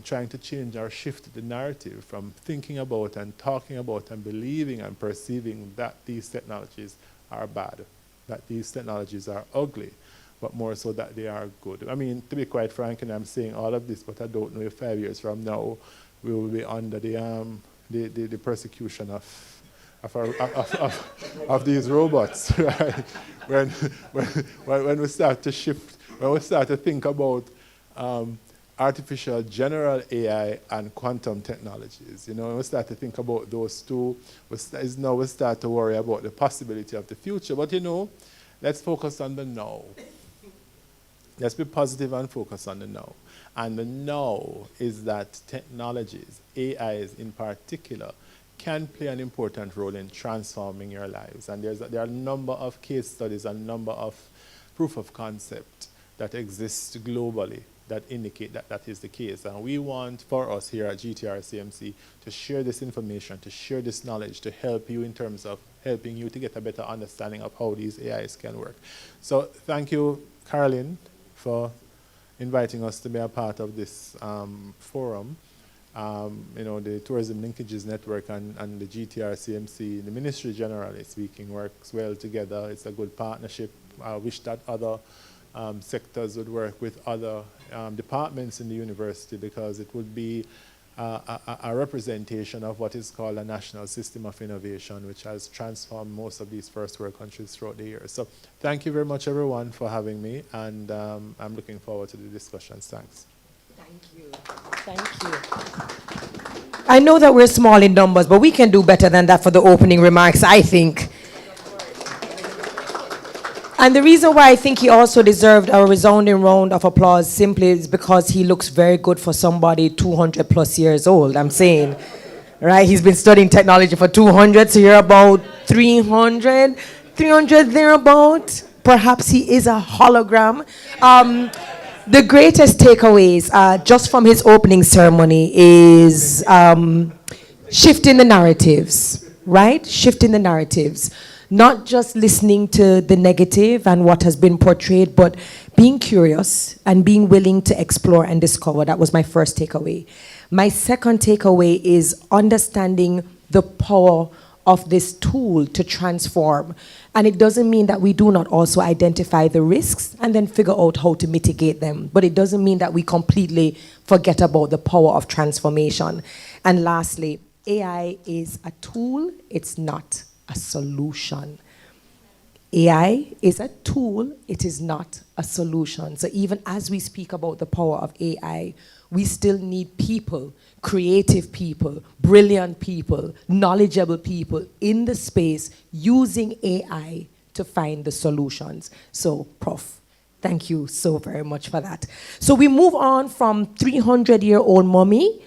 trying to change or shift the narrative from thinking about and talking about and believing and perceiving that these technologies are bad, that these technologies are ugly, but more so that they are good. I mean, to be quite frank, and I'm saying all of this, but I don't know if 5 years from now we will be under the persecution of these robots, right? When we start to shift, when we start to think about artificial general AI and quantum technologies, when we start to think about those two, now we start to worry about the possibility of the future. But let's focus on the now. Let's be positive and focus on the now. And the now is that technologies, AIs in particular, can play an important role in transforming your lives. And there are a number of case studies, a number of proof of concept that exist globally that indicate that that is the case. And we want, for us here at GTR CMC, to share this information, to share this knowledge, to help you in terms of helping you to get a better understanding of how these AIs can work. So thank you, Caroline, for inviting us to be a part of this forum. The Tourism Linkages Network and the GTR CMC, the ministry generally speaking, works well together. It's a good partnership. I wish that other sectors would work with other departments in the university, because it would be a representation of what is called a national system of innovation, which has transformed most of these first world countries throughout the years. So thank you very much, everyone, for having me, and I'm looking forward to the discussions. Thanks. Thank you. Thank you. I know that we're small in numbers, but we can do better than that for the opening remarks, I think. And the reason why I think he also deserved a resounding round of applause simply is because he looks very good for somebody 200 plus years old, I'm saying. Right? He's been studying technology for 200, so you're about 300 thereabout. Perhaps he is a hologram. The greatest takeaways just from his opening ceremony is shifting the narratives, right? Shifting the narratives. Not just listening to the negative and what has been portrayed, but being curious and being willing to explore and discover. That was my first takeaway. My second takeaway is understanding the power of this tool to transform. And it doesn't mean that we do not also identify the risks and then figure out how to mitigate them. But it doesn't mean that we completely forget about the power of transformation. And lastly, AI is a tool, it's not a solution. AI is a tool, it is not a solution. So even as we speak about the power of AI, we still need people, creative people, brilliant people, knowledgeable people in the space using AI to find the solutions. So, Prof, thank you so very much for that. So we move on from 300-year-old mommy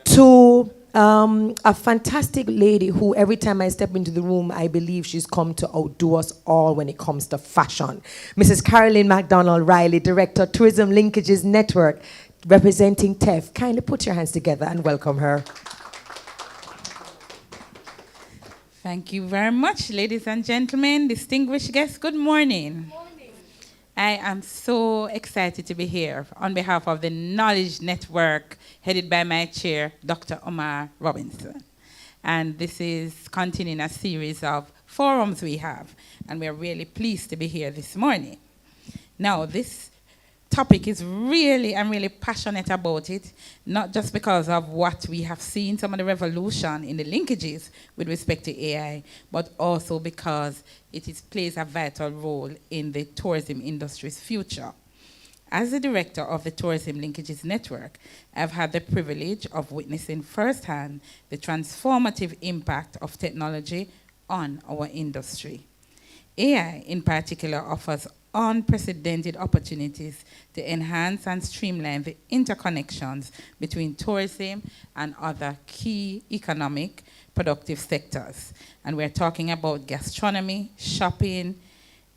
to a fantastic lady who every time I step into the room, I believe she's come to outdo us all when it comes to fashion. Mrs. Caroline McDonald Riley, Director, Tourism Linkages Network, representing TEF. Kindly put your hands together and welcome her. Thank you very much, ladies and gentlemen, distinguished guests. Good morning. I am so excited to be here on behalf of the Knowledge Network, headed by my chair, Dr. Omar Robinson. And this is continuing a series of forums we have, and we're really pleased to be here this morning. Now, this topic is I'm really passionate about it, not just because of what we have seen, some of the revolution in the linkages with respect to AI, but also because it plays a vital role in the tourism industry's future. As the director of the Tourism Linkages Network, I've had the privilege of witnessing firsthand the transformative impact of technology on our industry. AI, in particular, offers unprecedented opportunities to enhance and streamline the interconnections between tourism and other key economic productive sectors. And we're talking about gastronomy, shopping,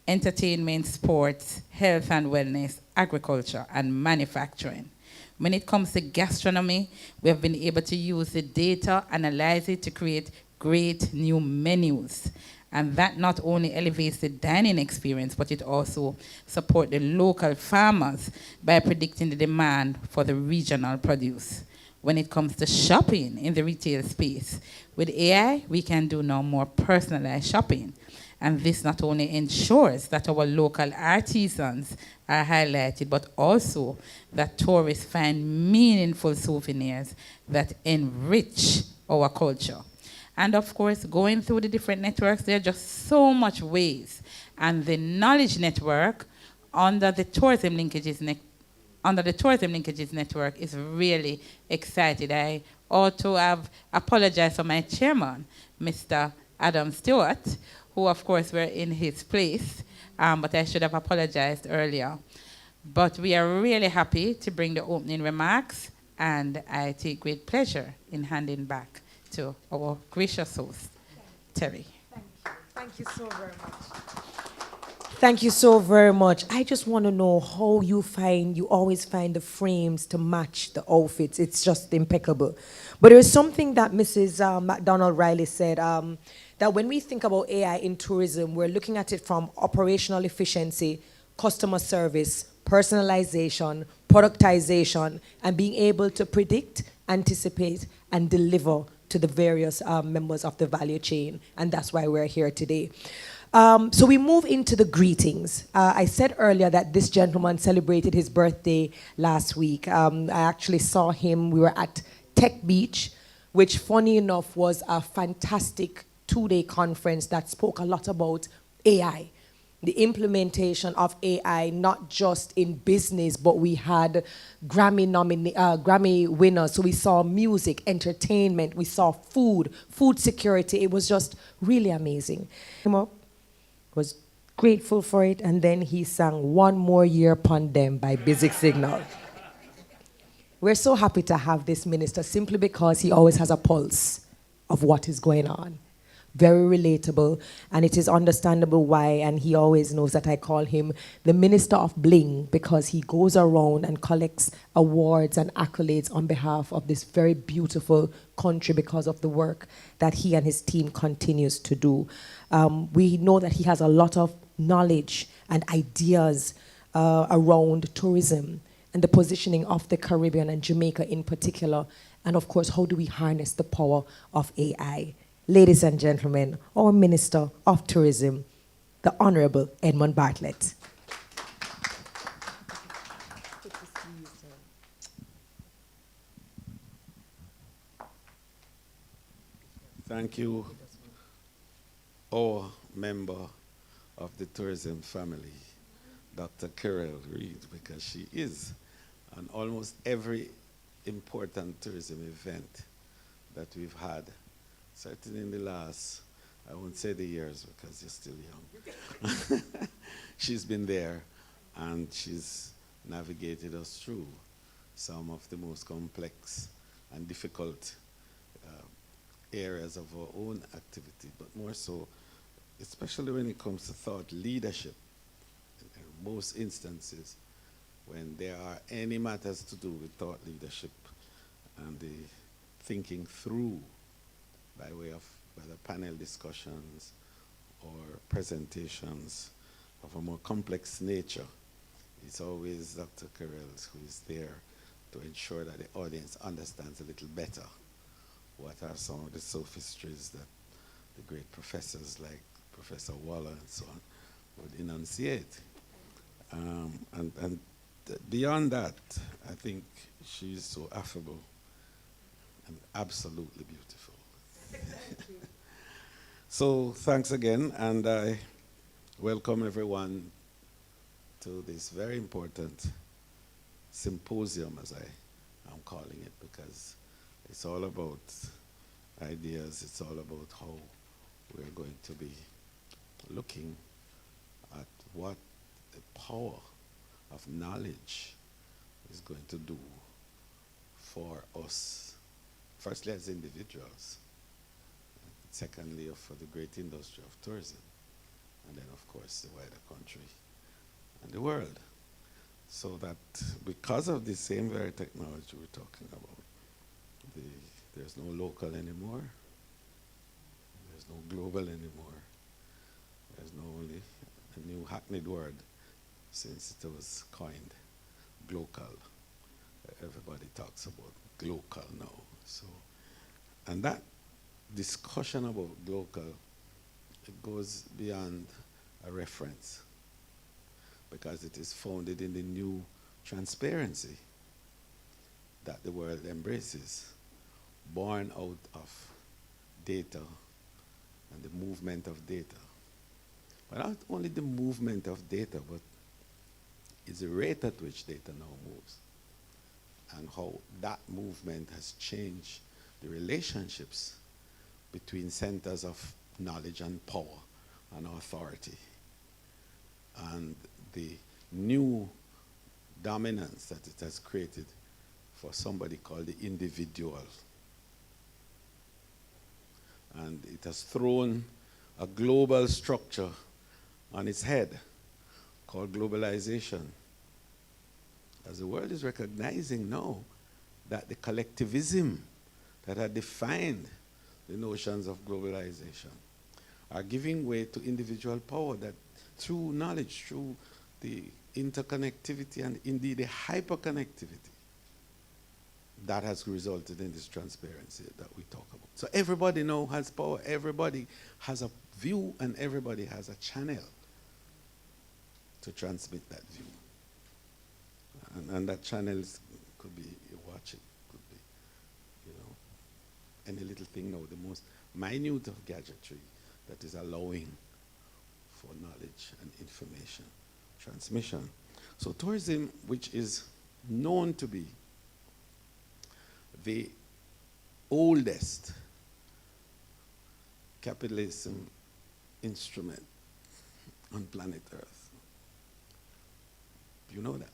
entertainment, sports, health and wellness, agriculture, and manufacturing. When it comes to gastronomy, we have been able to use the data, analyze it to create great new menus. And that not only elevates the dining experience, but it also supports the local farmers by predicting the demand for the regional produce. When it comes to shopping in the retail space, with AI, we can do now more personalized shopping. And this not only ensures that our local artisans are highlighted, but also that tourists find meaningful souvenirs that enrich our culture. And of course, going through the different networks, there are just so much ways. And the Knowledge Network under the Tourism Linkages Network is really excited. I also have apologized for my chairman, Mr. Adam Stewart, who of course were in his place, but I should have apologized earlier. But we are really happy to bring the opening remarks, and I take great pleasure in handing back to our gracious host, Terry. Thank you so very much. Thank you so very much. I just want to know how you always find the frames to match the outfits. It's just impeccable. But there's something that Mrs. McDonald Riley said, that when we think about AI in tourism, we're looking at it from operational efficiency, customer service, personalization, productization, and being able to predict, anticipate, and deliver to the various members of the value chain. And that's why we're here today. So we move into the greetings. I said earlier that this gentleman celebrated his birthday last week. I actually saw him, we were at Tech Beach, which funny enough was a fantastic 2-day conference that spoke a lot about AI, the implementation of AI, not just in business, but we had Grammy winners. So we saw music, entertainment, we saw food security. It was just really amazing. Came up, was grateful for it, and then he sang One More Year Upon Them by Basic Signal. We're so happy to have this minister simply because he always has a pulse of what is going on. Very relatable, and it is understandable why, and he always knows that I call him the Minister of Bling, because he goes around and collects awards and accolades on behalf of this very beautiful country because of the work that he and his team continues to do. We know that he has a lot of knowledge and ideas around tourism and the positioning of the Caribbean and Jamaica in particular, and of course, how do we harness the power of AI? Ladies and gentlemen, our Minister of Tourism, the Honorable Edmund Bartlett. Thank you, our member of the tourism family, Dr. Carol Reed, because she is on almost every important tourism event that we've had. Certainly in the last, I won't say the years because you're still young. She's been there and she's navigated us through some of the most complex and difficult areas of our own activity, but more so, especially when it comes to thought leadership. In most instances, when there are any matters to do with thought leadership and the thinking through by way of whether panel discussions or presentations of a more complex nature, it's always Dr. Carrells who is there to ensure that the audience understands a little better what are some of the sophistries that the great professors like Professor Waller and so on would enunciate. And beyond that, I think she's so affable and absolutely beautiful. So thanks again, and I welcome everyone to this very important symposium, as I am calling it, because it's all about ideas, it's all about how we're going to be looking at what the power of knowledge is going to do for us, firstly as individuals, secondly for the great industry of tourism, and then of course the wider country and the world. So that because of the same very technology we're talking about, there's no local anymore, there's no global anymore, there's no only a new hackneyed word since it was coined, glocal. Everybody talks about glocal now. So, and that discussion about glocal, it goes beyond a reference because it is founded in the new transparency that the world embraces, born out of data and the movement of data. But not only the movement of data, but it's the rate at which data now moves and how that movement has changed the relationships between centers of knowledge and power and authority, and the new dominance that it has created for somebody called the individual. And it has thrown a global structure on its head called globalization. As the world is recognizing now that the collectivism that had defined the notions of globalization are giving way to individual power, that through knowledge, through the interconnectivity and indeed the hyperconnectivity, that has resulted in this transparency that we talk about. So everybody now has power, everybody has a view, and everybody has a channel to transmit that view. And that channel could be you watch it, could be, you know, any little thing now, the most minute of gadgetry that is allowing for knowledge and information transmission. So tourism, which is known to be the oldest capitalism instrument on planet Earth. You know that?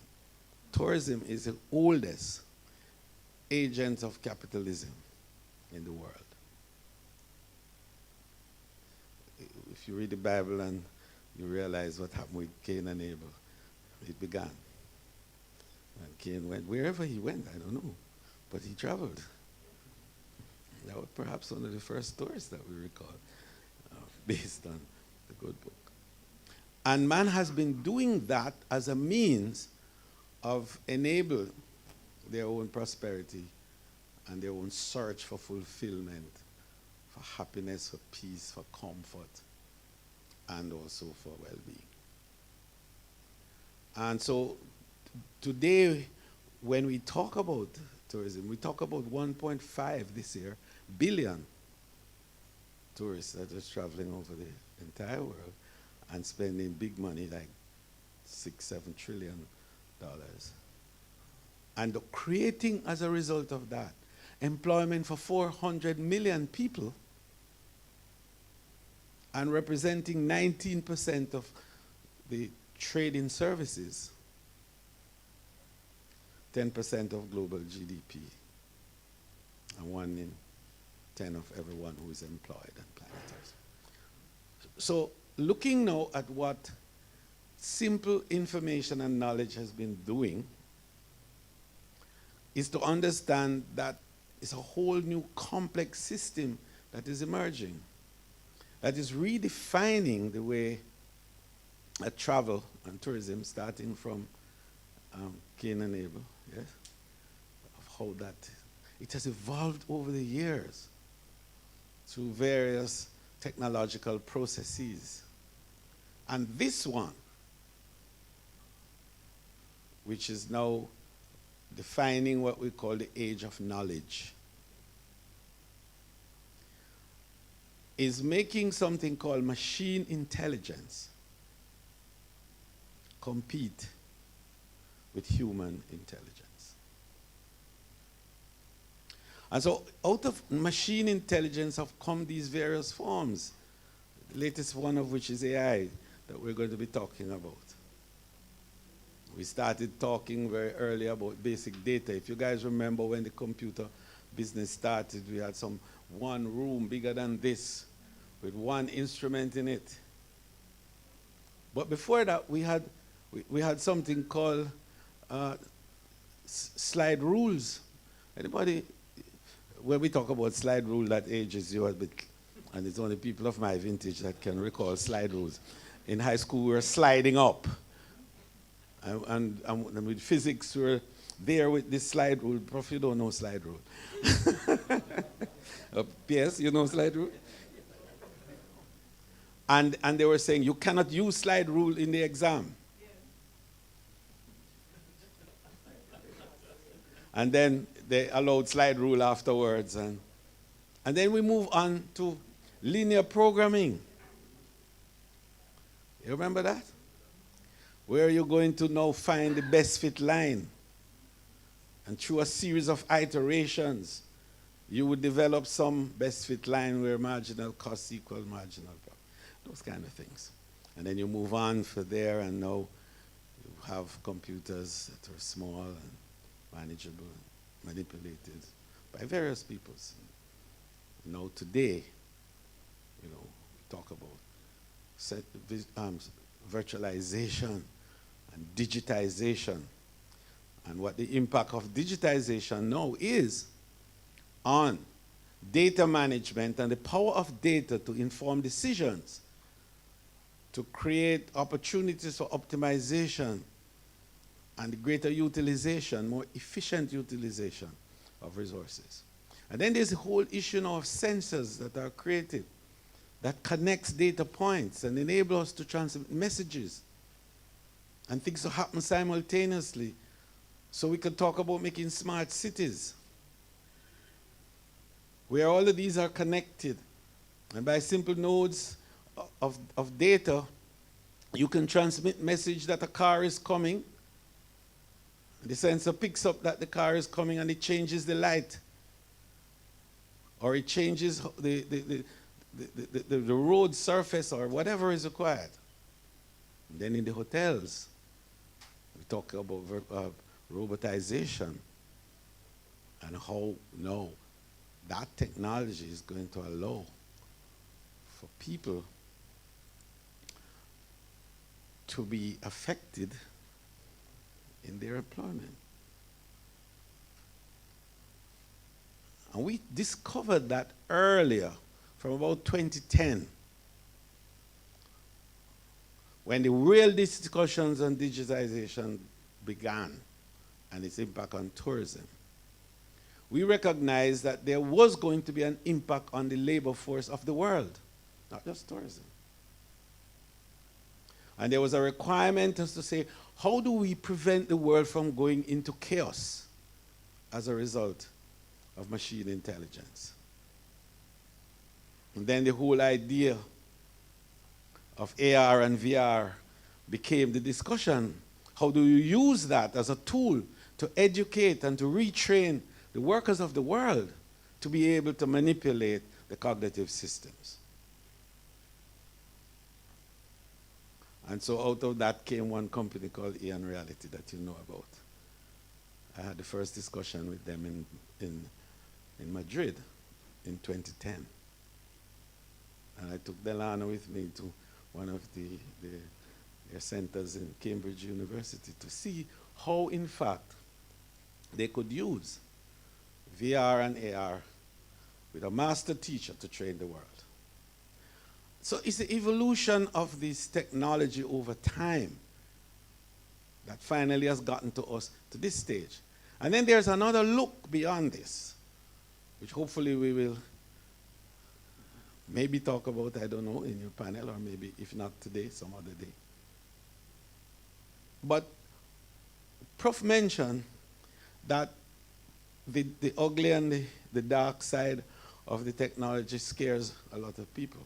Tourism is the oldest agent of capitalism in the world. If you read the Bible and you realize what happened with Cain and Abel, it began. And Cain went wherever he went, I don't know, but he traveled. That was perhaps one of the first stories that we recall based on the good book. And man has been doing that as a means of enabling their own prosperity and their own search for fulfillment, for happiness, for peace, for comfort, and also for well-being. And so today, when we talk about tourism, we talk about 1.5 this year billion tourists that are traveling over the entire world and spending big money like $6-7 trillion. And creating, as a result of that, employment for 400 million people and representing 19% of the trade in services, 10% of global GDP, and 1 in 10 of everyone who is employed on planet Earth. So looking now at what simple information and knowledge has been doing is to understand that it's a whole new complex system that is emerging, that is redefining the way travel and tourism, starting from Cain and Abel, yes, of how that it has evolved over the years through various technological processes. And this one, which is now defining what we call the age of knowledge, is making something called machine intelligence compete with human intelligence. And so out of machine intelligence have come these various forms, the latest one of which is AI that we're going to be talking about. We started talking very early about basic data. If you guys remember when the computer business started, we had some one room bigger than this with one instrument in it. But before that, we had something called slide rules. Anybody, when we talk about slide rule, that ages you a bit, and it's only people of my vintage that can recall slide rules. In high school, we were sliding up. And with physics, we were there with this slide rule. Prof, you don't know slide rule. PS, you know slide rule? And they were saying, you cannot use slide rule in the exam. And then they allowed slide rule afterwards. And then we move on to linear programming. You remember that? Where you're going to now find the best fit line. And through a series of iterations, you would develop some best fit line where marginal cost equals marginal profit. Those kind of things. And then you move on for there, and now you have computers that are small and manageable, manipulated by various peoples. Now today, we talk about virtualization and digitization, and what the impact of digitization now is on data management and the power of data to inform decisions, to create opportunities for optimization and greater utilization, more efficient utilization of resources. And then there's the whole issue now of sensors that are created that connects data points and enable us to transmit messages and things to happen simultaneously. So we can talk about making smart cities where all of these are connected. And by simple nodes of data, you can transmit message that a car is coming. The sensor picks up that the car is coming and it changes the light. Or it changes the road surface or whatever is required. And then in the hotels, we talk about robotization and how now that technology is going to allow for people to be affected in their employment. And we discovered that earlier, from about 2010, when the real discussions on digitization began and its impact on tourism. We recognized that there was going to be an impact on the labor force of the world, not just tourism. And there was a requirement as to say, how do we prevent the world from going into chaos as a result of machine intelligence? And then the whole idea of AR and VR became the discussion. How do you use that as a tool to educate and to retrain the workers of the world to be able to manipulate the cognitive systems? And so out of that came one company called Ian Reality that you know about. I had the first discussion with them in Madrid in 2010. And I took Delano with me to one of their centers in Cambridge University to see how, in fact, they could use VR and AR with a master teacher to train the world. So it's the evolution of this technology over time that finally has gotten to us to this stage. And then there's another look beyond this, which hopefully we will maybe talk about, I don't know, in your panel, or maybe, if not today, some other day. But Prof mentioned that the ugly and the dark side of the technology scares a lot of people.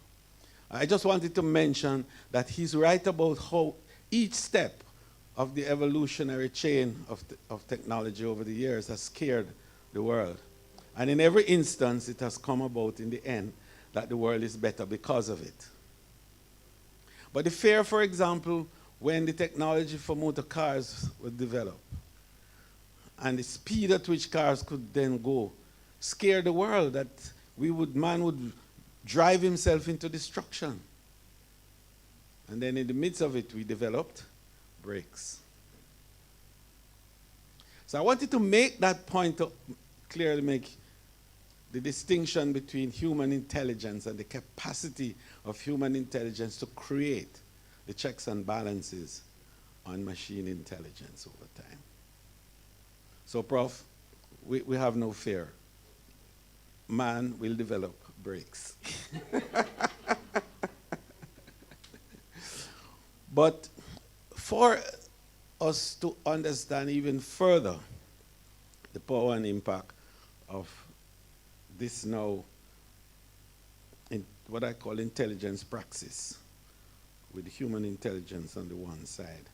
I just wanted to mention that he's right about how each step of the evolutionary chain of technology over the years has scared the world. And in every instance, it has come about in the end that the world is better because of it. But the fear, for example, when the technology for motor cars was developed, and the speed at which cars could then go, scared the world that man would drive himself into destruction. And then in the midst of it, we developed brakes. So I wanted to make that point to clearly make the distinction between human intelligence and the capacity of human intelligence to create the checks and balances on machine intelligence over time. So, Prof, we have no fear. Man will develop brakes. But for us to understand even further the power and impact of this now, in what I call intelligence praxis, with human intelligence on the one side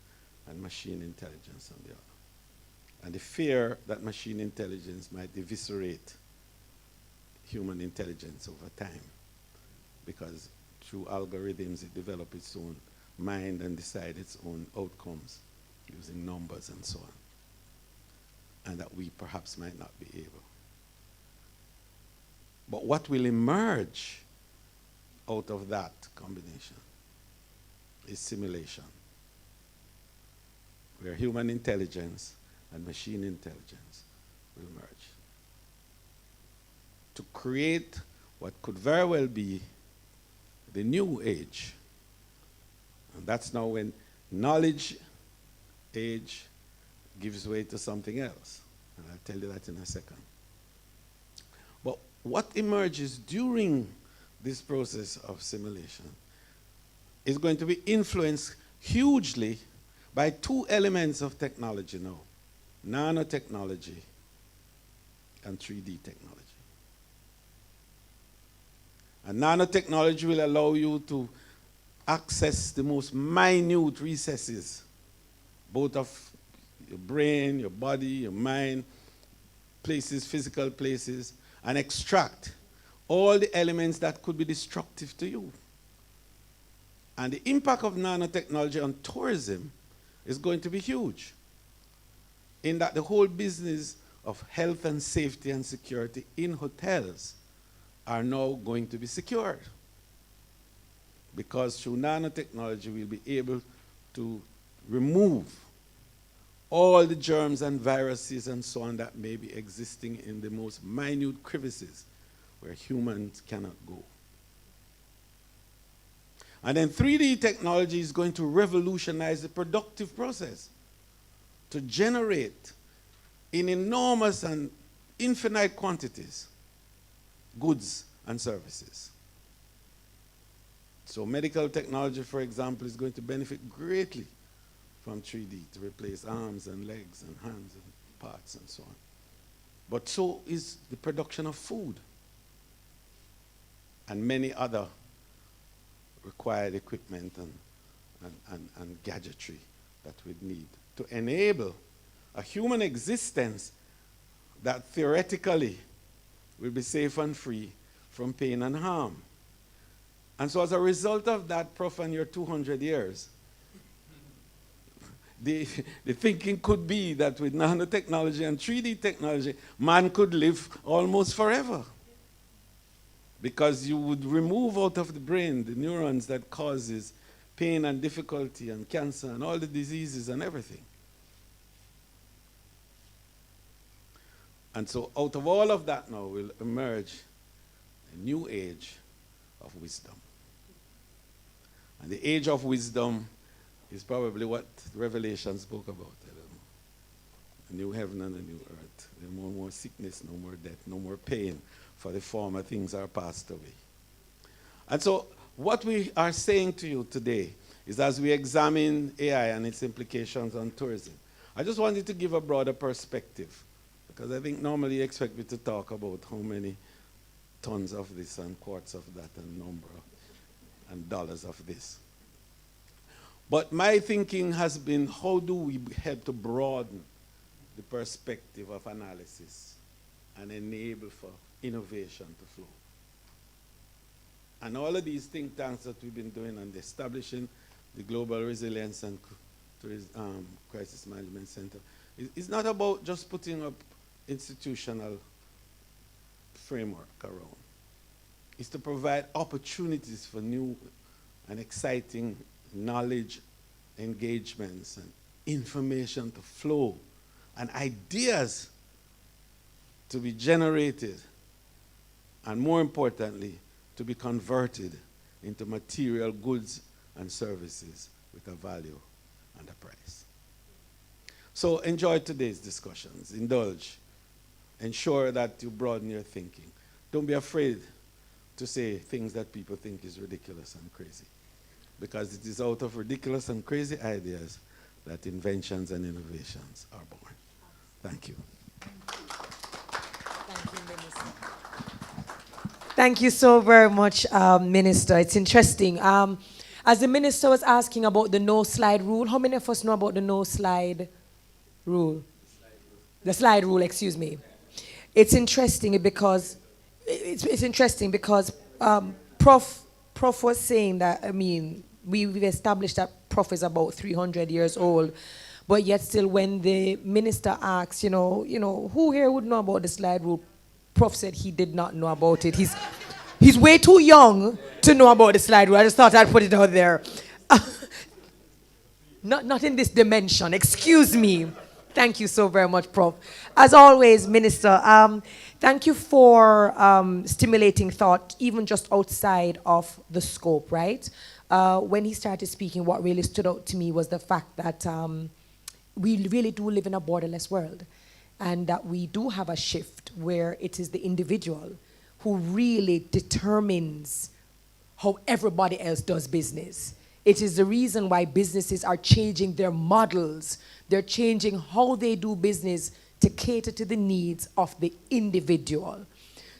and machine intelligence on the other. And the fear that machine intelligence might eviscerate human intelligence over time, because through algorithms it develops its own mind and decide its own outcomes using numbers and so on, and that we perhaps might not be able. But what will emerge out of that combination is simulation, where human intelligence and machine intelligence will merge to create what could very well be the new age. And that's now when knowledge age gives way to something else. And I'll tell you that in a second. But what emerges during this process of simulation is going to be influenced hugely by two elements of technology now: nanotechnology and 3D technology. And nanotechnology will allow you to access the most minute recesses, both of your brain, your body, your mind, places, physical places, and extract all the elements that could be destructive to you. And the impact of nanotechnology on tourism is going to be huge, in that the whole business of health and safety and security in hotels are now going to be secured. Because through nanotechnology, we'll be able to remove all the germs and viruses and so on that may be existing in the most minute crevices where humans cannot go. And then 3D technology is going to revolutionize the productive process to generate in enormous and infinite quantities goods and services. So medical technology, for example, is going to benefit greatly from 3D to replace arms and legs and hands and parts and so on. But so is the production of food and many other required equipment and gadgetry that we'd need to enable a human existence that theoretically will be safe and free from pain and harm. And so as a result of that, Prof, and your 200 years, the thinking could be that with nanotechnology and 3D technology, man could live almost forever. Because you would remove out of the brain the neurons that causes pain and difficulty and cancer and all the diseases and everything. And so out of all of that now will emerge a new age of wisdom. And the age of wisdom is probably what Revelation spoke about. I don't know. A new heaven and a new earth. No more sickness, no more death, no more pain, for the former things are passed away. And so what we are saying to you today is, as we examine AI and its implications on tourism, I just wanted to give a broader perspective, because I think normally you expect me to talk about how many tons of this and quarts of that and number and dollars of this. But my thinking has been, how do we help to broaden the perspective of analysis and enable for innovation to flow? And all of these think tanks that we've been doing and establishing the Global Resilience and Crisis Management Center, it's not about just putting up institutional framework around. It's to provide opportunities for new and exciting knowledge, engagements, and information to flow and ideas to be generated, and more importantly, to be converted into material goods and services with a value and a price. So enjoy today's discussions, indulge, ensure that you broaden your thinking. Don't be afraid to say things that people think is ridiculous and crazy, because it is out of ridiculous and crazy ideas that inventions and innovations are born. Thank you. Thank you so very much, Minister. It's interesting. As the Minister was asking about the no-slide rule, how many of us know about the no-slide rule? The slide rule, excuse me. It's interesting because Prof was saying that, I mean, we've established that Prof is about 300 years old, but yet still when the minister asks, you know, who here would know about the slide rule? Prof said he did not know about it. He's way too young to know about the slide rule. I just thought I'd put it out there. Not in this dimension, excuse me. Thank you so very much, Prof. As always, Minister, thank you for stimulating thought, even just outside of the scope, right? When he started speaking, what really stood out to me was the fact that we really do live in a borderless world, and that we do have a shift where it is the individual who really determines how everybody else does business. It is the reason why businesses are changing their models. They're changing how they do business to cater to the needs of the individual.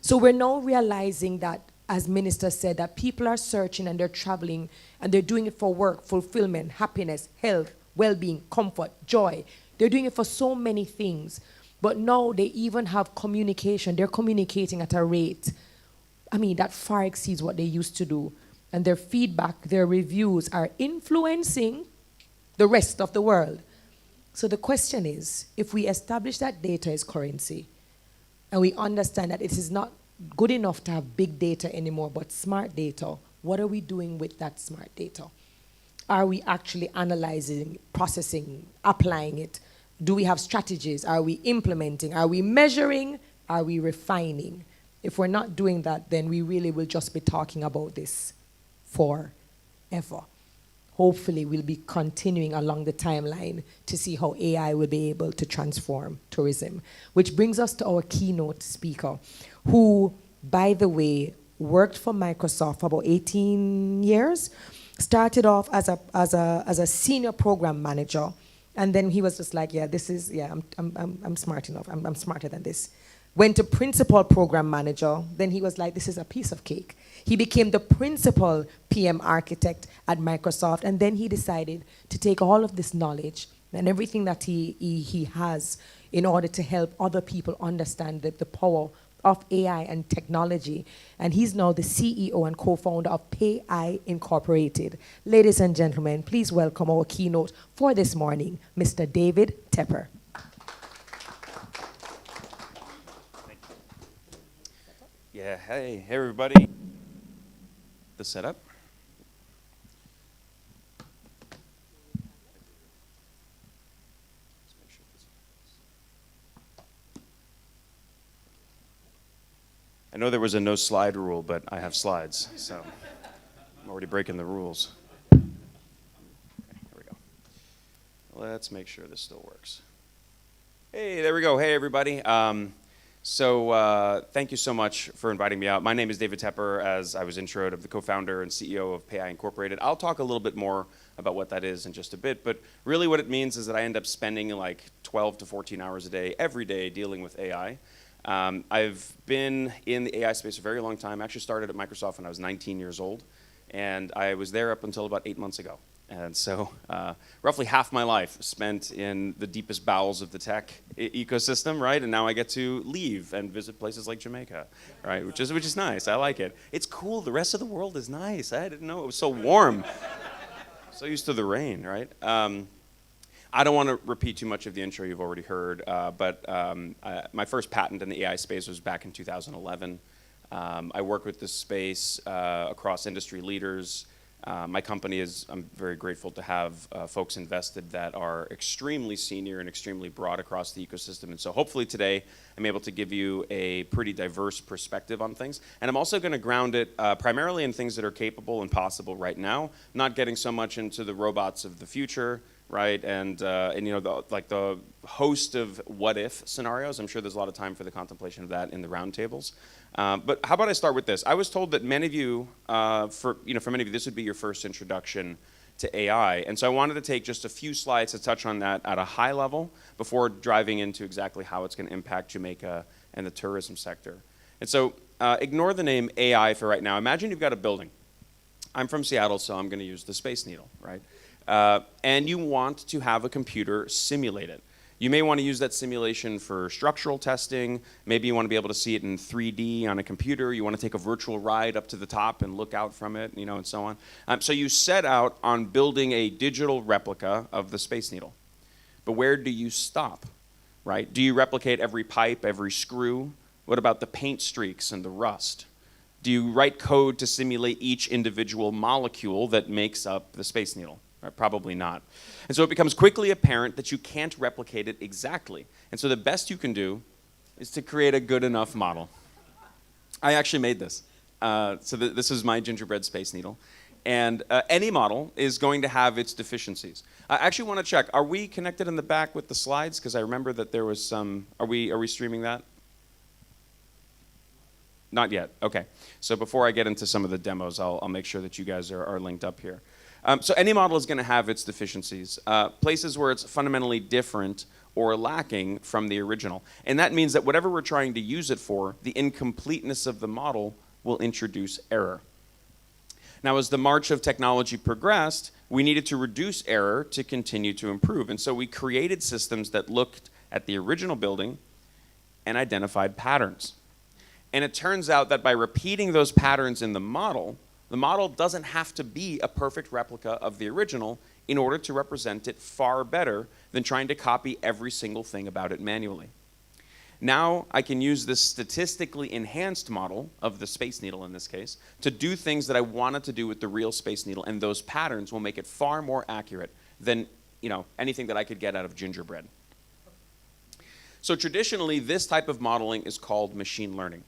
So we're now realizing that, as Minister said, that people are searching and they're traveling and they're doing it for work, fulfillment, happiness, health, well-being, comfort, joy. They're doing it for so many things. But now they even have communication. They're communicating at a rate, I mean, that far exceeds what they used to do. And their feedback, their reviews are influencing the rest of the world. So the question is, if we establish that data is currency, and we understand that it is not good enough to have big data anymore, but smart data, what are we doing with that smart data? Are we actually analyzing, processing, applying it? Do we have strategies? Are we implementing? Are we measuring? Are we refining? If we're not doing that, then we really will just be talking about this forever. Hopefully, we'll be continuing along the timeline to see how AI will be able to transform tourism. Which brings us to our keynote speaker, who, by the way, worked for Microsoft for about 18 years, started off as a senior program manager, and then he was just like, I'm smart enough, I'm smarter than this. Went to principal program manager, then he was like, this is a piece of cake. He became the principal PM architect at Microsoft, and then he decided to take all of this knowledge and everything that he has in order to help other people understand the power of AI and technology. And he's now the CEO and co-founder of PayEye Incorporated. Ladies and gentlemen, please welcome our keynote for this morning, Mr. David Tepper. Yeah, hey everybody. The setup. I know there was a no slide rule, but I have slides, so I'm already breaking the rules. Okay, here we go. Let's make sure this still works. Hey, there we go. Hey, everybody. Thank you so much for inviting me out. My name is David Tepper, as I was introed, of the co-founder and CEO of PayEye Incorporated. I'll talk a little bit more about what that is in just a bit, but really what it means is that I end up spending like 12 to 14 hours a day, every day, dealing with AI. I've been in the AI space a very long time. I actually started at Microsoft when I was 19 years old, and I was there up until about 8 months ago. And so roughly half my life spent in the deepest bowels of the tech ecosystem, right? And now I get to leave and visit places like Jamaica, right? Which is nice. I like it. It's cool. The rest of the world is nice. I didn't know it was so warm. So used to the rain, right? I don't want to repeat too much of the intro you've already heard, but my first patent in the AI space was back in 2011. I worked with this space across industry leaders, My company is, I'm very grateful to have folks invested that are extremely senior and extremely broad across the ecosystem. And so hopefully today I'm able to give you a pretty diverse perspective on things. And I'm also going to ground it primarily in things that are capable and possible right now, not getting so much into the robots of the future, right? And you know, the host of what if scenarios. I'm sure there's a lot of time for the contemplation of that in the roundtables. But how about I start with this? I was told that many of you, for many of you, this would be your first introduction to AI. And so I wanted to take just a few slides to touch on that at a high level before driving into exactly how it's going to impact Jamaica and the tourism sector. And so ignore the name AI for right now. Imagine you've got a building. I'm from Seattle, so I'm going to use the Space Needle, right? And you want to have a computer simulate it. You may want to use that simulation for structural testing. Maybe you want to be able to see it in 3D on a computer. You want to take a virtual ride up to the top and look out from it, and so on. So you set out on building a digital replica of the Space Needle. But where do you stop, right? Do you replicate every pipe, every screw? What about the paint streaks and the rust? Do you write code to simulate each individual molecule that makes up the Space Needle? Right, probably not. And so it becomes quickly apparent that you can't replicate it exactly. And so the best you can do is to create a good enough model. I actually made this. This is my gingerbread Space Needle. And any model is going to have its deficiencies. I actually want to check, are we connected in the back with the slides? Because I remember that there was some, are we streaming that? Not yet, okay. So before I get into some of the demos, I'll make sure that you guys are linked up here. So any model is going to have its deficiencies, places where it's fundamentally different or lacking from the original. And that means that whatever we're trying to use it for, the incompleteness of the model will introduce error. Now, as the march of technology progressed, we needed to reduce error to continue to improve. And so we created systems that looked at the original building and identified patterns. And it turns out that by repeating those patterns in the model doesn't have to be a perfect replica of the original in order to represent it far better than trying to copy every single thing about it manually. Now I can use this statistically enhanced model of the Space Needle in this case to do things that I wanted to do with the real Space Needle, and those patterns will make it far more accurate than anything that I could get out of gingerbread. So traditionally, this type of modeling is called machine learning.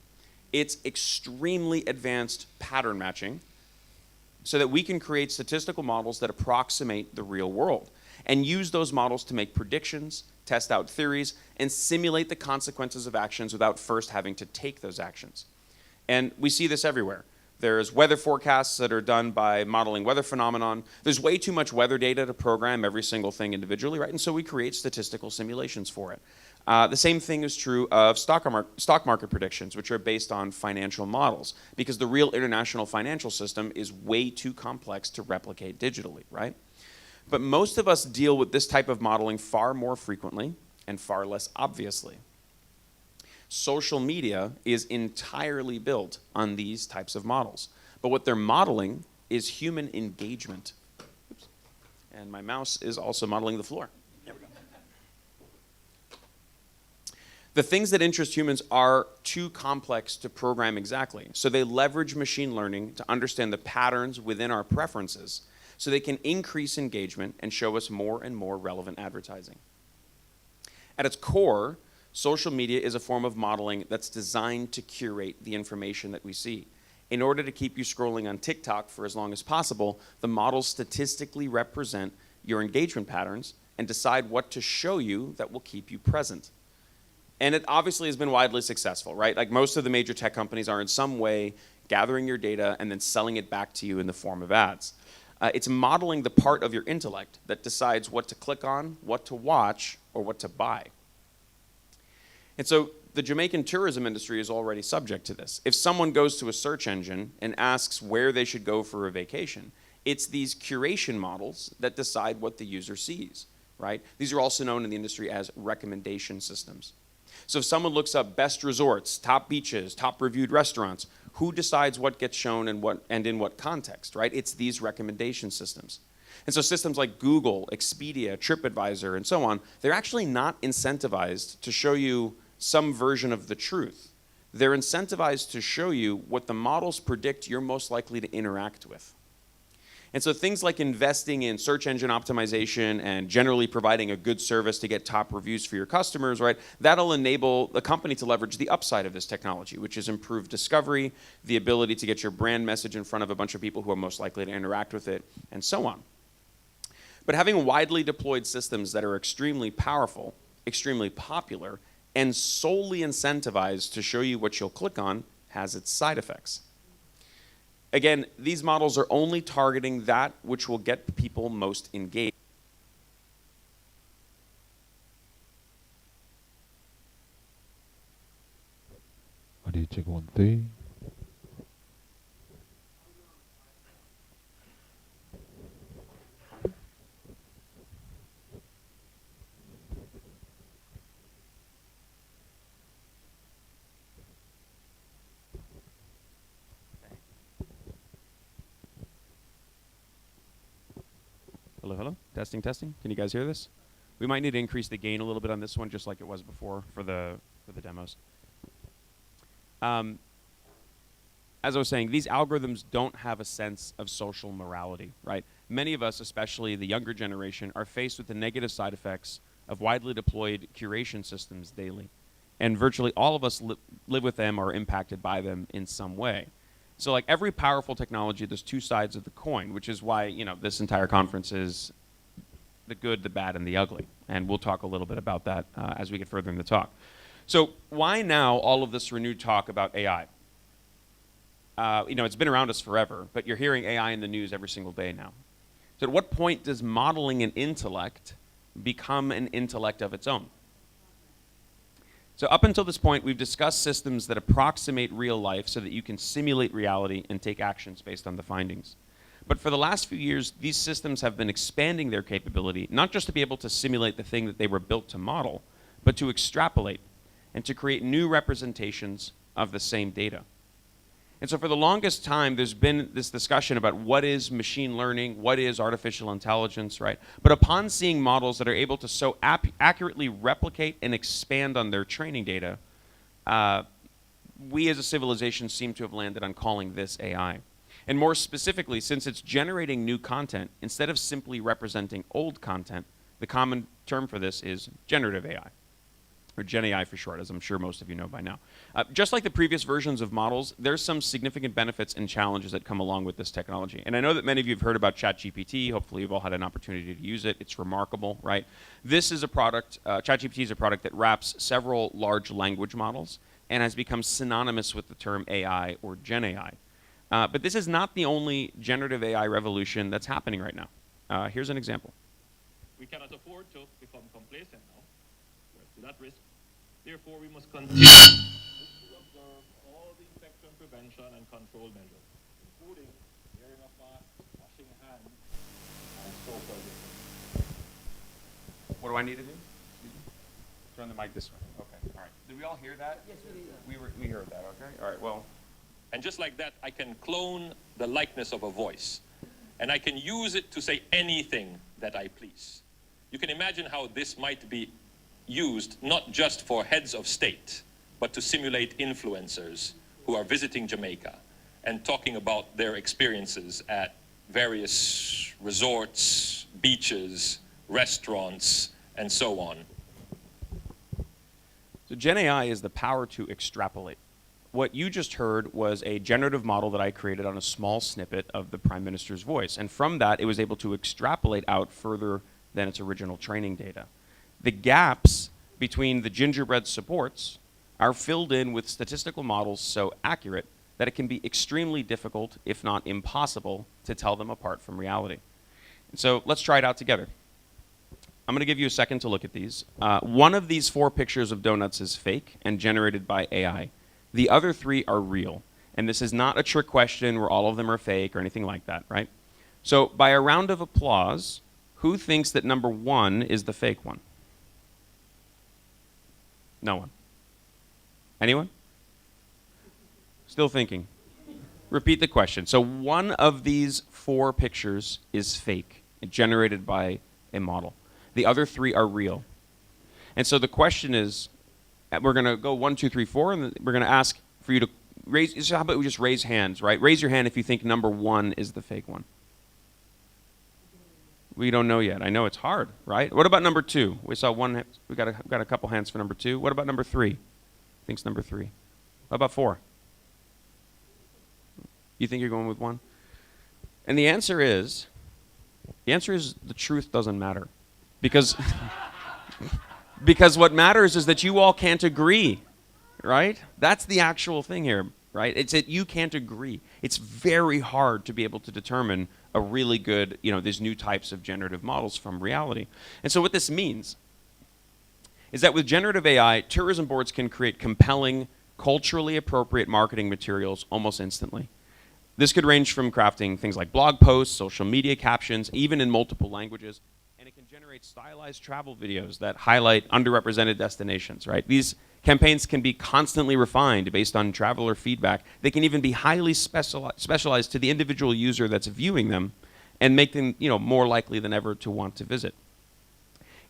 It's extremely advanced pattern matching so that we can create statistical models that approximate the real world and use those models to make predictions, test out theories, and simulate the consequences of actions without first having to take those actions. And we see this everywhere. There's weather forecasts that are done by modeling weather phenomenon. There's way too much weather data to program every single thing individually, right? And so we create statistical simulations for it. The same thing is true of stock market predictions, which are based on financial models, because the real international financial system is way too complex to replicate digitally, right? But most of us deal with this type of modeling far more frequently and far less obviously. Social media is entirely built on these types of models. But what they're modeling is human engagement. Oops. And my mouse is also modeling the floor. There we go. The things that interest humans are too complex to program exactly. So they leverage machine learning to understand the patterns within our preferences so they can increase engagement and show us more and more relevant advertising. At its core, social media is a form of modeling that's designed to curate the information that we see. In order to keep you scrolling on TikTok for as long as possible, the models statistically represent your engagement patterns and decide what to show you that will keep you present. And it obviously has been widely successful, right? Like most of the major tech companies are in some way gathering your data and then selling it back to you in the form of ads. It's modeling the part of your intellect that decides what to click on, what to watch, or what to buy. And so the Jamaican tourism industry is already subject to this. If someone goes to a search engine and asks where they should go for a vacation, it's these curation models that decide what the user sees, right? These are also known in the industry as recommendation systems. So if someone looks up best resorts, top beaches, top reviewed restaurants, who decides what gets shown and in what context, right? It's these recommendation systems. And so systems like Google, Expedia, TripAdvisor, and so on, they're actually not incentivized to show you some version of the truth. They're incentivized to show you what the models predict you're most likely to interact with. And so things like investing in search engine optimization and generally providing a good service to get top reviews for your customers, right? That'll enable the company to leverage the upside of this technology, which is improved discovery, the ability to get your brand message in front of a bunch of people who are most likely to interact with it, and so on. But having widely deployed systems that are extremely powerful, extremely popular, and solely incentivized to show you what you'll click on has its side effects. Again, these models are only targeting that which will get people most engaged. Audio check 1, 2. Hello, hello. Testing, testing. Can you guys hear this? We might need to increase the gain a little bit on this one, just like it was before for the demos. As I was saying, these algorithms don't have a sense of social morality, right? Many of us, especially the younger generation, are faced with the negative side effects of widely deployed curation systems daily. And virtually all of us live with them or are impacted by them in some way. So like every powerful technology, there's two sides of the coin, which is why, you know, this entire conference is the good, the bad, and the ugly. And we'll talk a little bit about that as we get further in the talk. So why now all of this renewed talk about AI? You know, it's been around us forever, but you're hearing AI in the news every single day now. So at what point does modeling an intellect become an intellect of its own? So up until this point, we've discussed systems that approximate real life so that you can simulate reality and take actions based on the findings. But for the last few years, these systems have been expanding their capability, not just to be able to simulate the thing that they were built to model, but to extrapolate and to create new representations of the same data. And so for the longest time, there's been this discussion about what is machine learning, what is artificial intelligence, right? But upon seeing models that are able to so accurately replicate and expand on their training data, we as a civilization seem to have landed on calling this AI. And more specifically, since it's generating new content, instead of simply representing old content, the common term for this is generative AI. Or Gen AI for short, as I'm sure most of you know by now. Just like the previous versions of models, there's some significant benefits and challenges that come along with this technology. And I know that many of you have heard about ChatGPT. Hopefully you've all had an opportunity to use it. It's remarkable, right? This is a product, ChatGPT is a product that wraps several large language models and has become synonymous with the term AI or Gen AI. But this is not the only generative AI revolution that's happening right now. Here's an example. We cannot afford to become complacent now. We're to that risk. Therefore, we must continue to observe all the infection prevention and control measures, including wearing a mask, washing hands, and social distancing. What do I need to do? Turn the mic this way. Okay. All right. Did we all hear that? Yes, we did. We heard that. Okay. All right. Well. And just like that, I can clone the likeness of a voice, and I can use it to say anything that I please. You can imagine how this might be used not just for heads of state, but to simulate influencers who are visiting Jamaica and talking about their experiences at various resorts, beaches, restaurants, and so on. So Gen AI is the power to extrapolate. What you just heard was a generative model that I created on a small snippet of the Prime Minister's voice. And from that, it was able to extrapolate out further than its original training data. The gaps between the gingerbread supports are filled in with statistical models so accurate that it can be extremely difficult, if not impossible, to tell them apart from reality. And so let's try it out together. I'm going to give you a second to look at these. One of these 4 pictures of donuts is fake and generated by AI. The other 3 are real. And this is not a trick question where all of them are fake or anything like that, right? So by a round of applause, who thinks that number 1 is the fake one? No one. Anyone? Still thinking. Repeat the question. So one of these 4 pictures is fake, generated by a model. The other 3 are real. And so the question is, we're going to go 1, 2, 3, 4, and we're going to ask for you to raise, so how about we just raise hands, right? Raise your hand if you think number 1 is the fake one. We don't know yet. I know it's hard, right? What about number 2? We saw one. We got a couple hands for number 2. What about number 3? Thinks number 3. What about 4? You think you're going with 1? And the answer is the truth doesn't matter, because because what matters is that you all can't agree, right? That's the actual thing here, right? It's that you can't agree. It's very hard to be able to determine a really good, these new types of generative models from reality. And so what this means is that with generative AI, tourism boards can create compelling, culturally appropriate marketing materials almost instantly. This could range from crafting things like blog posts, social media captions, even in multiple languages, and it can generate stylized travel videos that highlight underrepresented destinations, right? These campaigns can be constantly refined based on traveler feedback. They can even be highly specialized to the individual user that's viewing them and make them, more likely than ever to want to visit.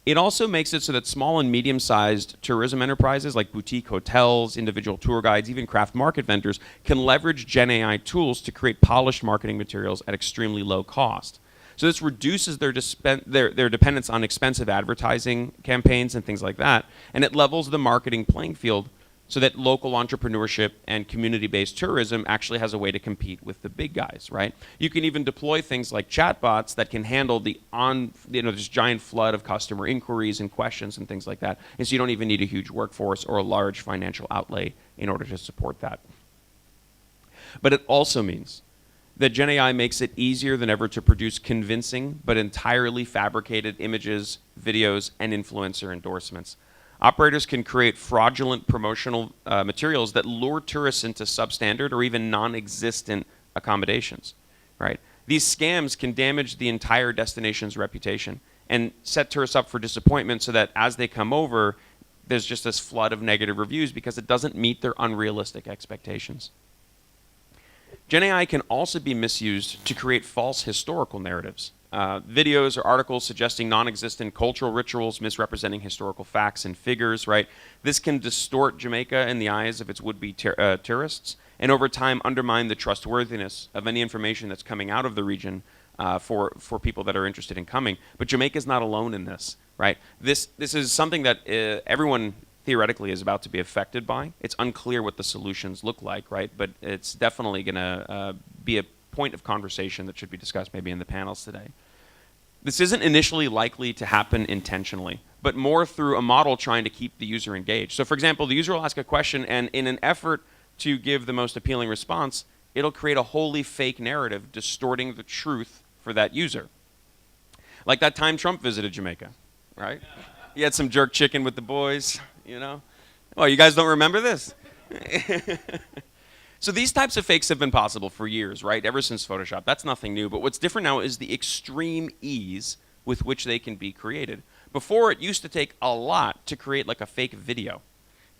It also makes it so that small and medium-sized tourism enterprises like boutique hotels, individual tour guides, even craft market vendors can leverage Gen AI tools to create polished marketing materials at extremely low cost. So this reduces their dependence on expensive advertising campaigns and things like that, and it levels the marketing playing field so that local entrepreneurship and community-based tourism actually has a way to compete with the big guys, right? You can even deploy things like chatbots that can handle this giant flood of customer inquiries and questions and things like that, and so you don't even need a huge workforce or a large financial outlay in order to support that. But it also means that Gen AI makes it easier than ever to produce convincing but entirely fabricated images, videos, and influencer endorsements. Operators can create fraudulent promotional materials that lure tourists into substandard or even non-existent accommodations, right? These scams can damage the entire destination's reputation and set tourists up for disappointment so that as they come over, there's just this flood of negative reviews because it doesn't meet their unrealistic expectations. Gen AI can also be misused to create false historical narratives. Videos or articles suggesting non-existent cultural rituals, misrepresenting historical facts and figures, right? This can distort Jamaica in the eyes of its would-be tourists, and over time undermine the trustworthiness of any information that's coming out of the region for people that are interested in coming. But Jamaica is not alone in this, right? This is something that everyone theoretically is about to be affected by. It's unclear what the solutions look like, right? But it's definitely going to be a point of conversation that should be discussed maybe in the panels today. This isn't initially likely to happen intentionally, but more through a model trying to keep the user engaged. So for example, the user will ask a question, and in an effort to give the most appealing response, it'll create a wholly fake narrative distorting the truth for that user. Like that time Trump visited Jamaica, right? He had some jerk chicken with the boys, Oh, you guys don't remember this? So these types of fakes have been possible for years, right? Ever since Photoshop. That's nothing new. But what's different now is the extreme ease with which they can be created. Before, it used to take a lot to create like a fake video.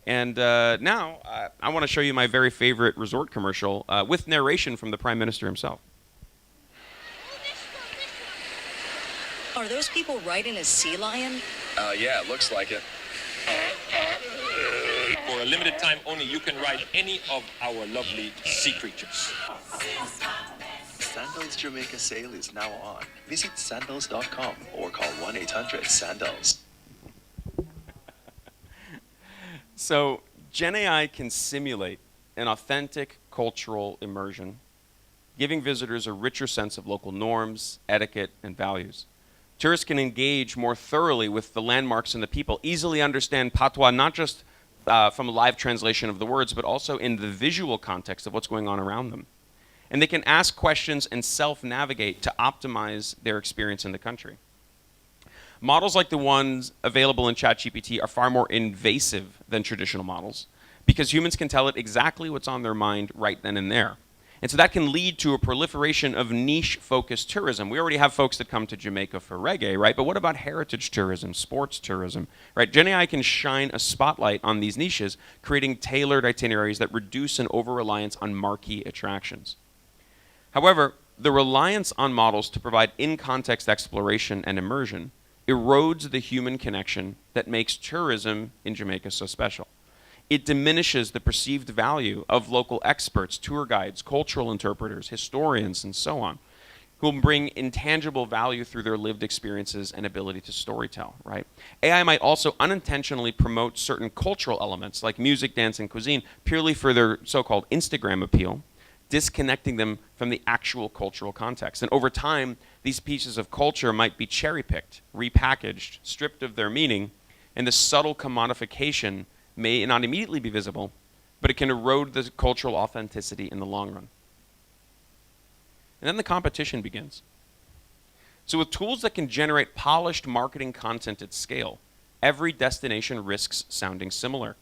And now, I want to show you my very favorite resort commercial with narration from the Prime Minister himself. Are those people riding a sea lion? Yeah, it looks like it. For a limited time only, you can ride any of our lovely sea creatures. Sandals Jamaica sale is now on. Visit sandals.com or call 1-800-SANDALS. So Gen AI can simulate an authentic cultural immersion, giving visitors a richer sense of local norms, etiquette, and values. Tourists can engage more thoroughly with the landmarks and the people, easily understand patois, not just from a live translation of the words, but also in the visual context of what's going on around them. And they can ask questions and self-navigate to optimize their experience in the country. Models like the ones available in ChatGPT are far more invasive than traditional models because humans can tell it exactly what's on their mind right then and there. And so that can lead to a proliferation of niche-focused tourism. We already have folks that come to Jamaica for reggae, right? But what about heritage tourism, sports tourism, right? Gen AI can shine a spotlight on these niches, creating tailored itineraries that reduce an over-reliance on marquee attractions. However, the reliance on models to provide in-context exploration and immersion erodes the human connection that makes tourism in Jamaica so special. It diminishes the perceived value of local experts, tour guides, cultural interpreters, historians, and so on. who will bring intangible value through their lived experiences and ability to storytell, right? AI might also unintentionally promote certain cultural elements like music, dance, and cuisine purely for their so-called Instagram appeal, disconnecting them from the actual cultural context. And over time, these pieces of culture might be cherry-picked, repackaged, stripped of their meaning, and the subtle commodification may not immediately be visible, but it can erode the cultural authenticity in the long run. And then the competition begins. So with tools that can generate polished marketing content at scale, every destination risks sounding similar.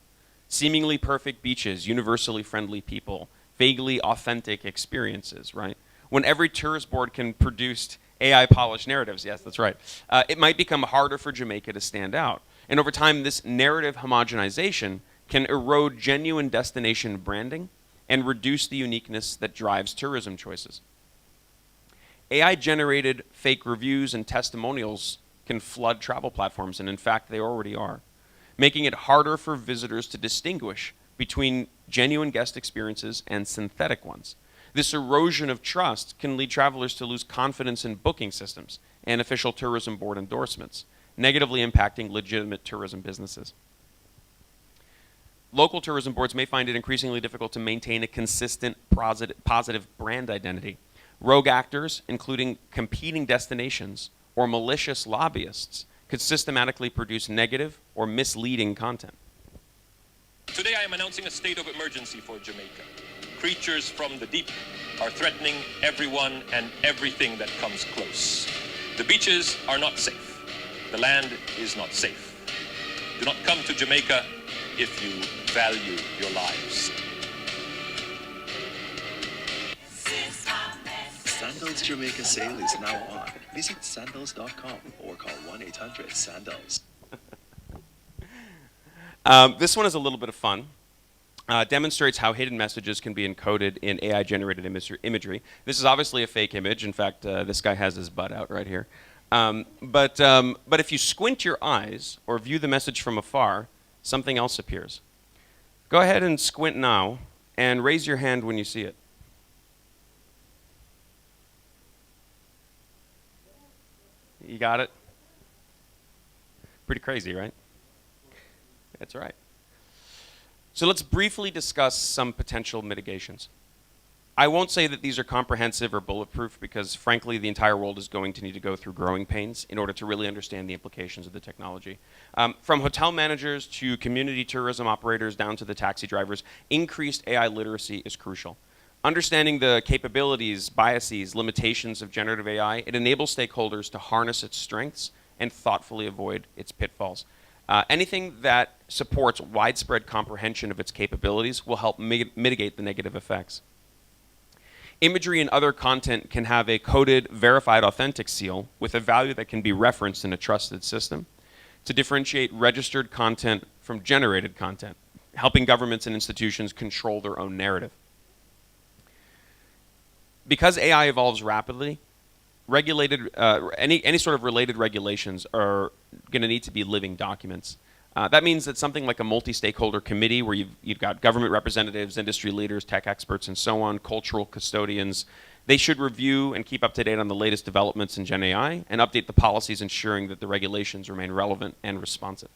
Seemingly perfect beaches, universally friendly people, vaguely authentic experiences, right? When every tourist board can produce AI-polished narratives, yes, that's right, it might become harder for Jamaica to stand out. And over time, this narrative homogenization can erode genuine destination branding and reduce the uniqueness that drives tourism choices. AI-generated fake reviews and testimonials can flood travel platforms, and in fact, they already are, making it harder for visitors to distinguish between genuine guest experiences and synthetic ones. This erosion of trust can lead travelers to lose confidence in booking systems and official tourism board endorsements, negatively impacting legitimate tourism businesses. Local tourism boards may find it increasingly difficult to maintain a consistent positive brand identity. Rogue actors, including competing destinations or malicious lobbyists, could systematically produce negative or misleading content. Today I am announcing a state of emergency for Jamaica. Creatures from the deep are threatening everyone and everything that comes close. The beaches are not safe. The land is not safe. Do not come to Jamaica if you value your lives. Sandals Jamaica sale is now on. Visit sandals.com or call 1-800-SANDALS. This one is a little bit of fun. Demonstrates how hidden messages can be encoded in AI-generated imagery. This is obviously a fake image. In fact, this guy has his butt out right here. But if you squint your eyes or view the message from afar, something else appears. Go ahead and squint now and raise your hand when you see it. You got it? Pretty crazy, right? That's right. So let's briefly discuss some potential mitigations. I won't say that these are comprehensive or bulletproof because, frankly, the entire world is going to need to go through growing pains in order to really understand the implications of the technology. From hotel managers to community tourism operators down to the taxi drivers, increased AI literacy is crucial. Understanding the capabilities, biases, limitations of generative AI, it enables stakeholders to harness its strengths and thoughtfully avoid its pitfalls. Anything that supports widespread comprehension of its capabilities will help mitigate the negative effects. Imagery and other content can have a coded, verified, authentic seal with a value that can be referenced in a trusted system to differentiate registered content from generated content, helping governments and institutions control their own narrative. Because AI evolves rapidly, any sort of related regulations are going to need to be living documents. That means that something like a multi-stakeholder committee where you've got government representatives, industry leaders, tech experts, and so on, cultural custodians, they should review and keep up to date on the latest developments in Gen AI and update the policies ensuring that the regulations remain relevant and responsive.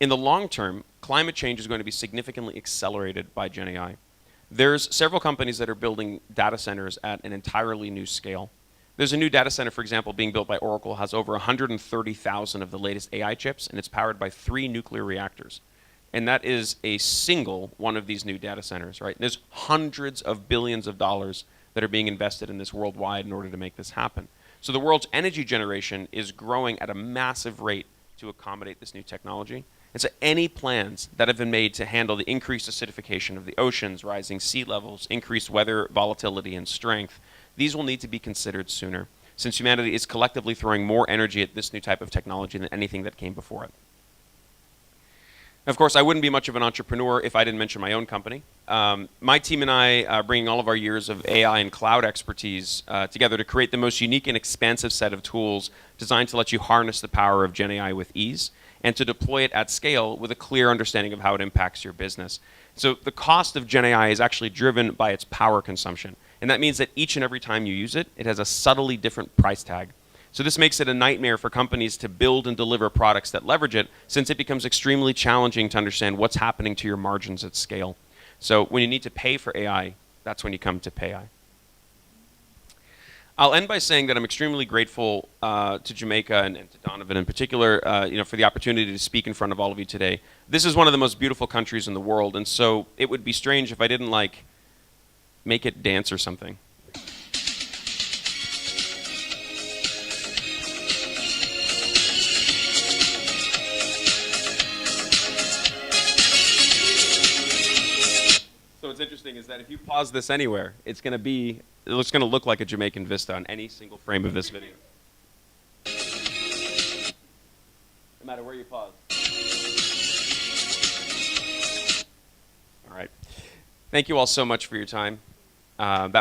In the long term, climate change is going to be significantly accelerated by Gen AI. There's several companies that are building data centers at an entirely new scale. There's a new data center, for example, being built by Oracle, has over 130,000 of the latest AI chips, and it's powered by 3 nuclear reactors. And that is a single one of these new data centers, right? There's hundreds of billions of dollars that are being invested in this worldwide in order to make this happen. So the world's energy generation is growing at a massive rate to accommodate this new technology. And so any plans that have been made to handle the increased acidification of the oceans, rising sea levels, increased weather volatility and strength, these will need to be considered sooner, since humanity is collectively throwing more energy at this new type of technology than anything that came before it. Of course, I wouldn't be much of an entrepreneur if I didn't mention my own company. My team and I are bringing all of our years of AI and cloud expertise together to create the most unique and expansive set of tools designed to let you harness the power of Gen AI with ease and to deploy it at scale with a clear understanding of how it impacts your business. So the cost of Gen AI is actually driven by its power consumption. And that means that each and every time you use it, it has a subtly different price tag. So this makes it a nightmare for companies to build and deliver products that leverage it, since it becomes extremely challenging to understand what's happening to your margins at scale. So when you need to pay for AI, that's when you come to PayAI. I'll end by saying that I'm extremely grateful to Jamaica and to Donovan in particular, for the opportunity to speak in front of all of you today. This is one of the most beautiful countries in the world, and so it would be strange if I didn't make it dance or something. So what's interesting is that if you pause this anywhere, it's going to look like a Jamaican vista on any single frame of this video. No matter where you pause. All right. Thank you all so much for your time. I'm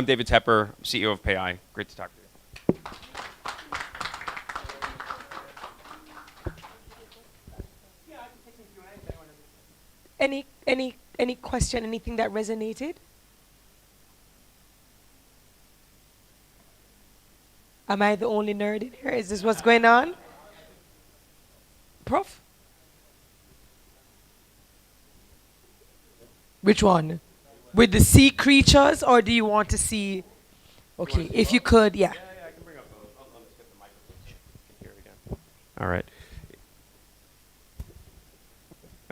David Tepper, CEO of PayAI. Great to talk to you. Any question, anything that resonated? Am I the only nerd in here? Is this what's going on? Prof? Which one? With the sea creatures, or do you want to see? Okay, if you could, yeah. Yeah, I can bring up those. I'll just get the microphone here again. All right.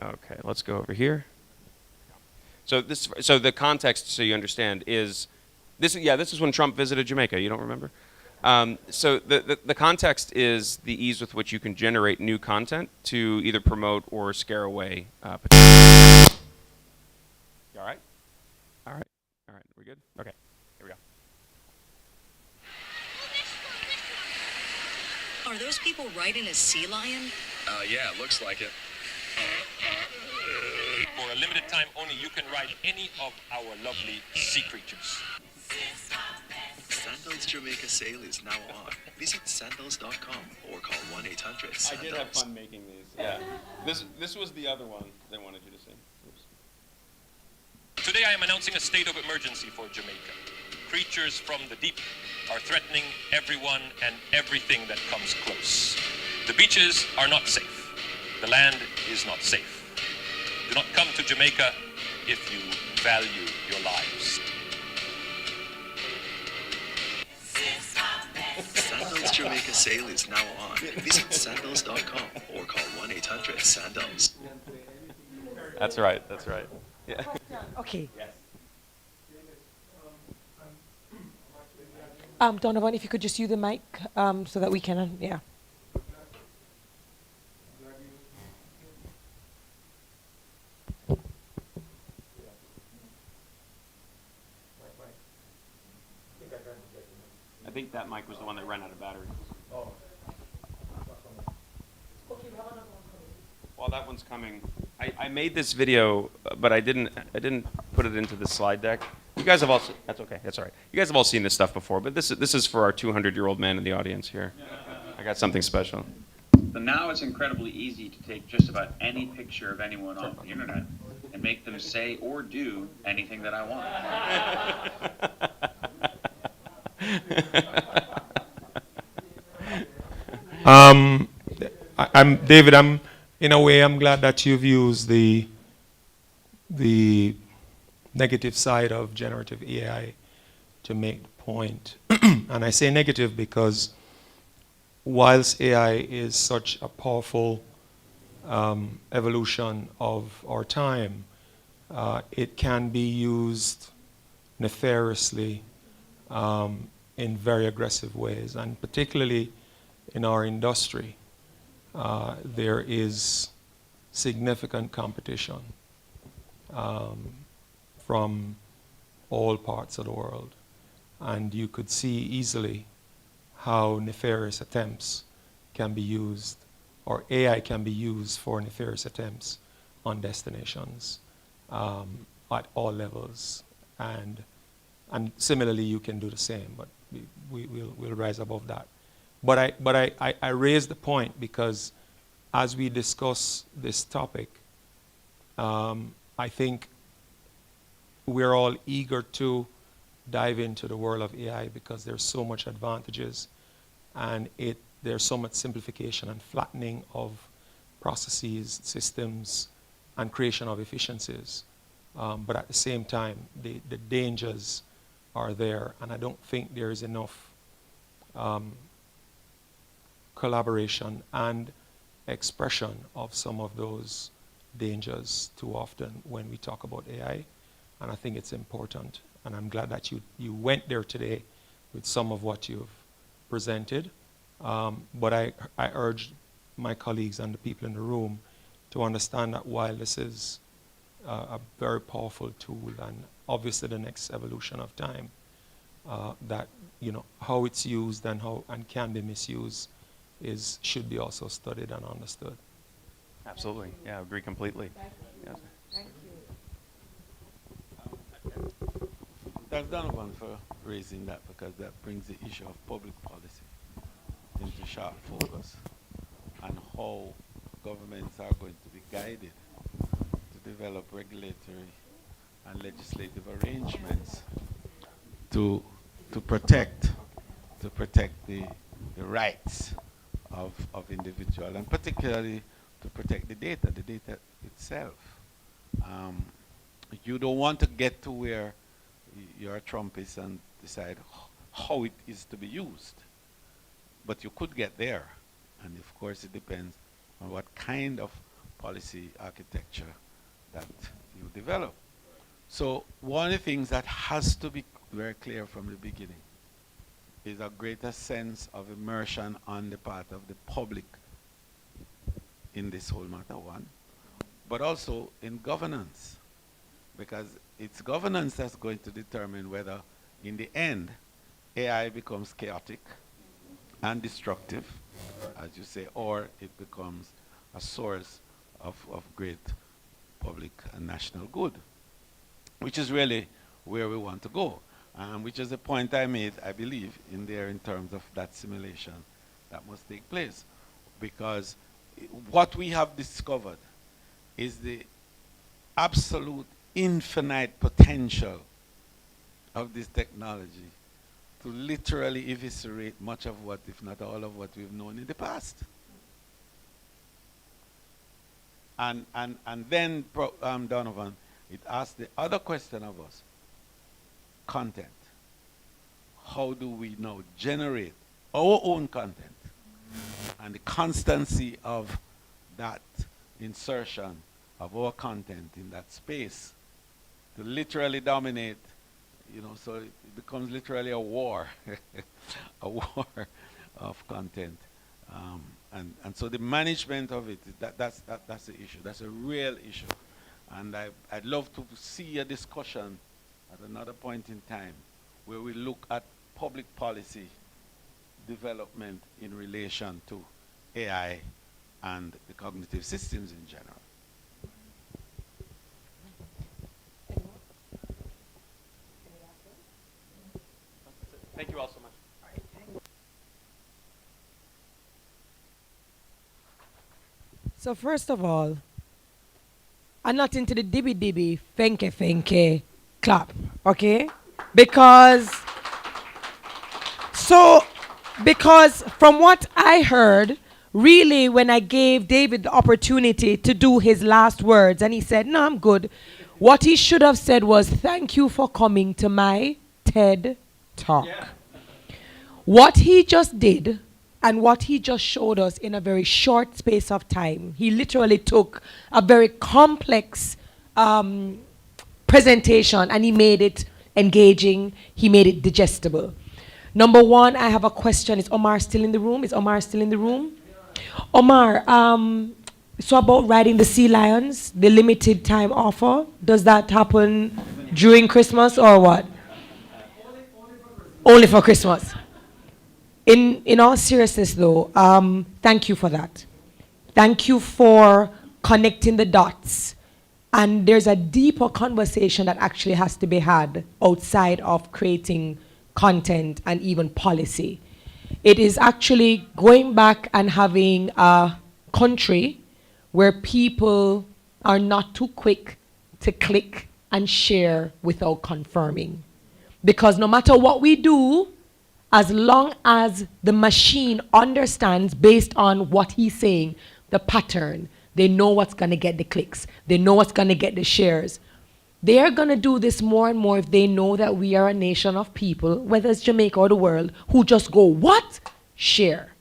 Okay, let's go over here. So the context, so you understand, is this is when Trump visited Jamaica. You don't remember? So the context is the ease with which you can generate new content to either promote or scare away. You all right? All right. All right. We good? Okay. Here we go. Are those people riding a sea lion? Yeah, looks like it. For a limited time only, you can ride any of our lovely sea creatures. Sandals Jamaica sale is now on. Visit sandals.com or call 1-800-SANDALS. I did have fun making these. Yeah. This was the other one they wanted you to see. Oops. Today I am announcing a state of emergency for Jamaica. Creatures from the deep are threatening everyone and everything that comes close. The beaches are not safe. The land is not safe. Do not come to Jamaica if you value your lives. Sandals Jamaica sale is now on. Visit sandals.com or call 1-800-SANDALS. That's right. That's right. Yeah. Okay. Yes. Donovan, if you could just use the mic so that we can, yeah. I think that mic was the one that ran out of battery. Well, that one's coming. I made this video, but I didn't put it into the slide deck. You guys have all that's okay. That's all right. You guys have all seen this stuff before, but this is for our 200-year-old man in the audience here. I got something special. So now it's incredibly easy to take just about any picture of anyone on the internet and make them say or do anything that I want. I'm David. In a way, I'm glad that you've used the negative side of generative AI to make the point. And I say negative because whilst AI is such a powerful evolution of our time, it can be used nefariously in very aggressive ways, and particularly in our industry. There is significant competition from all parts of the world, and you could see easily how nefarious attempts can be used, or AI can be used for nefarious attempts on destinations at all levels, and similarly you can do the same, but we'll rise above that. But I raise the point because as we discuss this topic, I think we're all eager to dive into the world of AI because there's so much advantages, and there's so much simplification and flattening of processes, systems, and creation of efficiencies. But at the same time, the dangers are there, and I don't think there is enough collaboration and expression of some of those dangers too often when we talk about AI, and I think it's important, and I'm glad that you went there today with some of what you've presented, but I urge my colleagues and the people in the room to understand that while this is a very powerful tool and obviously the next evolution of time, that how it's used and can be misused should be also studied and understood. Absolutely. Yeah, I agree completely. Yes. Thank you. Thanks, Donovan, for raising that, because that brings the issue of public policy into sharp focus and how governments are going to be guided to develop regulatory and legislative arrangements to protect the rights of individuals, and particularly to protect the data itself. You don't want to get to where you're a Trumpist and decide how it is to be used, but you could get there, and of course it depends on what kind of policy architecture that you develop. So one of the things that has to be very clear from the beginning is a greater sense of immersion on the part of the public in this whole matter, one, but also in governance, because it's governance that's going to determine whether, in the end, AI becomes chaotic and destructive, as you say, or it becomes a source of great public and national good, which is really where we want to go, which is the point I made, I believe, in terms of that simulation that must take place. Because what we have discovered is the absolute infinite potential of this technology to literally eviscerate much of what, if not all of what we've known in the past. And then, Donovan, it asks the other question of us, content. How do we now generate our own content? And the constancy of that insertion of our content in that space to literally dominate, so it becomes literally a war, a war of content. And so the management of it, that's the issue. That's a real issue. And I'd love to see a discussion at another point in time where we look at public policy development in relation to AI and the cognitive systems in general. Thank you all so much. So first of all, I'm not into the dibby fenke clap, okay? Because from what I heard, really when I gave David the opportunity to do his last words and he said, no, I'm good. What he should have said was, thank you for coming to my TED Talk. Yeah. What he just did and what he just showed us in a very short space of time, he literally took a very complex presentation and he made it engaging, he made it digestible. Number one, I have a question. Is Omar still in the room? Omar, so about riding the sea lions, the limited time offer, does that happen during Christmas or what? Only for Christmas. In all seriousness though, thank you for that. Thank you for connecting the dots. And there's a deeper conversation that actually has to be had outside of creating content and even policy. It is actually going back and having a country where people are not too quick to click and share without confirming. Because no matter what we do, as long as the machine understands based on what he's saying, the pattern, they know what's going to get the clicks. They know what's going to get the shares. They are going to do this more and more if they know that we are a nation of people, whether it's Jamaica or the world, who just go, what? Share.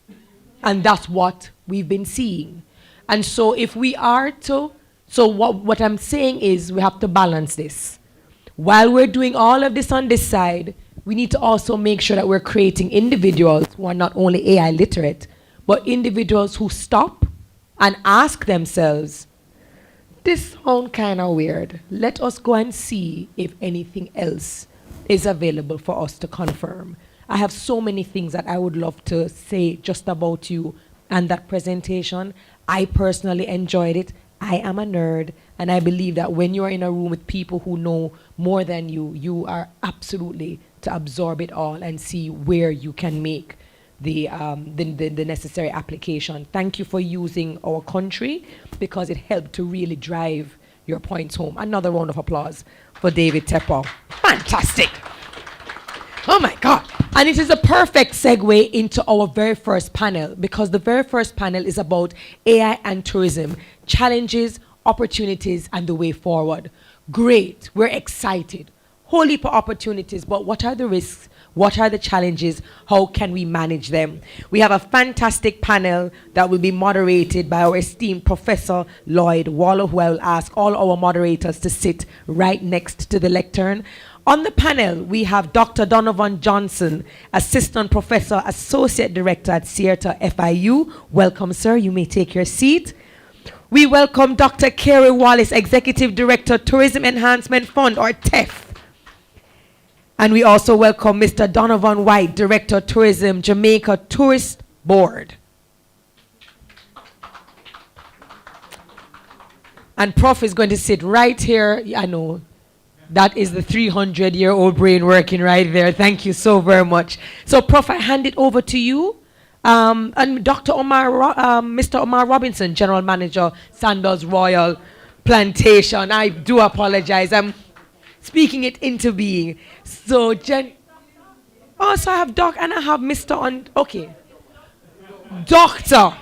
And that's what we've been seeing. And so if we are to, so what I'm saying is we have to balance this. While we're doing all of this on this side, we need to also make sure that we're creating individuals who are not only AI literate, but individuals who stop and ask themselves, this sounds kind of weird. Let us go and see if anything else is available for us to confirm. I have so many things that I would love to say just about you and that presentation. I personally enjoyed it. I am a nerd, and I believe that when you're in a room with people who know more than you, you are absolutely to absorb it all and see where you can make the necessary application. Thank you for using our country because it helped to really drive your points home. Another round of applause for David Tepper. Fantastic. Oh my God. And it is a perfect segue into our very first panel, because the very first panel is about AI and tourism, challenges, opportunities, and the way forward. Great. We're excited. Whole heap of opportunities, but what are the risks? What are the challenges? How can we manage them? We have a fantastic panel that will be moderated by our esteemed Professor Lloyd Waller, who I will ask all our moderators to sit right next to the lectern. On the panel, we have Dr. Donovan Johnson, Assistant Professor, Associate Director at Sierra FIU. Welcome, sir. You may take your seat. We welcome Dr. Kerry Wallace, Executive Director, Tourism Enhancement Fund, or TEF. And we also welcome Mr. Donovan White, Director, Tourism, Jamaica Tourist Board. And Prof is going to sit right here. I know. That is the 300-year-old brain working right there. Thank you so very much. So, Prof, I hand it over to you. And Dr. Mr. Omar Robinson, General Manager, Sandals Royal Plantation. I do apologize. I'm speaking it into being. So, also I have Doc and I have Mr. on. Okay. Doctor,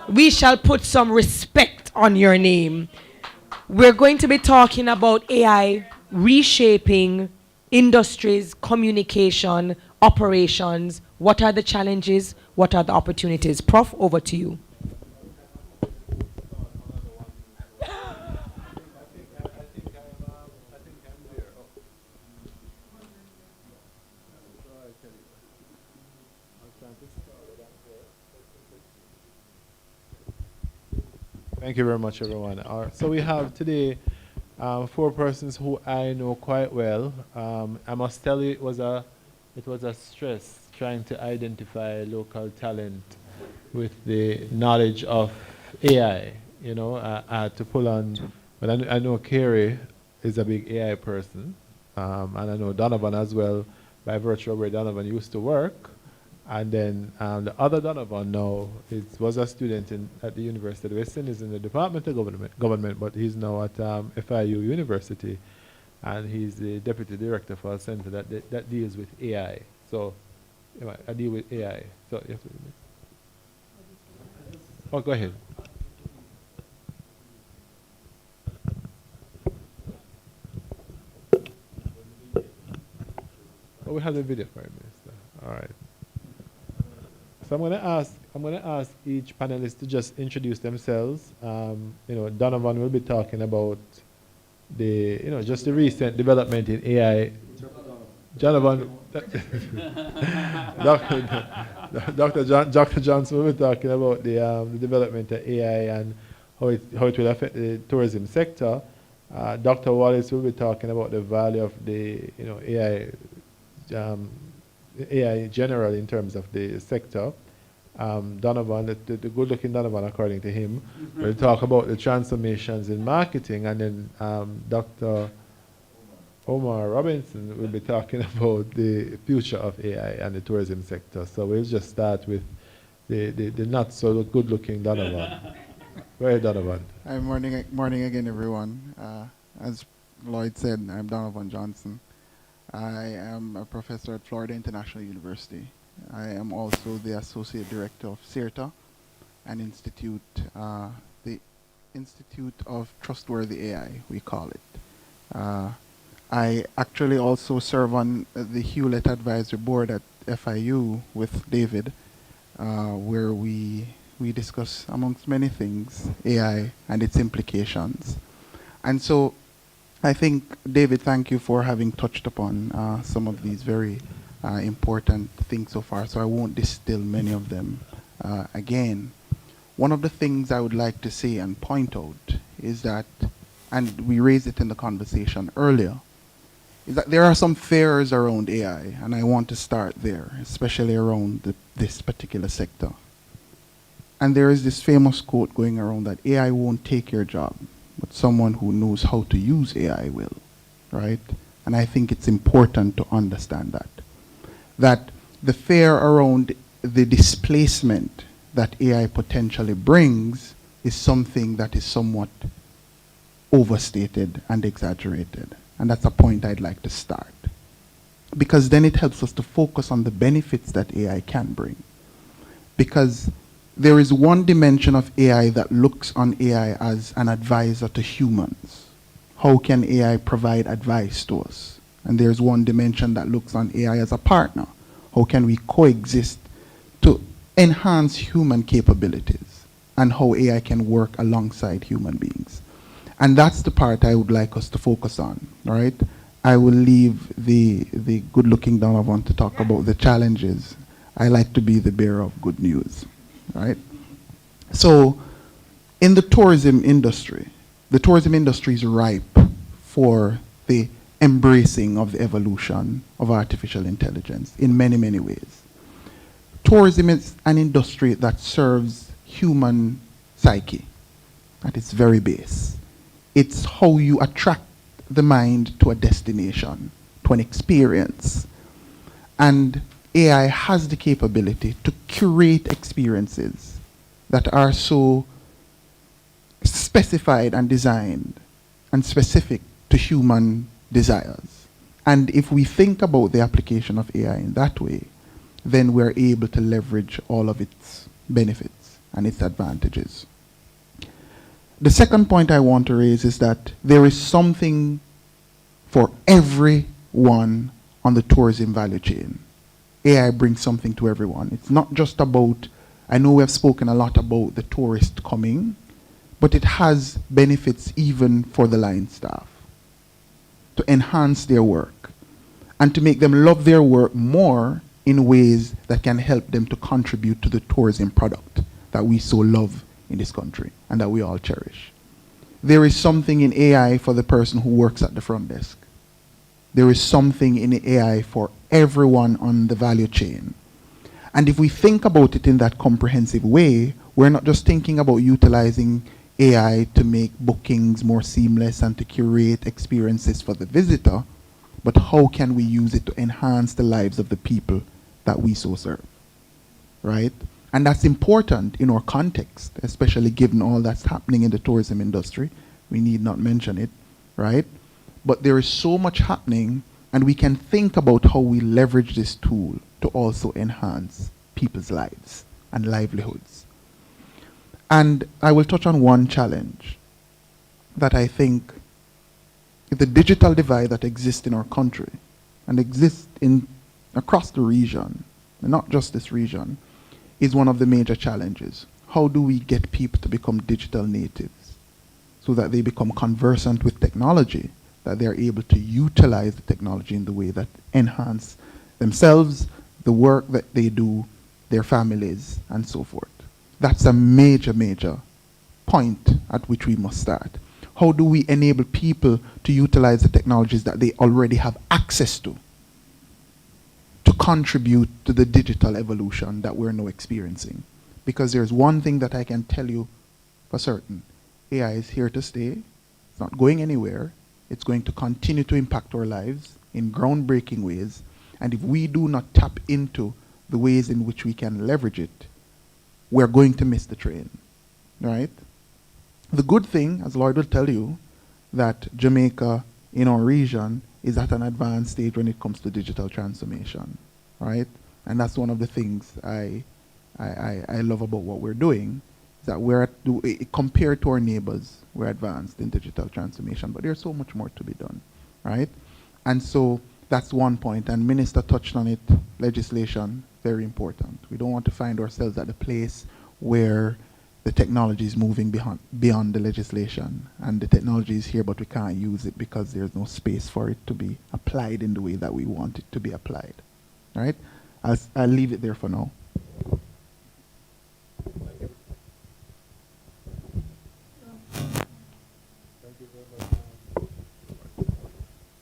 we shall put some respect on your name. We're going to be talking about AI reshaping industries, communication, operations. What are the challenges? What are the opportunities? Prof, over to you. Thank you very much, everyone. So we have today 4 persons who I know quite well. I must tell you, it was a stress trying to identify local talent with the knowledge of AI. You know, I had to pull on. But I know Kerry is a big AI person, and I know Donovan as well, by virtue of where Donovan used to work. And then the other Donovan now was a student at the University of the West Indies in the Department of Government, but he's now at FIU University, and he's the Deputy Director for a center that deals with AI. So I deal with AI. So you have to. Oh, go ahead. Oh, we have the video for him, Minister. All right. So I'm going to ask each panelist to just introduce themselves. You know, Donovan will be talking about just the recent development in AI. Donovan, Dr. Johnson will be talking about the development of AI and how it will affect the tourism sector. Dr. Wallace will be talking about the value of the AI in general in terms of the sector. Donovan, the good-looking Donovan, according to him, will talk about the transformations in marketing, and then Dr. Omar Robinson will be talking about the future of AI and the tourism sector. So we'll just start with the not so good-looking Donovan. Go ahead, Donovan. Hi, morning again, everyone. As Lloyd said, I'm Donovan Johnson. I am a professor at Florida International University. I am also the associate director of CERTA, an institute, the Institute of Trustworthy AI, we call it. I actually also serve on the Hewlett Advisory Board at FIU with David, where we discuss, amongst many things, AI and its implications. And so I think, David, thank you for having touched upon some of these very important things so far, so I won't distill many of them again. One of the things I would like to say and point out is that, and we raised it in the conversation earlier, is that there are some fears around AI, and I want to start there, especially around this particular sector. And there is this famous quote going around that AI won't take your job, but someone who knows how to use AI will, right? And I think it's important to understand that the fear around the displacement that AI potentially brings is something that is somewhat overstated and exaggerated. And that's a point I'd like to start. Because then it helps us to focus on the benefits that AI can bring. Because there is one dimension of AI that looks on AI as an advisor to humans. How can AI provide advice to us? And there's one dimension that looks on AI as a partner. How can we coexist to enhance human capabilities and how AI can work alongside human beings? And that's the part I would like us to focus on, all right? I will leave the good-looking Donovan to talk about the challenges. I like to be the bearer of good news, right? So in the tourism industry is ripe for the embracing of the evolution of artificial intelligence in many, many ways. Tourism is an industry that serves human psyche at its very base. It's how you attract the mind to a destination, to an experience. And AI has the capability to curate experiences that are so specified and designed and specific to human desires. And if we think about the application of AI in that way, then we're able to leverage all of its benefits and its advantages. The second point I want to raise is that there is something for everyone on the tourism value chain. AI brings something to everyone. It's not just about, I know we have spoken a lot about the tourist coming, but it has benefits even for the line staff to enhance their work and to make them love their work more in ways that can help them to contribute to the tourism product that we so love in this country and that we all cherish. There is something in AI for the person who works at the front desk. There is something in AI for everyone on the value chain. And if we think about it in that comprehensive way, we're not just thinking about utilizing AI to make bookings more seamless and to curate experiences for the visitor, but how can we use it to enhance the lives of the people that we so serve, right? And that's important in our context, especially given all that's happening in the tourism industry. We need not mention it, right? But there is so much happening, and we can think about how we leverage this tool to also enhance people's lives and livelihoods. And I will touch on one challenge that I think the digital divide that exists in our country and exists across the region, and not just this region, is one of the major challenges. How do we get people to become digital natives so that they become conversant with technology, that they're able to utilize the technology in the way that enhance themselves, the work that they do, their families, and so forth? That's a major, major point at which we must start. How do we enable people to utilize the technologies that they already have access to contribute to the digital evolution that we're now experiencing? Because there's one thing that I can tell you for certain. AI is here to stay. It's not going anywhere. It's going to continue to impact our lives in groundbreaking ways. And if we do not tap into the ways in which we can leverage it, we're going to miss the train, right? The good thing, as Lloyd will tell you, that Jamaica in our region is at an advanced stage when it comes to digital transformation, right? And that's one of the things I love about what we're doing, is that compared to our neighbors, we're advanced in digital transformation, but there's so much more to be done, right? And so that's one point, and Minister touched on it, legislation, very important. We don't want to find ourselves at a place where the technology is moving beyond the legislation, and the technology is here, but we can't use it because there's no space for it to be applied in the way that we want it to be applied, right? I'll leave it there for now.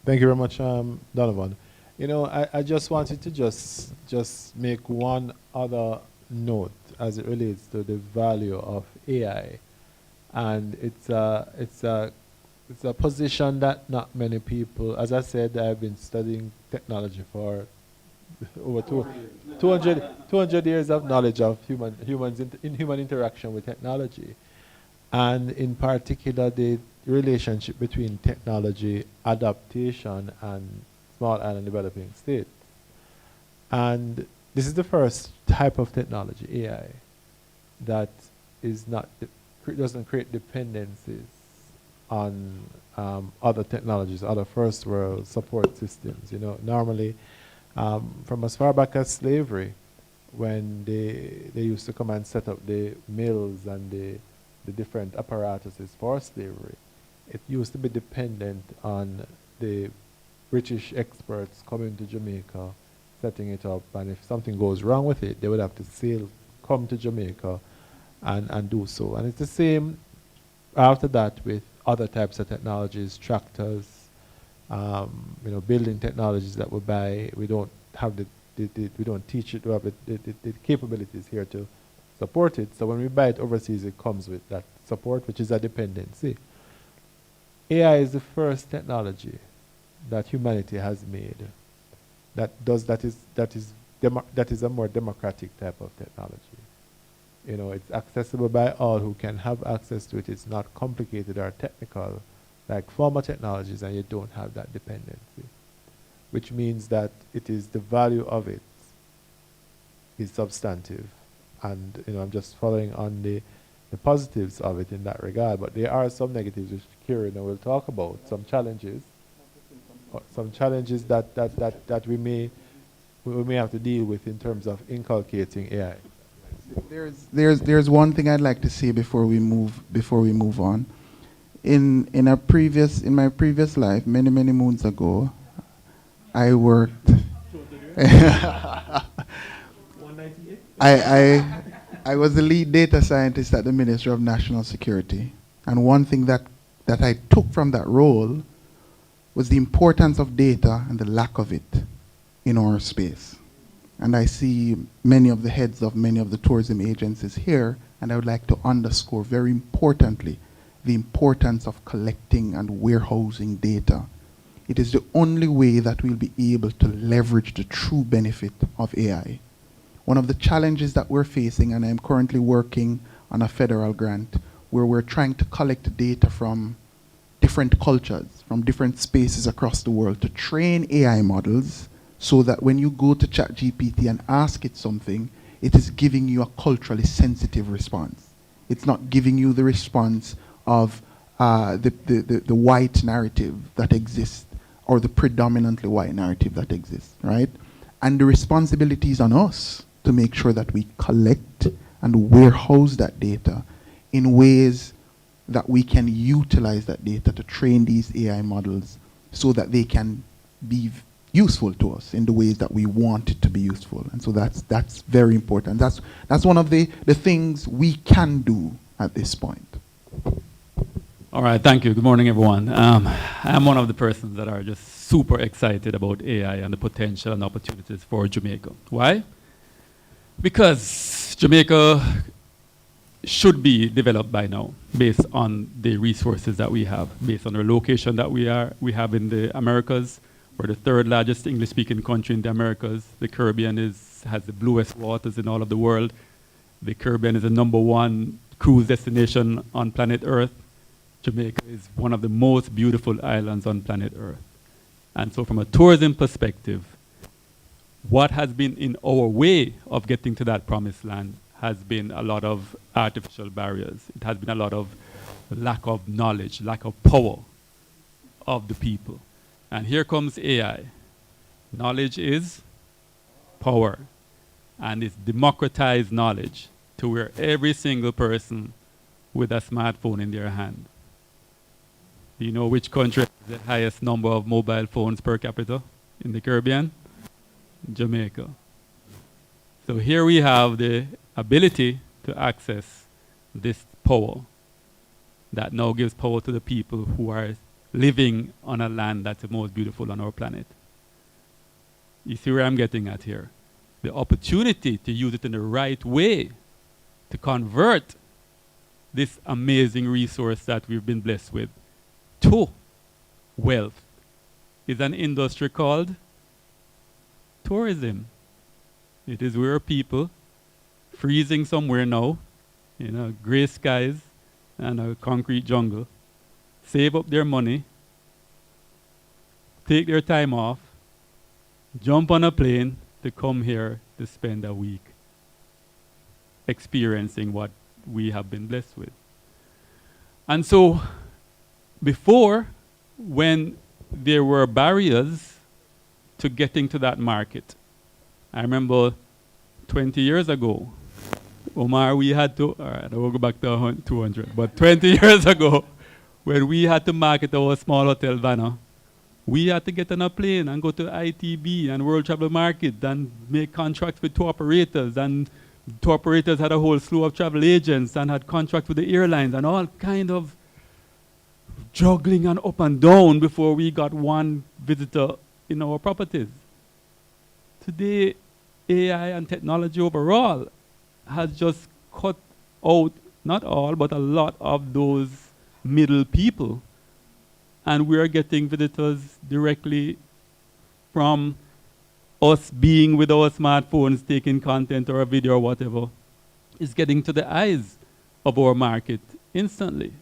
Thank you very much, Donovan. You know, I just wanted to just make one other note as it relates to the value of AI, and it's a position that not many people. As I said, I've been studying technology for over 200 years of knowledge of human interaction with technology, and in particular the relationship between technology adaptation and small island developing states. And this is the first type of technology, AI, that is not doesn't create dependencies on other technologies, other first world support systems. You know, normally from as far back as slavery, when they used to come and set up the mills and the different apparatuses for slavery, it used to be dependent on the British experts coming to Jamaica, setting it up, and if something goes wrong with it, they would have to come to Jamaica and do so. And it's the same after that with other types of technologies, tractors, you know, building technologies that we buy. We don't have we don't teach it to have the capabilities here to support it. So when we buy it overseas, it comes with that support, which is a dependency. AI is the first technology that humanity has made that is a more democratic type of technology. You know, it's accessible by all who can have access to it. It's not complicated or technical like former technologies, and you don't have that dependency, which means that it is the value of it is substantive. And you know, I'm just following on the positives of it in that regard, but there are some negatives which Kieran will talk about, some challenges that we may have to deal with in terms of inculcating AI. There's one thing I'd like to say before we move on. In my previous life, many moons ago, I worked. I was the lead data scientist at the Ministry of National Security, and one thing that I took from that role was the importance of data and the lack of it in our space. And I see many of the heads of many of the tourism agencies here, and I would like to underscore very importantly the importance of collecting and warehousing data. It is the only way that we'll be able to leverage the true benefit of AI. One of the challenges that we're facing, and I'm currently working on a federal grant where we're trying to collect data from different cultures, from different spaces across the world to train AI models so that when you go to ChatGPT and ask it something, it is giving you a culturally sensitive response. It's not giving you the response of the white narrative that exists, or the predominantly white narrative that exists, right? And the responsibility is on us to make sure that we collect and warehouse that data in ways that we can utilize that data to train these AI models so that they can be useful to us in the ways that we want it to be useful. And so that's very important. That's one of the things we can do at this point. All right, thank you. Good morning, everyone. I'm one of the persons that are just super excited about AI and the potential and opportunities for Jamaica. Why? Because Jamaica should be developed by now based on the resources that we have, based on the location that we have in the Americas. We're the third largest English-speaking country in the Americas. The Caribbean has the bluest waters in all of the world. The Caribbean is the #1 cruise destination on planet Earth. Jamaica is one of the most beautiful islands on planet Earth. And so from a tourism perspective, what has been in our way of getting to that promised land has been a lot of artificial barriers. It has been a lot of lack of knowledge, lack of power of the people. And here comes AI. Knowledge is power. And it's democratized knowledge to where every single person with a smartphone in their hand. Do you know which country has the highest number of mobile phones per capita in the Caribbean? Jamaica. So here we have the ability to access this power that now gives power to the people who are living on a land that's the most beautiful on our planet. You see where I'm getting at here? The opportunity to use it in the right way to convert this amazing resource that we've been blessed with to wealth is an industry called tourism. It is where people freezing somewhere now, gray skies and a concrete jungle, save up their money, take their time off, jump on a plane to come here to spend a week experiencing what we have been blessed with. And so before, when there were barriers to getting to that market, I remember 20 years ago, Omar, we had to, all right, I will go back to 200, but 20 years ago, when we had to market our small hotel banner, we had to get on a plane and go to ITB and World Travel Market and make contracts with tour operators, and tour operators had a whole slew of travel agents and had contracts with the airlines and all kind of juggling and up and down before we got one visitor in our properties. Today, AI and technology overall has just cut out, not all, but a lot of those middle people. And we are getting visitors directly from us being with our smartphones, taking content or a video or whatever. It's getting to the eyes of our market instantly.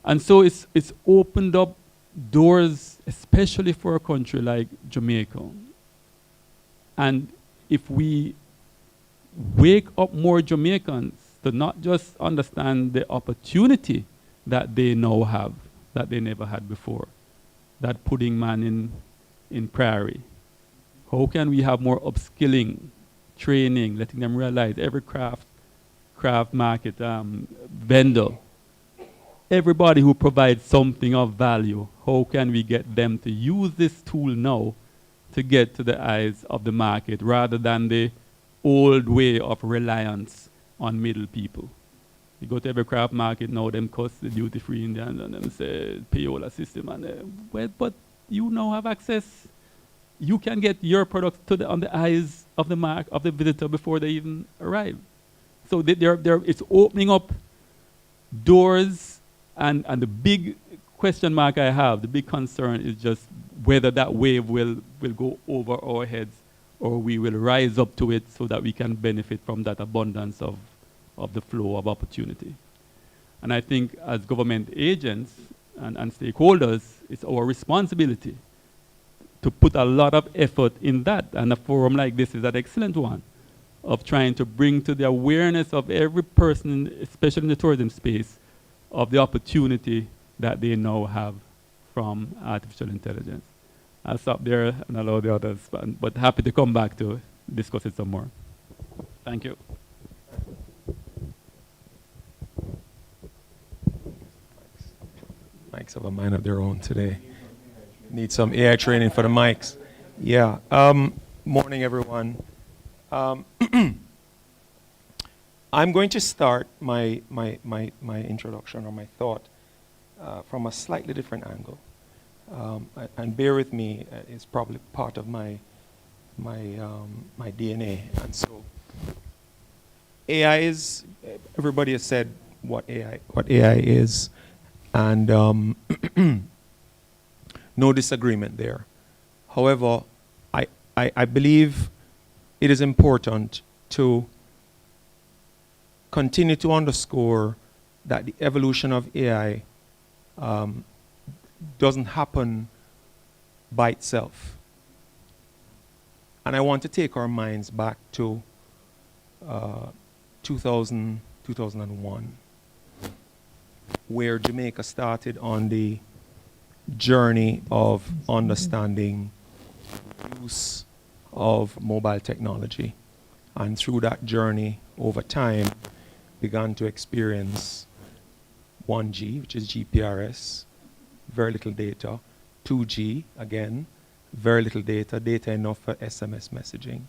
And so it's opened up doors, especially for a country like Jamaica. And if we wake up more Jamaicans to not just understand the opportunity that they now have, that they never had before, that putting man in priority. How can we have more upskilling, training, letting them realize every craft market, vendor, everybody who provides something of value, how can we get them to use this tool now to get to the eyes of the market rather than the old way of reliance on middle people? You go to every craft market now, them cost the duty-free Indians and them say payola system, and but you now have access. You can get your product to on the eyes of the visitor before they even arrive. So it's opening up doors, and the big question mark I have, the big concern is just whether that wave will go over our heads or we will rise up to it so that we can benefit from that abundance of the flow of opportunity. And I think as government agents and stakeholders, it's our responsibility to put a lot of effort in that. And a forum like this is an excellent one of trying to bring to the awareness of every person, especially in the tourism space, of the opportunity that they now have from artificial intelligence. I'll stop there and allow the others, but happy to come back to discuss it some more. Thank you. Mics have a mind of their own today. Need some AI training for the mics. Yeah. Morning, everyone. I'm going to start my introduction or my thought from a slightly different angle. And bear with me, it's probably part of my DNA. And so AI is, everybody has said what AI is, and no disagreement there. However, I believe it is important to continue to underscore that the evolution of AI doesn't happen by itself. And I want to take our minds back to 2001, where Jamaica started on the journey of understanding use of mobile technology. And through that journey, over time, began to experience 1G, which is GPRS, very little data. 2G, again, very little data, data enough for SMS messaging.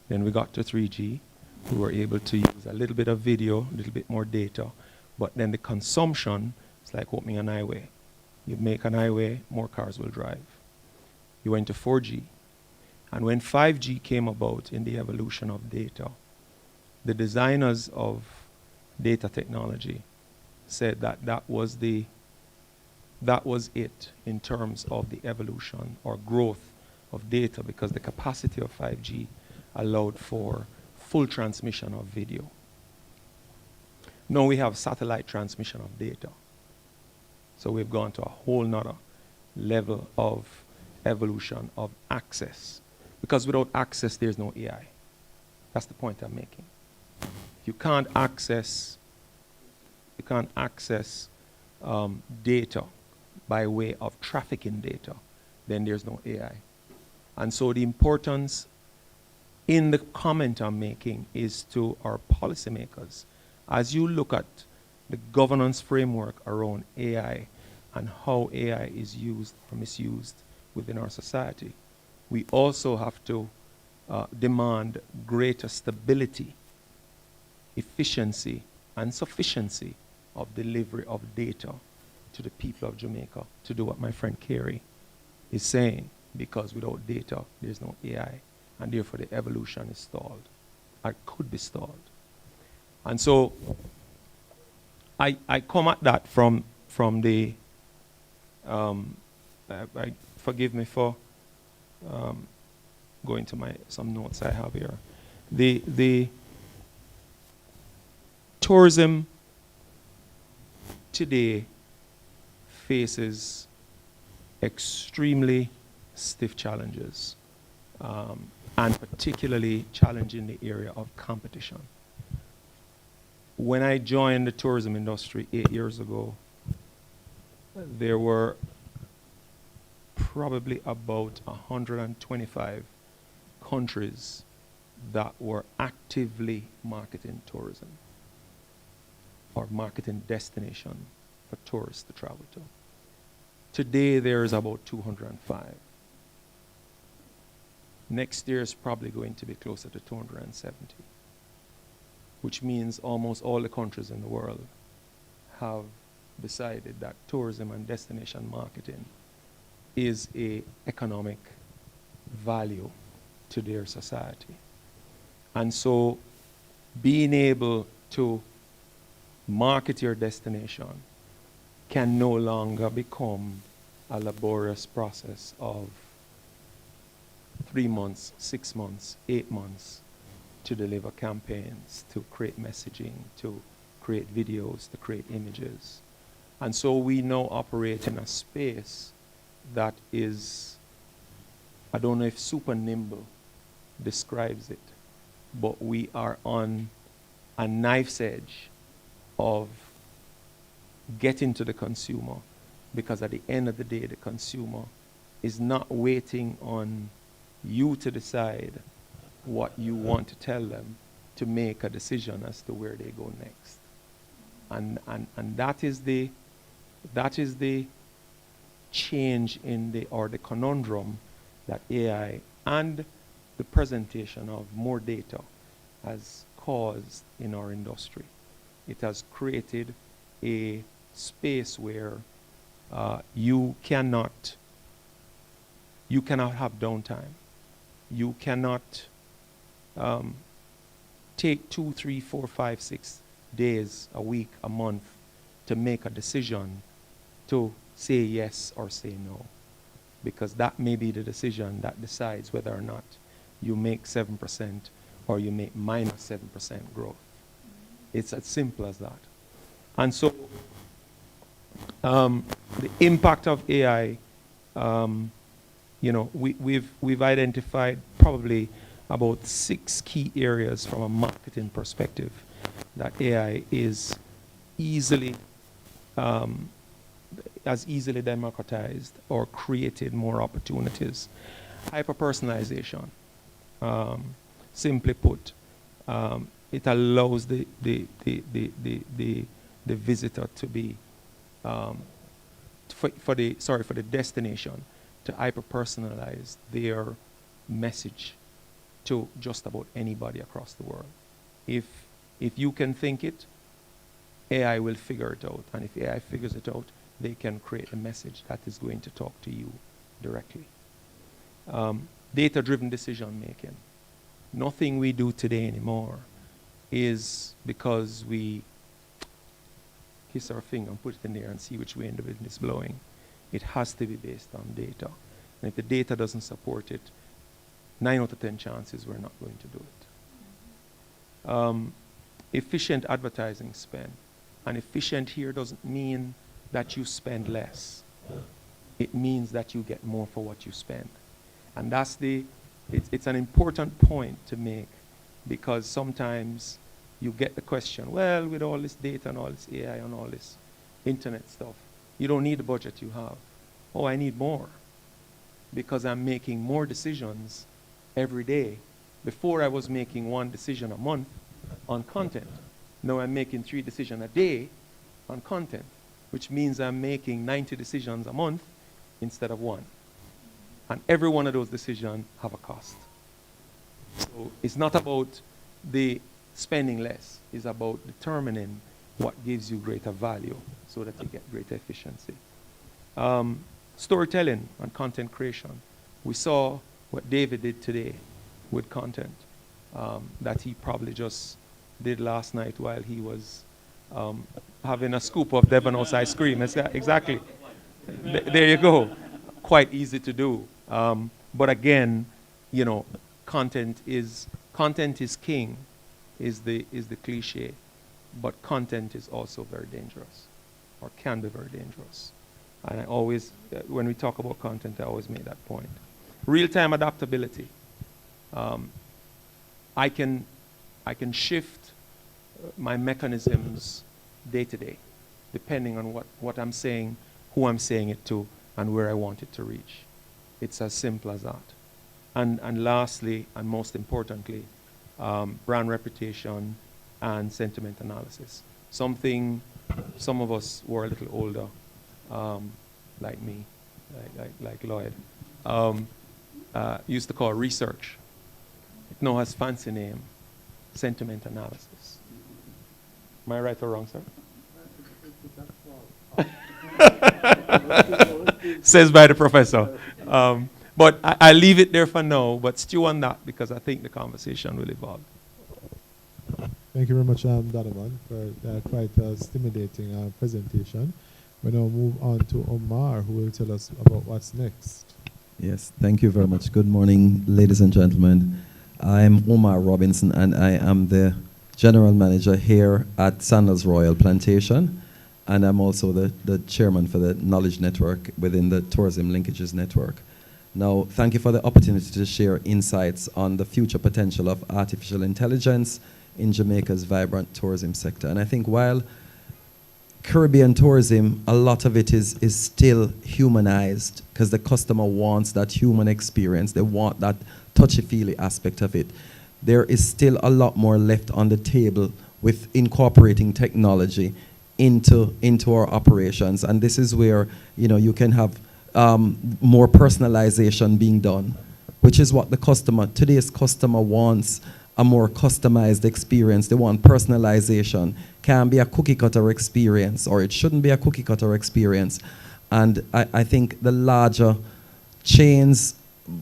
Then we got to 3G. We were able to use a little bit of video, a little bit more data. But then the consumption is like opening an highway. You make an highway, more cars will drive. You went to 4G. And when 5G came about in the evolution of data, the designers of data technology said that that was it in terms of the evolution or growth of data, because the capacity of 5G allowed for full transmission of video. Now we have satellite transmission of data. So we've gone to a whole nother level of evolution of access. Because without access, there's no AI. That's the point I'm making. You can't access data by way of trafficking data, then there's no AI. And so the importance in the comment I'm making is to our policymakers. As you look at the governance framework around AI and how AI is used or misused within our society, we also have to demand greater stability, efficiency, and sufficiency of delivery of data to the people of Jamaica, to do what my friend Kerry is saying, because without data, there's no AI, and therefore the evolution is stalled, or could be stalled. And so I come at that from the, forgive me for going to some notes I have here. The tourism today faces extremely stiff challenges, and particularly challenging the area of competition. When I joined the tourism industry 8 years ago, there were probably about 125 countries that were actively marketing tourism or marketing destination for tourists to travel to. Today, there's about 205. Next year is probably going to be closer to 270, which means almost all the countries in the world have decided that tourism and destination marketing is an economic value to their society. And so being able to market your destination can no longer become a laborious process of 3 months, 6 months, 8 months to deliver campaigns, to create messaging, to create videos, to create images. And so we now operate in a space that is, I don't know if super nimble describes it, but we are on a knife's edge of getting to the consumer, because at the end of the day, the consumer is not waiting on you to decide what you want to tell them to make a decision as to where they go next. And that is the change in the conundrum that AI and the presentation of more data has caused in our industry. It has created a space where you cannot have downtime. You cannot take 2, 3, 4, 5, 6 days, a week, a month to make a decision to say yes or say no, because that may be the decision that decides whether or not you make 7% or you make minus 7% growth. It's as simple as that. And so the impact of AI we've identified probably about 6 key areas from a marketing perspective that AI is has easily democratized or created more opportunities. Hyper-personalization. Simply put, it allows the visitor to be for the destination to hyper-personalize their message to just about anybody across the world. If you can think it, AI will figure it out, and if AI figures it out, they can create a message that is going to talk to you directly. Data-driven decision making. Nothing we do today anymore is because we kiss our finger and put it in there and see which way the wind is blowing. It has to be based on data. And if the data doesn't support it, 9 out of 10 chances we're not going to do it. Efficient advertising spend. And efficient here doesn't mean that you spend less. It means that you get more for what you spend. And that's it's an important point to make, because sometimes you get the question, well, with all this data and all this AI and all this internet stuff, you don't need the budget you have. Oh, I need more, because I'm making more decisions every day. Before I was making 1 decision a month on content. Now I'm making 3 decisions a day on content, which means I'm making 90 decisions a month instead of 1. And every one of those decisions have a cost. So it's not about the spending less. It's about determining what gives you greater value so that you get greater efficiency. Storytelling and content creation. We saw what David did today with content that he probably just did last night while he was having a scoop of Devon House ice cream. Exactly. There you go. Quite easy to do. But again, content is king, is the cliche. But content is also very dangerous, or can be very dangerous. And I always, when we talk about content, I always make that point. Real-time adaptability. I can shift my mechanisms day to day, depending on what I'm saying, who I'm saying it to, and where I want it to reach. It's as simple as that. And lastly, and most importantly, brand reputation and sentiment analysis. Something some of us who are a little older, like me, like Lloyd, used to call research. It now has fancy name, sentiment analysis. Am I right or wrong, sir? Says by the professor. But I leave it there for now, but stew on that because I think the conversation will evolve. Thank you very much, Donovan, for quite a stimulating presentation. We now move on to Omar, who will tell us about what's next. Yes, thank you very much. Good morning, ladies and gentlemen. I'm Omar Robinson, and I am the General Manager here at Sandals Royal Plantation, and I'm also the Chairman for the Knowledge Network within the Tourism Linkages Network. Now, thank you for the opportunity to share insights on the future potential of artificial intelligence in Jamaica's vibrant tourism sector. And I think while Caribbean tourism, a lot of it is still humanized because the customer wants that human experience. They want that touchy-feely aspect of it. There is still a lot more left on the table with incorporating technology into our operations. And this is where, you can have more personalization being done, which is what today's customer wants, a more customized experience. They want personalization. Can be a cookie cutter experience, or it shouldn't be a cookie cutter experience. And I think the larger chains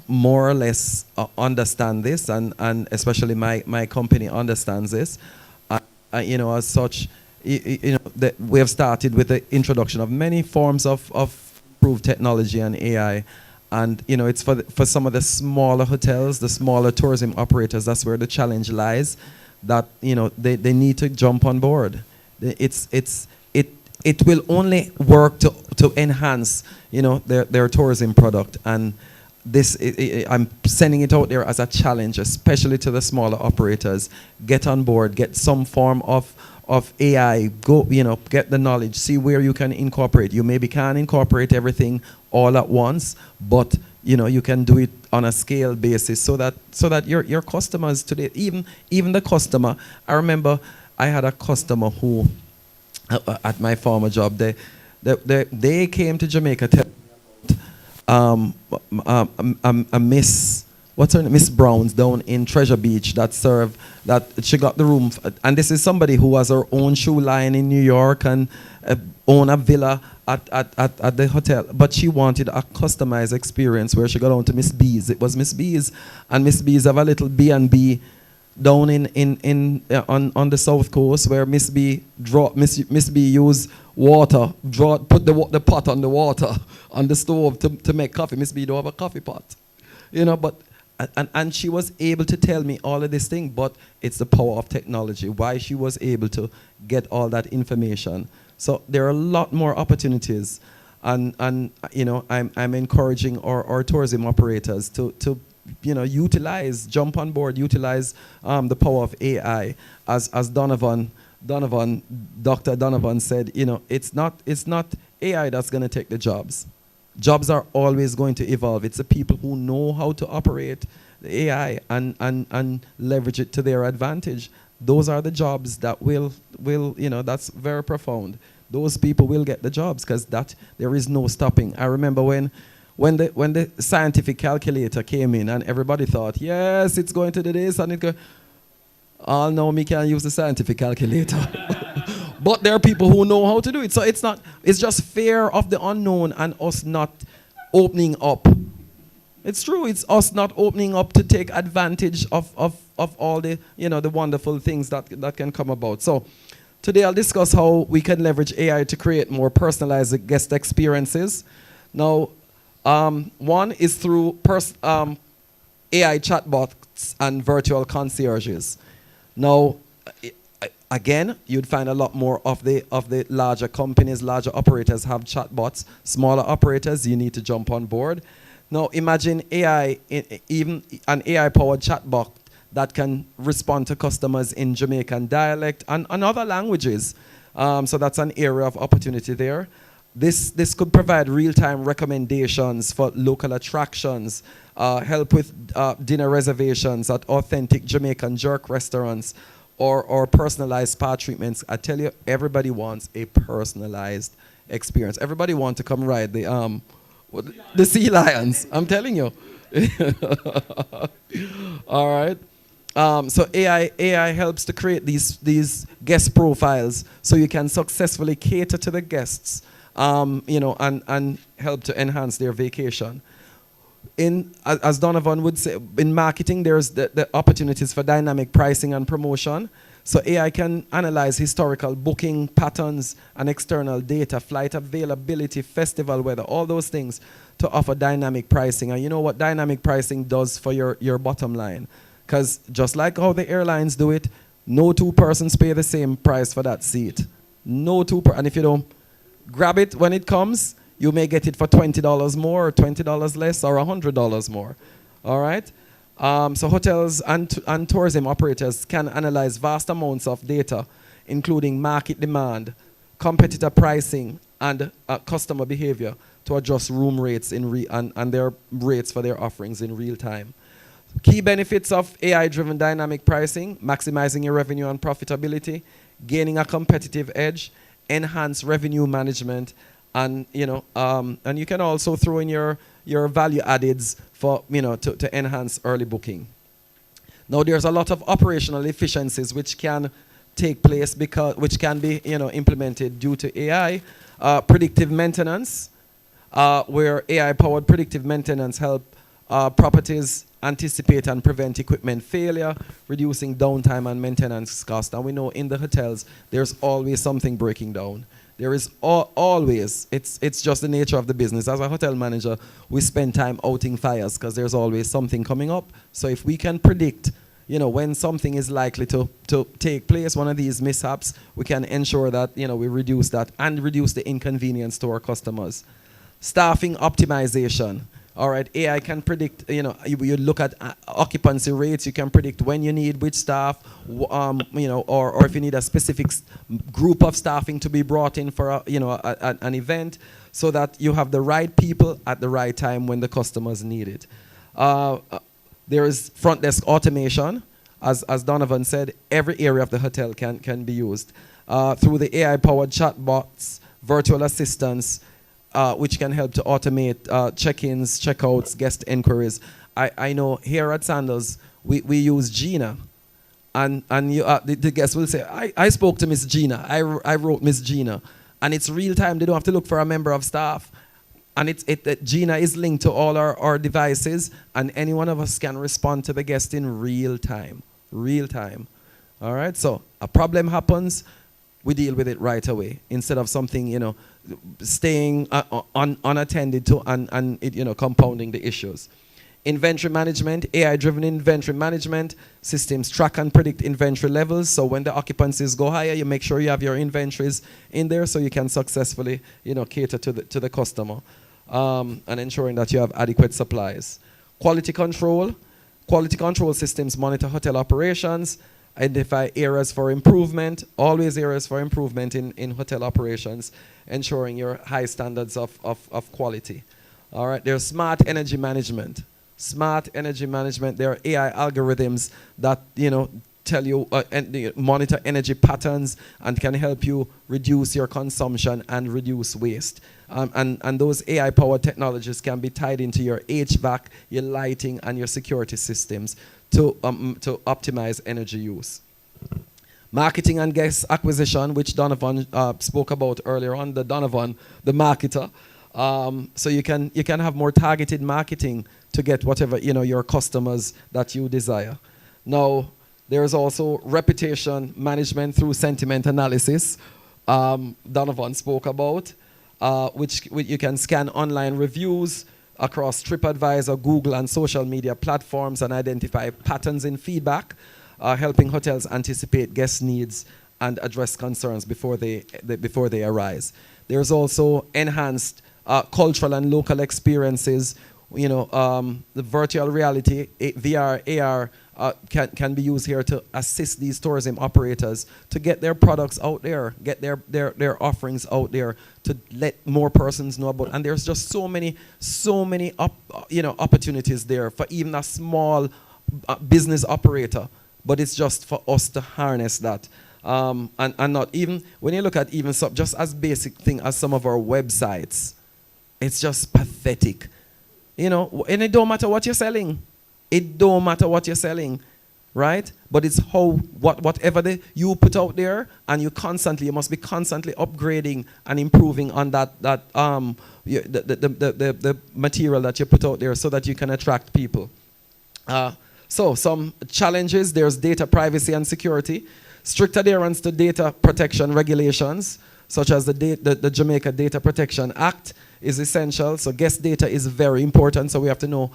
more or less understand this, and especially my company understands this. As such, we have started with the introduction of many forms of improved technology and AI. And it's for some of the smaller hotels, the smaller tourism operators, that's where the challenge lies, that they need to jump on board. It will only work to enhance their tourism product, and I'm sending it out there as a challenge, especially to the smaller operators. Get on board, get some form of AI, go, get the knowledge, see where you can incorporate. You maybe can't incorporate everything all at once, but you can do it on a scale basis so that your customers today, even the customer. I remember I had a customer who, at my former job, they came to Jamaica to Miss, what's her name? Miss Brown's down in Treasure Beach that she got the room. And this is somebody who has her own shoe line in New York and own a villa at the hotel. But she wanted a customized experience where she got down to Miss B's. It was Miss B's. And Miss B's have a little B&B down on the south coast where Miss B use water, put the pot on the water on the stove to make coffee. Miss B don't have a coffee pot, but and she was able to tell me all of this thing, but it's the power of technology, why she was able to get all that information. So there are a lot more opportunities, and I'm encouraging our tourism operators to jump on board, utilize the power of AI. As Dr. Donovan said, it's not AI that's going to take the jobs. Jobs are always going to evolve. It's the people who know how to operate the AI and leverage it to their advantage. Those are the jobs that will that's very profound. Those people will get the jobs because there is no stopping. I remember when the scientific calculator came in and everybody thought, yes, it's going to do this and it go. Oh no, me can't use the scientific calculator. But there are people who know how to do it. So it's just fear of the unknown and us not opening up. It's true, it's us not opening up to take advantage of all the the wonderful things that can come about. So today I'll discuss how we can leverage AI to create more personalized guest experiences. Now, one is through AI chatbots and virtual concierges. Now, again, you'd find a lot more of the larger companies, larger operators have chatbots. Smaller operators, you need to jump on board. Now, imagine AI, even an AI-powered chatbot that can respond to customers in Jamaican dialect and other languages. So that's an area of opportunity there. This could provide real-time recommendations for local attractions, help with dinner reservations at authentic Jamaican jerk restaurants, or personalized spa treatments. I tell you, everybody wants a personalized experience. Everybody wants to come ride the sea lions. I'm telling you. All right. So AI helps to create these guest profiles so you can successfully cater to the guests. And help to enhance their vacation. As Donovan would say, in marketing, there's the opportunities for dynamic pricing and promotion. So AI can analyze historical booking patterns and external data, flight availability, festival weather, all those things to offer dynamic pricing. And you know what dynamic pricing does for your bottom line? Because just like how the airlines do it, no two persons pay the same price for that seat. And if you don't grab it when it comes, you may get it for $20 more, or $20 less, or $100 more. All right? So hotels and tourism operators can analyze vast amounts of data, including market demand, competitor pricing, and customer behavior to adjust room rates and their rates for their offerings in real time. Key benefits of AI-driven dynamic pricing: maximizing your revenue and profitability, gaining a competitive edge, enhance revenue management, and you can also throw in your value addeds for to enhance early booking. Now there's a lot of operational efficiencies which can take place which can be implemented due to AI. Predictive maintenance, where AI-powered predictive maintenance help properties anticipate and prevent equipment failure, reducing downtime and maintenance cost. And we know in the hotels, there's always something breaking down. There is always, it's just the nature of the business. As a hotel manager, we spend time outing fires because there's always something coming up. So if we can predict, when something is likely to take place, one of these mishaps, we can ensure that, we reduce that and reduce the inconvenience to our customers. Staffing optimization. All right, AI can predict, you look at occupancy rates, you can predict when you need which staff, or if you need a specific group of staffing to be brought in for an event, so that you have the right people at the right time when the customers need it. There is front desk automation. As Donovan said, every area of the hotel can be used. Through the AI-powered chatbots, virtual assistants, which can help to automate check-ins, check-outs, guest inquiries. I know here at Sandals, we use Gina. And the guests will say, I spoke to Miss Gina. I wrote Miss Gina. And it's real time. They don't have to look for a member of staff. And Gina is linked to all our devices, and any one of us can respond to the guest in real time. Real time. All right? So a problem happens, we deal with it right away, instead of something, staying unattended to and it, compounding the issues. Inventory management, AI-driven inventory management systems track and predict inventory levels. So when the occupancies go higher, you make sure you have your inventories in there so you can successfully, cater to the customer, and ensuring that you have adequate supplies. Quality control systems monitor hotel operations, identify areas for improvement, always areas for improvement in hotel operations, ensuring your high standards of quality. All right, there's smart energy management. Smart energy management, there are AI algorithms that, tell you, monitor energy patterns and can help you reduce your consumption and reduce waste. And those AI-powered technologies can be tied into your HVAC, your lighting, and your security systems to optimize energy use. Marketing and guest acquisition, which Donovan spoke about earlier on, the marketer. So you can have more targeted marketing to get whatever, your customers that you desire. Now, there's also reputation management through sentiment analysis, Donovan spoke about, which you can scan online reviews across TripAdvisor, Google, and social media platforms and identify patterns in feedback, helping hotels anticipate guest needs and address concerns before they arise. There's also enhanced cultural and local experiences. The virtual reality, VR, AR, can be used here to assist these tourism operators to get their products out there, get their offerings out there, to let more persons know about. And there's just so many opportunities there for even a small business operator. But it's just for us to harness that. And not even, when you look at even just as basic thing as some of our websites, it's just pathetic. And it don't matter what you're selling. It don't matter what you're selling, right? But it's whatever you put out there, and you must be constantly upgrading and improving on the material that you put out there so that you can attract people. So some challenges, there's data privacy and security, strict adherence to data protection regulations, such as the Jamaica Data Protection Act is essential. So guest data is very important. So we have to know,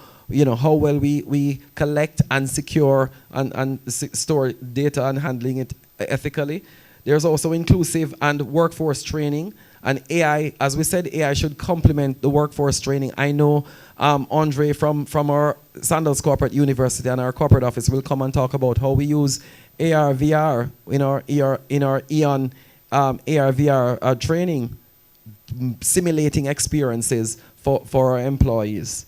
how well we collect and secure and store data and handling it ethically. There's also inclusive and workforce training. And AI, as we said, AI should complement the workforce training. I know Andre from our Sandals Corporate University and our corporate office will come and talk about how we use AR, VR in our EON AR, VR training, simulating experiences for our employees.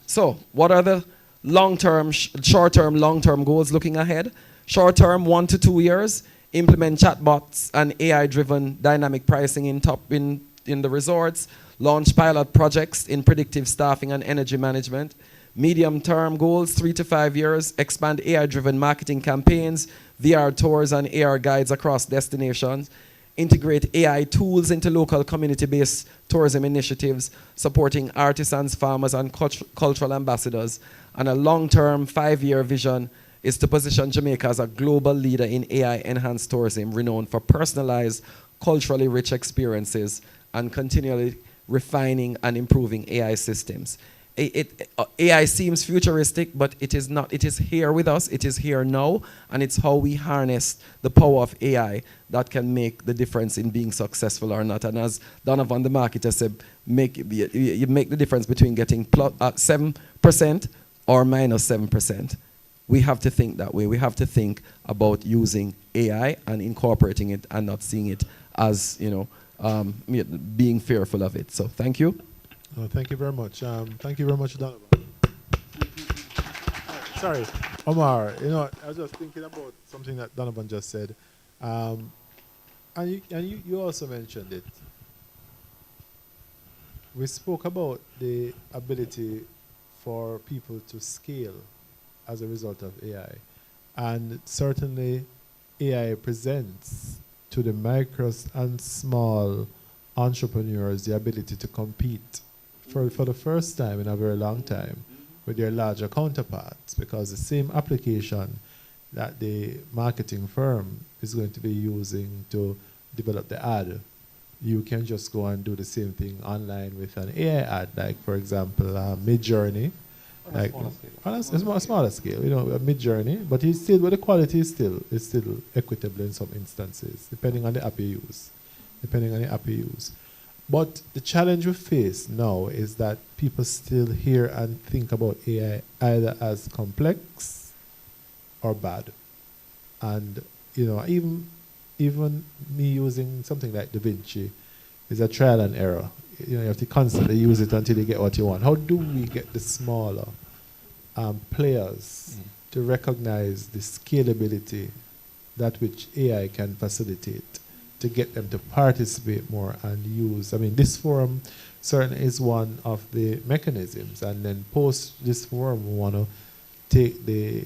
So what are the long-term, short-term, long-term goals looking ahead? Short-term, 1 to 2 years, implement chatbots and AI-driven dynamic pricing in the resorts, launch pilot projects in predictive staffing and energy management. Medium-term goals, 3 to 5 years, expand AI-driven marketing campaigns, VR tours and AR guides across destinations, integrate AI tools into local community-based tourism initiatives, supporting artisans, farmers, and cultural ambassadors. And a long-term 5-year vision is to position Jamaica as a global leader in AI-enhanced tourism, renowned for personalized, culturally rich experiences, and continually refining and improving AI systems. AI seems futuristic, but it is not. It is here with us. It is here now, and it's how we harness the power of AI that can make the difference in being successful or not. And as Donovan, the marketer, said, you make the difference between getting 7% or -7%. We have to think that way. We have to think about using AI and incorporating it, and not seeing it as, being fearful of it. So thank you. Thank you very much. Thank you very much, Donovan. Sorry, Omar. I was just thinking about something that Donovan just said, and you also mentioned it. We spoke about the ability for people to scale as a result of AI, and certainly AI presents to the micro and small entrepreneurs the ability to compete for the first time in a very long time with their larger counterparts, because the same application that the marketing firm is going to be using to develop the ad, you can just go and do the same thing online with an AI ad, like, for example, Midjourney. Like, on a smaller scale, a Midjourney, but the quality is still equitable in some instances, depending on the app you use. But the challenge we face now is that people still hear and think about AI either as complex or bad. And even me using something like DaVinci is a trial and error. You have to constantly use it until you get what you want. How do we get the smaller players to recognize the scalability that which AI can facilitate, to get them to participate more and use? This forum certainly is one of the mechanisms, and then post this forum, we want to take the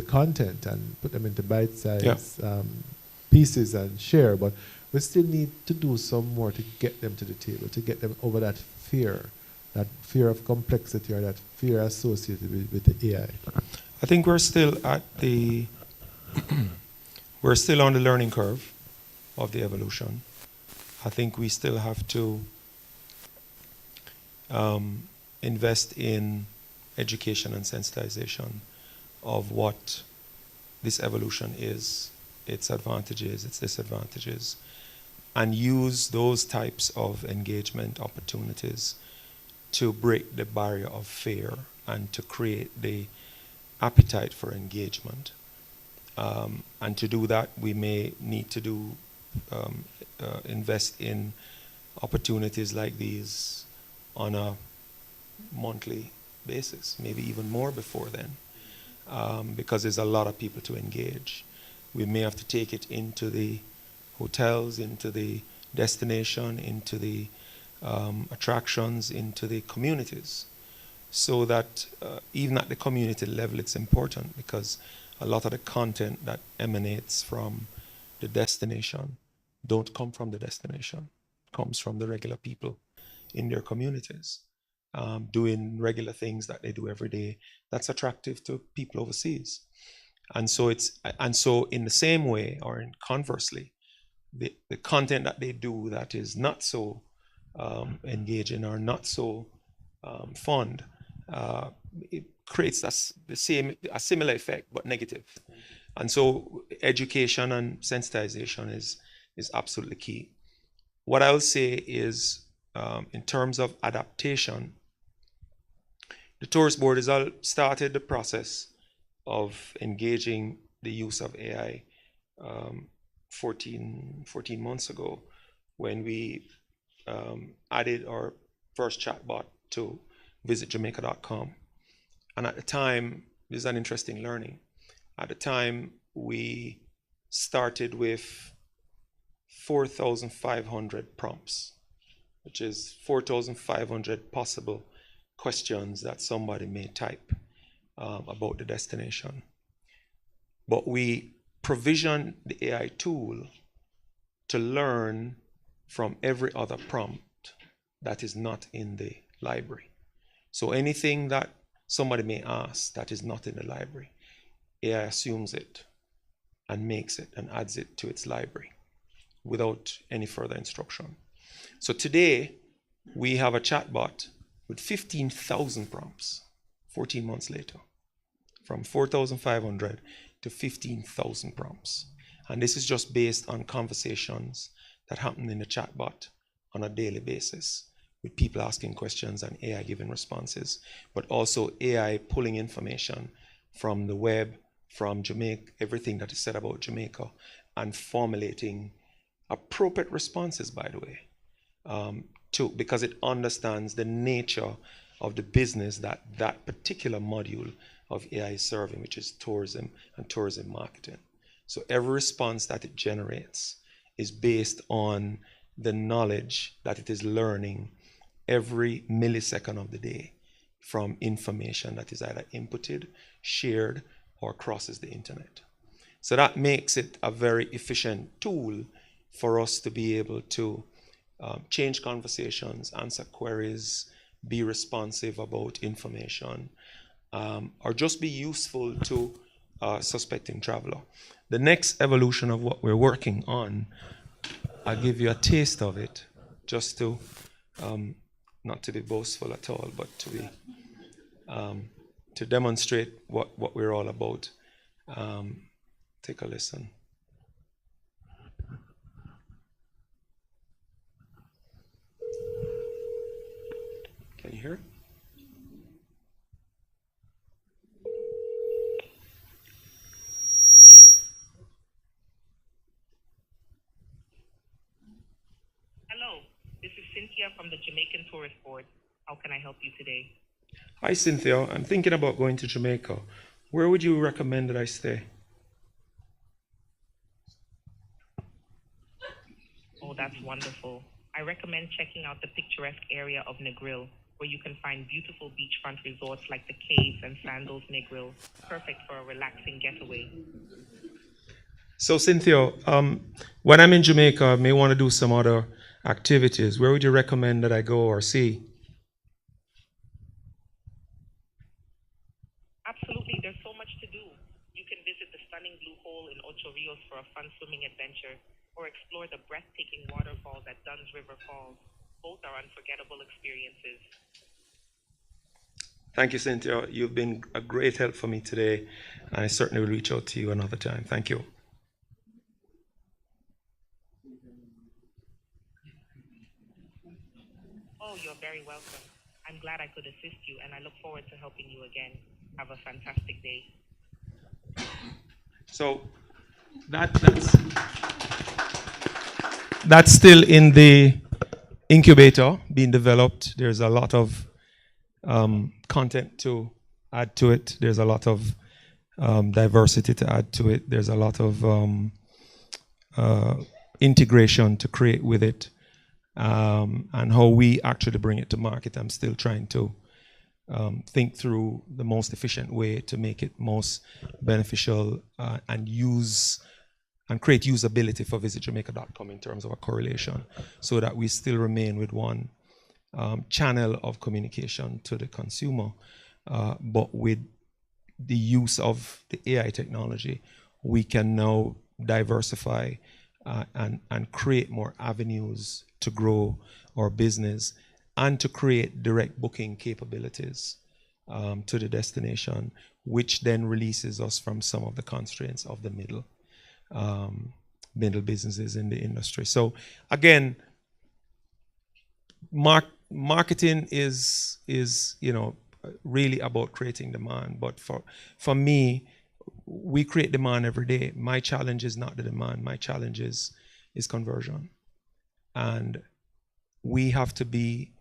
content and put them into bite-sized pieces and share, but we still need to do some more to get them to the table, to get them over that fear of complexity, or that fear associated with the AI. I think we're still we're still on the learning curve of the evolution. I think we still have to invest in education and sensitization of what this evolution is, its advantages, its disadvantages, and use those types of engagement opportunities to break the barrier of fear and to create the appetite for engagement. And to do that, we may need to invest in opportunities like these on a monthly basis, maybe even more before then, because there's a lot of people to engage. We may have to take it into the hotels, into the destination, into the attractions, into the communities, so that even at the community level it's important, because a lot of the content that emanates from the destination don't come from the destination, comes from the regular people in their communities, doing regular things that they do every day that's attractive to people overseas. And so in the same way, or conversely, the content that they do that is not so engaging or not so fun, it creates a similar effect but negative. And so education and sensitization is absolutely key. What I'll say is, in terms of adaptation, the Tourist Board has started the process of engaging the use of AI 14 months ago, when we added our first chatbot to visitjamaica.com. And at the time, this is an interesting learning. At the time, we started with 4,500 prompts, which is 4,500 possible questions that somebody may type about the destination. But we provision the AI tool to learn from every other prompt that is not in the library. So anything that somebody may ask that is not in the library, AI assumes it and makes it and adds it to its library without any further instruction. So today we have a chatbot with 15,000 prompts 14 months later, from 4,500 to 15,000 prompts. And this is just based on conversations that happen in the chatbot on a daily basis, with people asking questions and AI giving responses, but also AI pulling information from the web, from Jamaica, everything that is said about Jamaica, and formulating appropriate responses, by the way, because it understands the nature of the business that that particular module of AI is serving, which is tourism and tourism marketing. So every response that it generates is based on the knowledge that it is learning every millisecond of the day from information that is either inputted, shared, or crosses the internet. So that makes it a very efficient tool for us to be able to change conversations, answer queries, be responsive about information, or just be useful to a suspecting traveler. The next evolution of what we're working on, I'll give you a taste of it, just to, not to be boastful at all, but to be, to demonstrate what we're all about. Take a listen. Can you hear it? Hello, this is Cynthia from the Jamaican Tourist Board. How can I help you today? Hi, Cynthia. I'm thinking about going to Jamaica. Where would you recommend that I stay? Oh, that's wonderful. I recommend checking out the picturesque area of Negril, where you can find beautiful beachfront resorts like the Caves and Sandals Negril, perfect for a relaxing getaway. So, Cynthia, when I'm in Jamaica, I may want to do some other activities. Where would you recommend that I go or see? Absolutely, there's so much to do. You can visit the stunning Blue Hole in Ocho Rios for a fun swimming adventure, or explore the breathtaking waterfalls at Dunn's River Falls. Both are unforgettable experiences. Thank you, Cynthia. You've been a great help for me today, and I certainly will reach out to you another time. Thank you. Oh, you're very welcome. I'm glad I could assist you, and I look forward to helping you again. Have a fantastic day. So that's still in the incubator being developed. There's a lot of content to add to it. There's a lot of diversity to add to it. There's a lot of integration to create with it, and how we actually bring it to market. I'm still trying to think through the most efficient way to make it most beneficial and create usability for visitjamaica.com in terms of a correlation, so that we still remain with one channel of communication to the consumer, but with the use of the AI technology, we can now diversify and create more avenues to grow our business and to create direct booking capabilities to the destination, which then releases us from some of the constraints of the middle businesses in the industry. So again, marketing is really about creating demand. But for me, we create demand every day. My challenge is not the demand. My challenge is conversion, and we have to be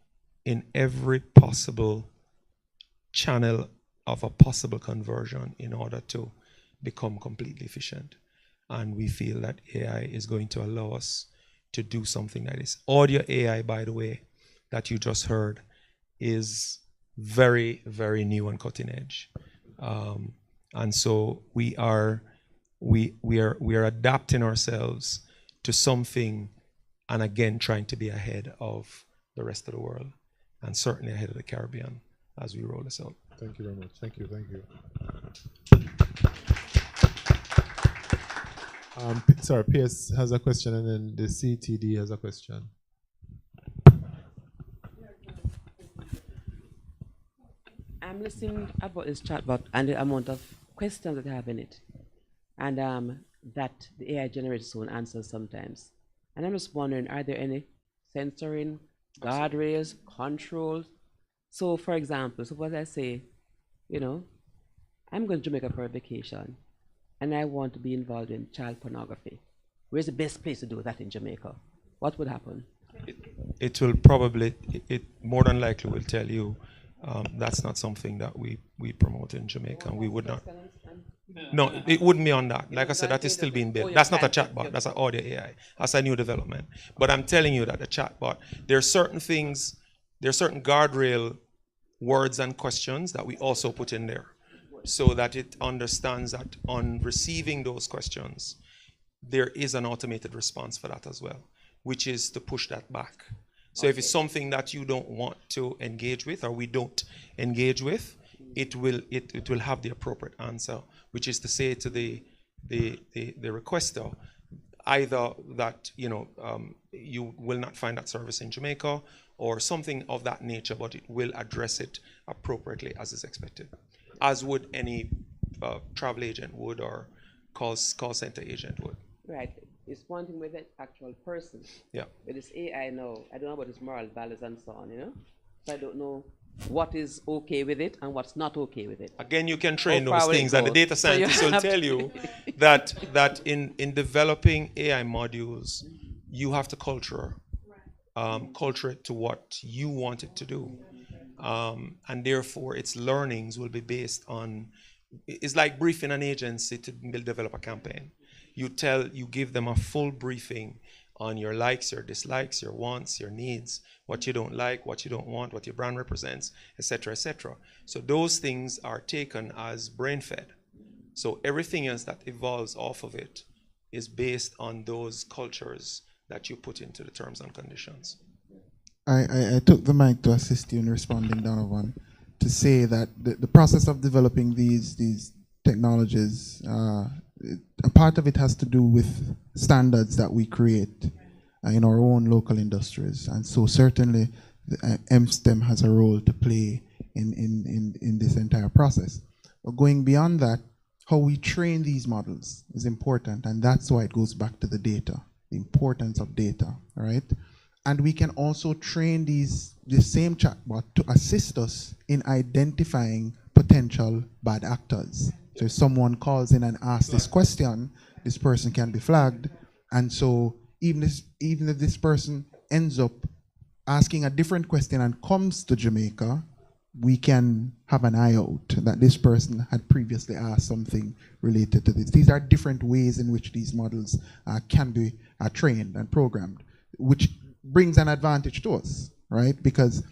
in every possible channel of a possible conversion in order to become completely efficient. And we feel that AI is going to allow us to do something like this. Audio AI, by the way, that you just heard, is very, very new and cutting edge. And so we are adapting ourselves to something, and again trying to be ahead of the rest of the world, and certainly ahead of the Caribbean as we roll this out. Thank you very much. Thank you. Sorry, PS has a question, and then the CTD has a question. I'm listening about this chatbot and the amount of questions that they have in it, and that the AI generates its own answers sometimes. And I'm just wondering, are there any censoring, guardrails, controls? So, for example, suppose I say, you know, I'm going to Jamaica for a vacation, and I want to be involved in child pornography. Where's the best place to do that in Jamaica? What would happen? It will probably, it more than likely will tell you that's not something that we promote in Jamaica, and we would not. No, it wouldn't be on that. Like I said, that is still being built. That's not a chatbot, that's an audio AI. That's a new development. But I'm telling you that the chatbot, there are certain things, there are certain guardrail words and questions that we also put in there, so that it understands that on receiving those questions, there is an automated response for that as well, which is to push that back. So if it's something that you don't want to engage with, or we don't engage with, it will have the appropriate answer, which is to say to the requester either that you will not find that service in Jamaica or something of that nature, but it will address it appropriately as is expected, as would any travel agent would or call center agent would. Right. It's one thing with the actual person. Yeah. With this AI now, I don't know about its moral values and so on, So I don't know what is okay with it and what's not okay with it. Again, you can train those things, and the data scientists will tell you that in developing AI modules, you have to culture it to what you want it to do. And therefore, its learnings will be based on, it's like briefing an agency to develop a campaign. You give them a full briefing on your likes, your dislikes, your wants, your needs, what you don't like, what you don't want, what your brand represents, etc., etc. So those things are taken as brain-fed. So everything else that evolves off of it is based on those cultures that you put into the terms and conditions. I took the mic to assist you in responding, Donovan, to say that the process of developing these technologies, a part of it has to do with standards that we create in our own local industries. And so certainly the MSTEM has a role to play in this entire process. But going beyond that, how we train these models is important, and that's why it goes back to the data, the importance of data, right? And we can also train this same chatbot to assist us in identifying potential bad actors. So if someone calls in and asks this question, this person can be flagged. And so even if this person ends up asking a different question and comes to Jamaica, we can have an eye out that this person had previously asked something related to this. These are different ways in which these models can be trained and programmed, which brings an advantage to us, right? Because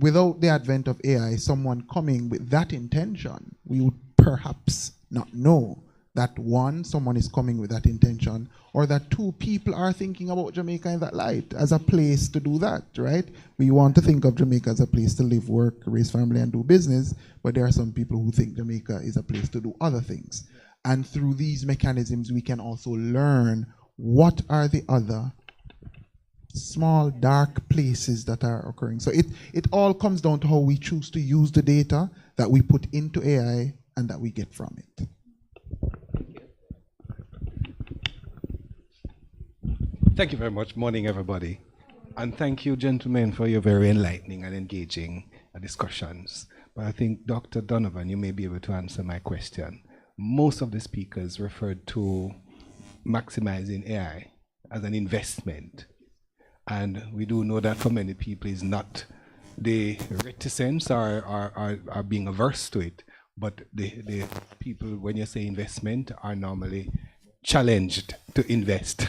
without the advent of AI, someone coming with that intention, we would perhaps not know that one, someone is coming with that intention, or that two, people are thinking about Jamaica in that light as a place to do that, right? We want to think of Jamaica as a place to live, work, raise family, and do business, but there are some people who think Jamaica is a place to do other things. And through these mechanisms, we can also learn what are the other small dark places that are occurring. So it all comes down to how we choose to use the data that we put into AI and that we get from it. Thank you very much. Morning, everybody. And thank you, gentlemen, for your very enlightening and engaging discussions. But I think, Dr. Donovan, you may be able to answer my question. Most of the speakers referred to maximizing AI as an investment. And we do know that for many people is not the reticence or being averse to it, but the people, when you say investment, are normally challenged to invest.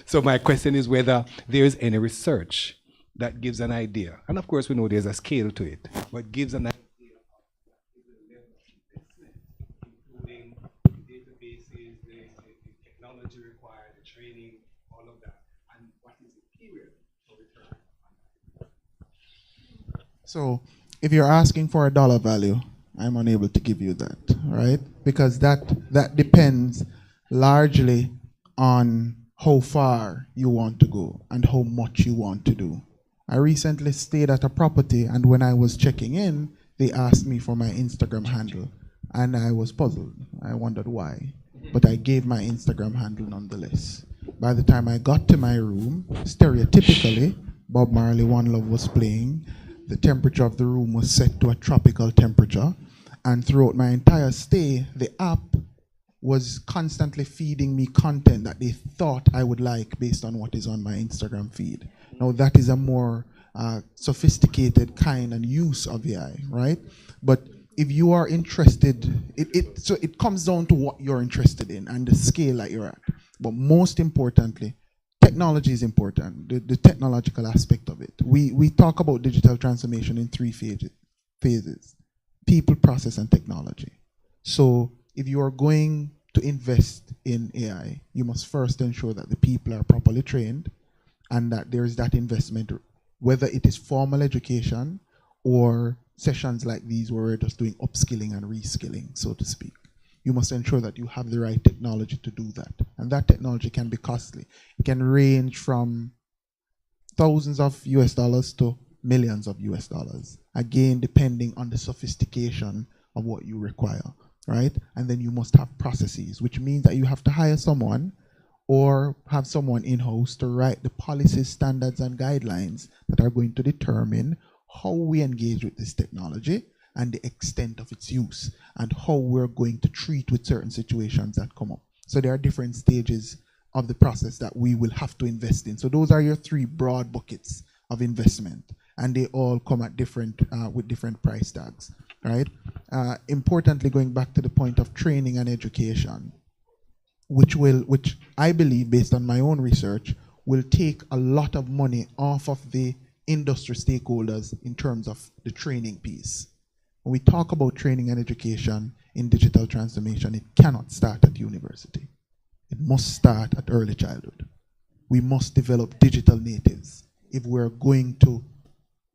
So my question is whether there is any research that gives an idea, and of course we know there's a scale to it, but gives an idea including the databases, the technology required, the training, all of that, and what is the period for return? So if you're asking for a dollar value, I'm unable to give you that, right? Because that depends largely on how far you want to go and how much you want to do. I recently stayed at a property, and when I was checking in, they asked me for my Instagram handle, and I was puzzled. I wondered why, but I gave my Instagram handle nonetheless. By the time I got to my room, stereotypically, Bob Marley One Love was playing. The temperature of the room was set to a tropical temperature, and throughout my entire stay, the app was constantly feeding me content that they thought I would like based on what is on my Instagram feed. Now that is a more sophisticated kind and use of AI, right? But if you are interested, so it comes down to what you're interested in and the scale that you're at. But most importantly, technology is important, the technological aspect of it. We talk about digital transformation in three phases: people, process, and technology. So if you are going to invest in AI, you must first ensure that the people are properly trained and that there is that investment, whether it is formal education or sessions like these where we're just doing upskilling and reskilling, so to speak. You must ensure that you have the right technology to do that. And that technology can be costly. It can range from thousands of US dollars to millions of US dollars. Again, depending on the sophistication of what you require, right? And then you must have processes, which means that you have to hire someone or have someone in-house to write the policies, standards, and guidelines that are going to determine how we engage with this technology and the extent of its use and how we're going to treat with certain situations that come up. So there are different stages of the process that we will have to invest in. So those are your three broad buckets of investment, and they all come at different with different price tags, right? Importantly, going back to the point of training and education, which I believe, based on my own research, will take a lot of money off of the industry stakeholders in terms of the training piece. When we talk about training and education in digital transformation, it cannot start at university. It must start at early childhood. We must develop digital natives if we're going to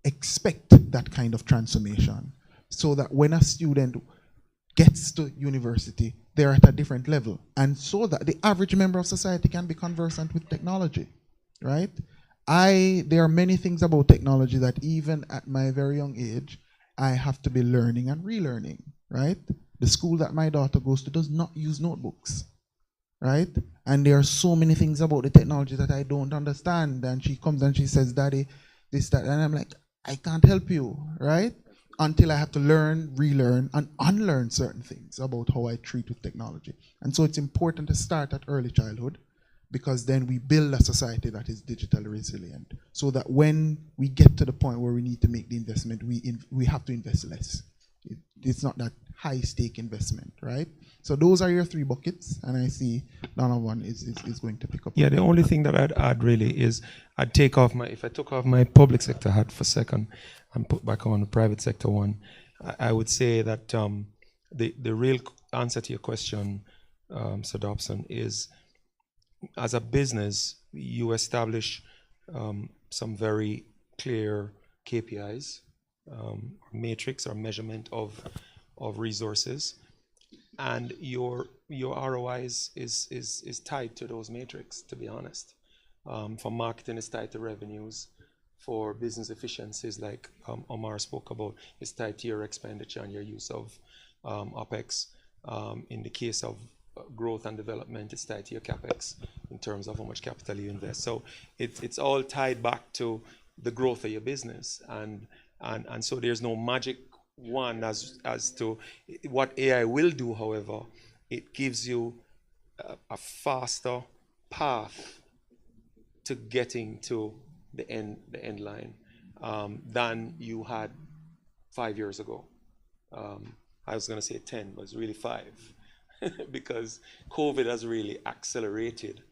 expect that kind of transformation, so that when a student gets to university, they're at a different level, and so that the average member of society can be conversant with technology, right? There are many things about technology that even at my very young age, I have to be learning and relearning, right? The school that my daughter goes to does not use notebooks, right? And there are so many things about the technology that I don't understand. And she comes and she says, "Daddy, this, that," and I'm like, I can't help you, right? Until I have to learn, relearn, and unlearn certain things about how I treat with technology. And so it's important to start at early childhood, because then we build a society that is digitally resilient, so that when we get to the point where we need to make the investment, we have to invest less. It's not that high stake investment, right? So those are your three buckets, and I see Donovan is going to pick up. Yeah, the only thing that I'd add really is if I took off my public sector hat for a second and put back on the private sector one, I would say that the real answer to your question, Sir Dobson, is as a business, you establish some very clear KPIs, matrix or measurement of resources, and your ROI is tied to those matrix, to be honest. For marketing, it's tied to revenues. For business efficiencies, like Omar spoke about, it's tied to your expenditure and your use of OPEX. In the case of growth and development, it's tied to your CapEx in terms of how much capital you invest. So it's all tied back to the growth of your business, and so there's no magic one as to what AI will do. However, it gives you a faster path to getting to the end line than you had 5 years ago. I was going to say 10, but it's really 5. Because COVID has really accelerated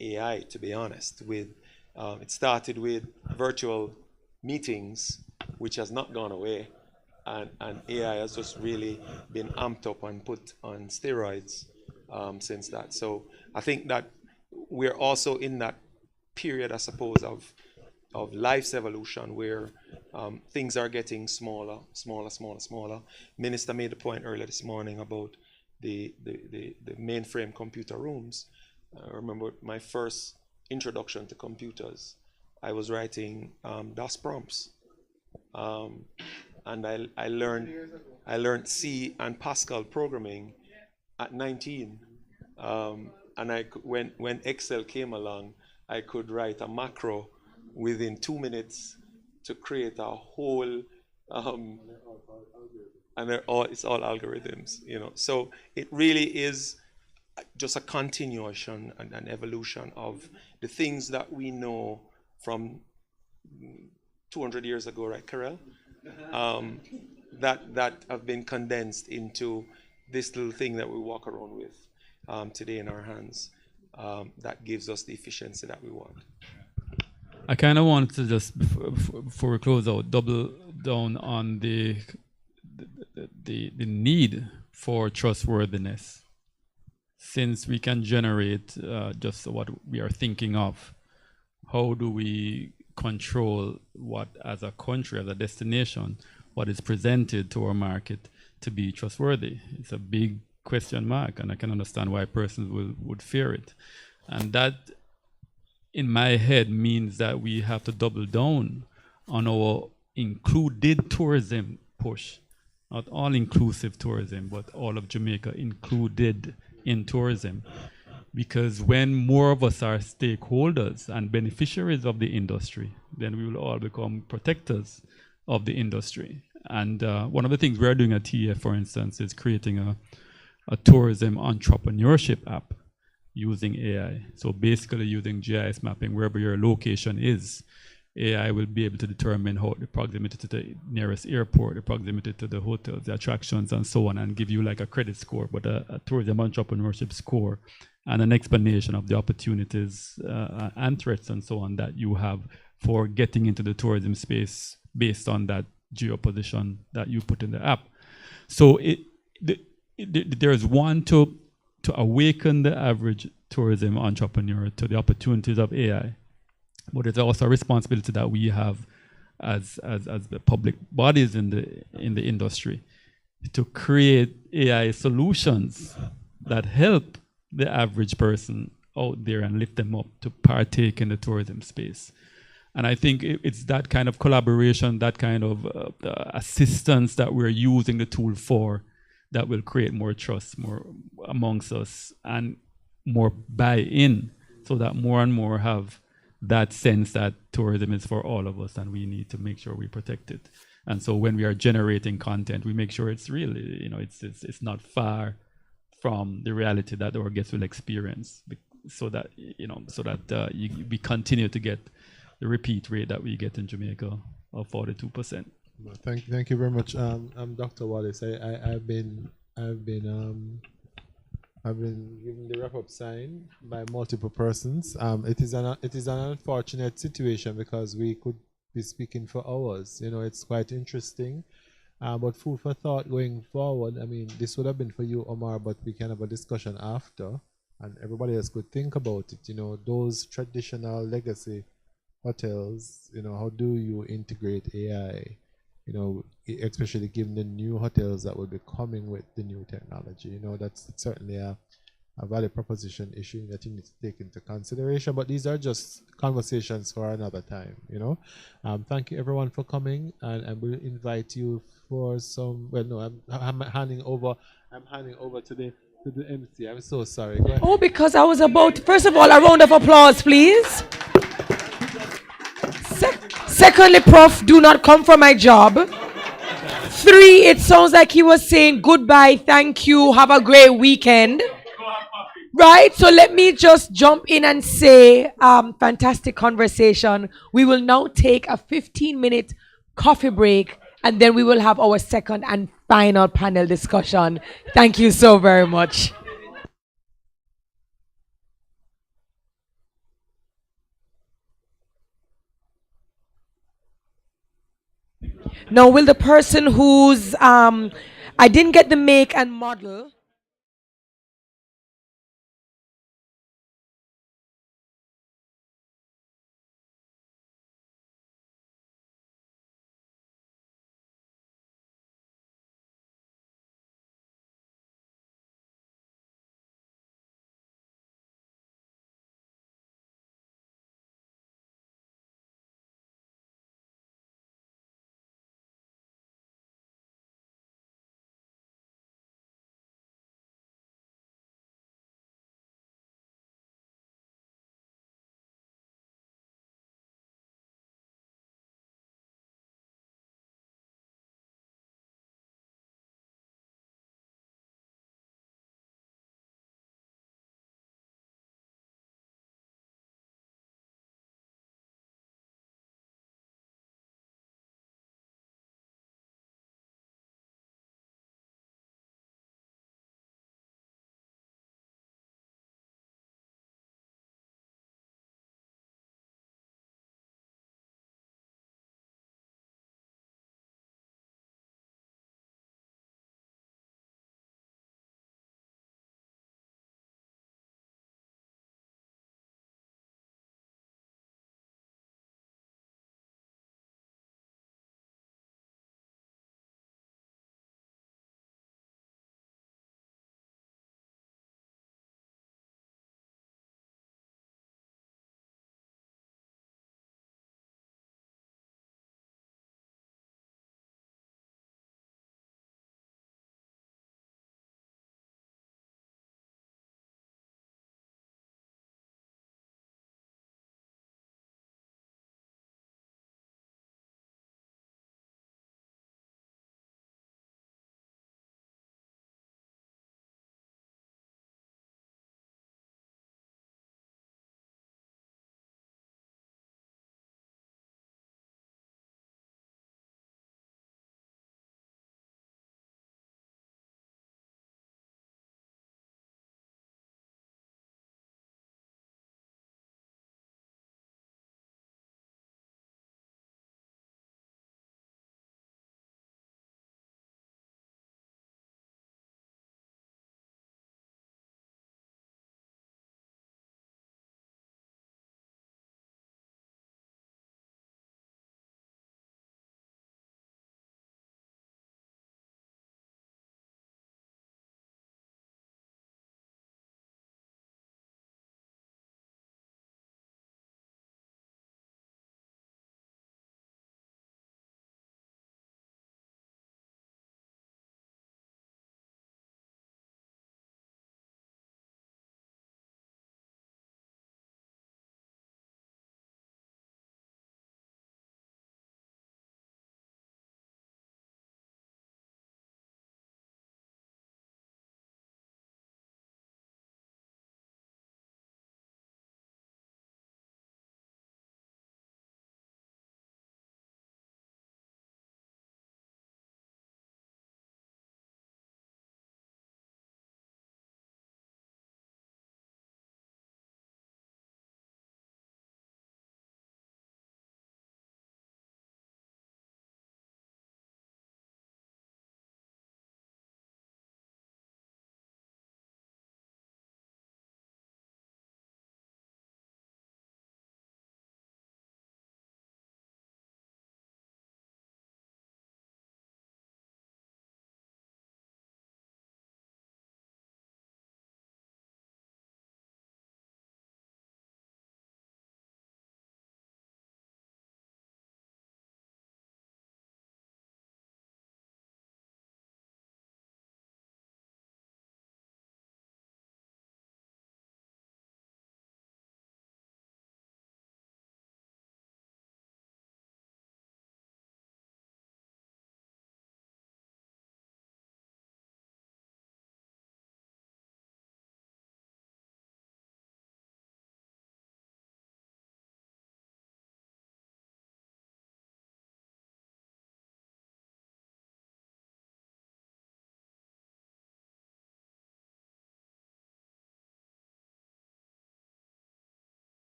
AI, to be honest. It started with virtual meetings, which has not gone away, and AI has just really been amped up and put on steroids since that. So I think that we're also in that period, I suppose, of life's evolution, where things are getting smaller. Minister made a point earlier this morning about the mainframe computer rooms. I remember my first introduction to computers. I was writing DOS prompts. and I learned C and Pascal programming at 19. And when Excel came along, I could write a macro within 2 minutes to create a whole, and it's all algorithms, you know. So it really is just a continuation and an evolution of the things that we know from 200 years ago, right, Karel? That have been condensed into this little thing that we walk around with today in our hands, that gives us the efficiency that we want. I kind of wanted to just, before we close out, double down on the need for trustworthiness. Since we can generate just what we are thinking of, how do we control what, as a country, as a destination, what is presented to our market to be trustworthy? It's a big question mark, and I can understand why persons would fear it. And that, in my head, means that we have to double down on our included tourism push. Not all-inclusive tourism, but all of Jamaica included in tourism. Because when more of us are stakeholders and beneficiaries of the industry, then we will all become protectors of the industry. And one of the things we're doing at TEF, for instance, is creating a tourism entrepreneurship app using AI. So basically using GIS mapping wherever your location is. AI will be able to determine how the proximity to the nearest airport, the proximity to the hotels, the attractions, and so on, and give you like a credit score, but a tourism entrepreneurship score, and an explanation of the opportunities and threats and so on that you have for getting into the tourism space based on that geoposition that you put in the app. So there's one to awaken the average tourism entrepreneur to the opportunities of AI. But it's also a responsibility that we have as the public bodies in the industry to create AI solutions that help the average person out there and lift them up to partake in the tourism space. And I think it's that kind of collaboration, that kind of assistance that we're using the tool for, that will create more trust more amongst us and more buy-in, so that more and more have that sense that tourism is for all of us and we need to make sure we protect it. And so when we are generating content, we make sure it's real, you know, it's not far from the reality that our guests will experience, so that, you know, we continue to get the repeat rate that we get in Jamaica of 42%. Thank you very much, Dr. Wallace. I've been given the wrap-up sign by multiple persons. It is an unfortunate situation because we could be speaking for hours. You know, it's quite interesting. But food for thought going forward. I mean, this would have been for you, Omar, but we can have a discussion after, and everybody else could think about it. You know, those traditional legacy hotels. You know, how do you integrate AI? You know, especially given the new hotels that will be coming with the new technology. You know, that's certainly a value proposition issue that you need to take into consideration. But these are just conversations for another time, you know. Thank you everyone for coming, and we'll invite you for some, well, no, I'm handing over to the MC. I'm so sorry. Go ahead. Oh, because I was about, first of all, a round of applause, please. Secondly, Prof, do not come for my job. 3, it sounds like he was saying goodbye, thank you, have a great weekend. Right, so let me just jump in and say, fantastic conversation. We will now take a 15-minute coffee break, and then we will have our second and final panel discussion. Thank you so very much. Now, will the person who's, I didn't get the make and model.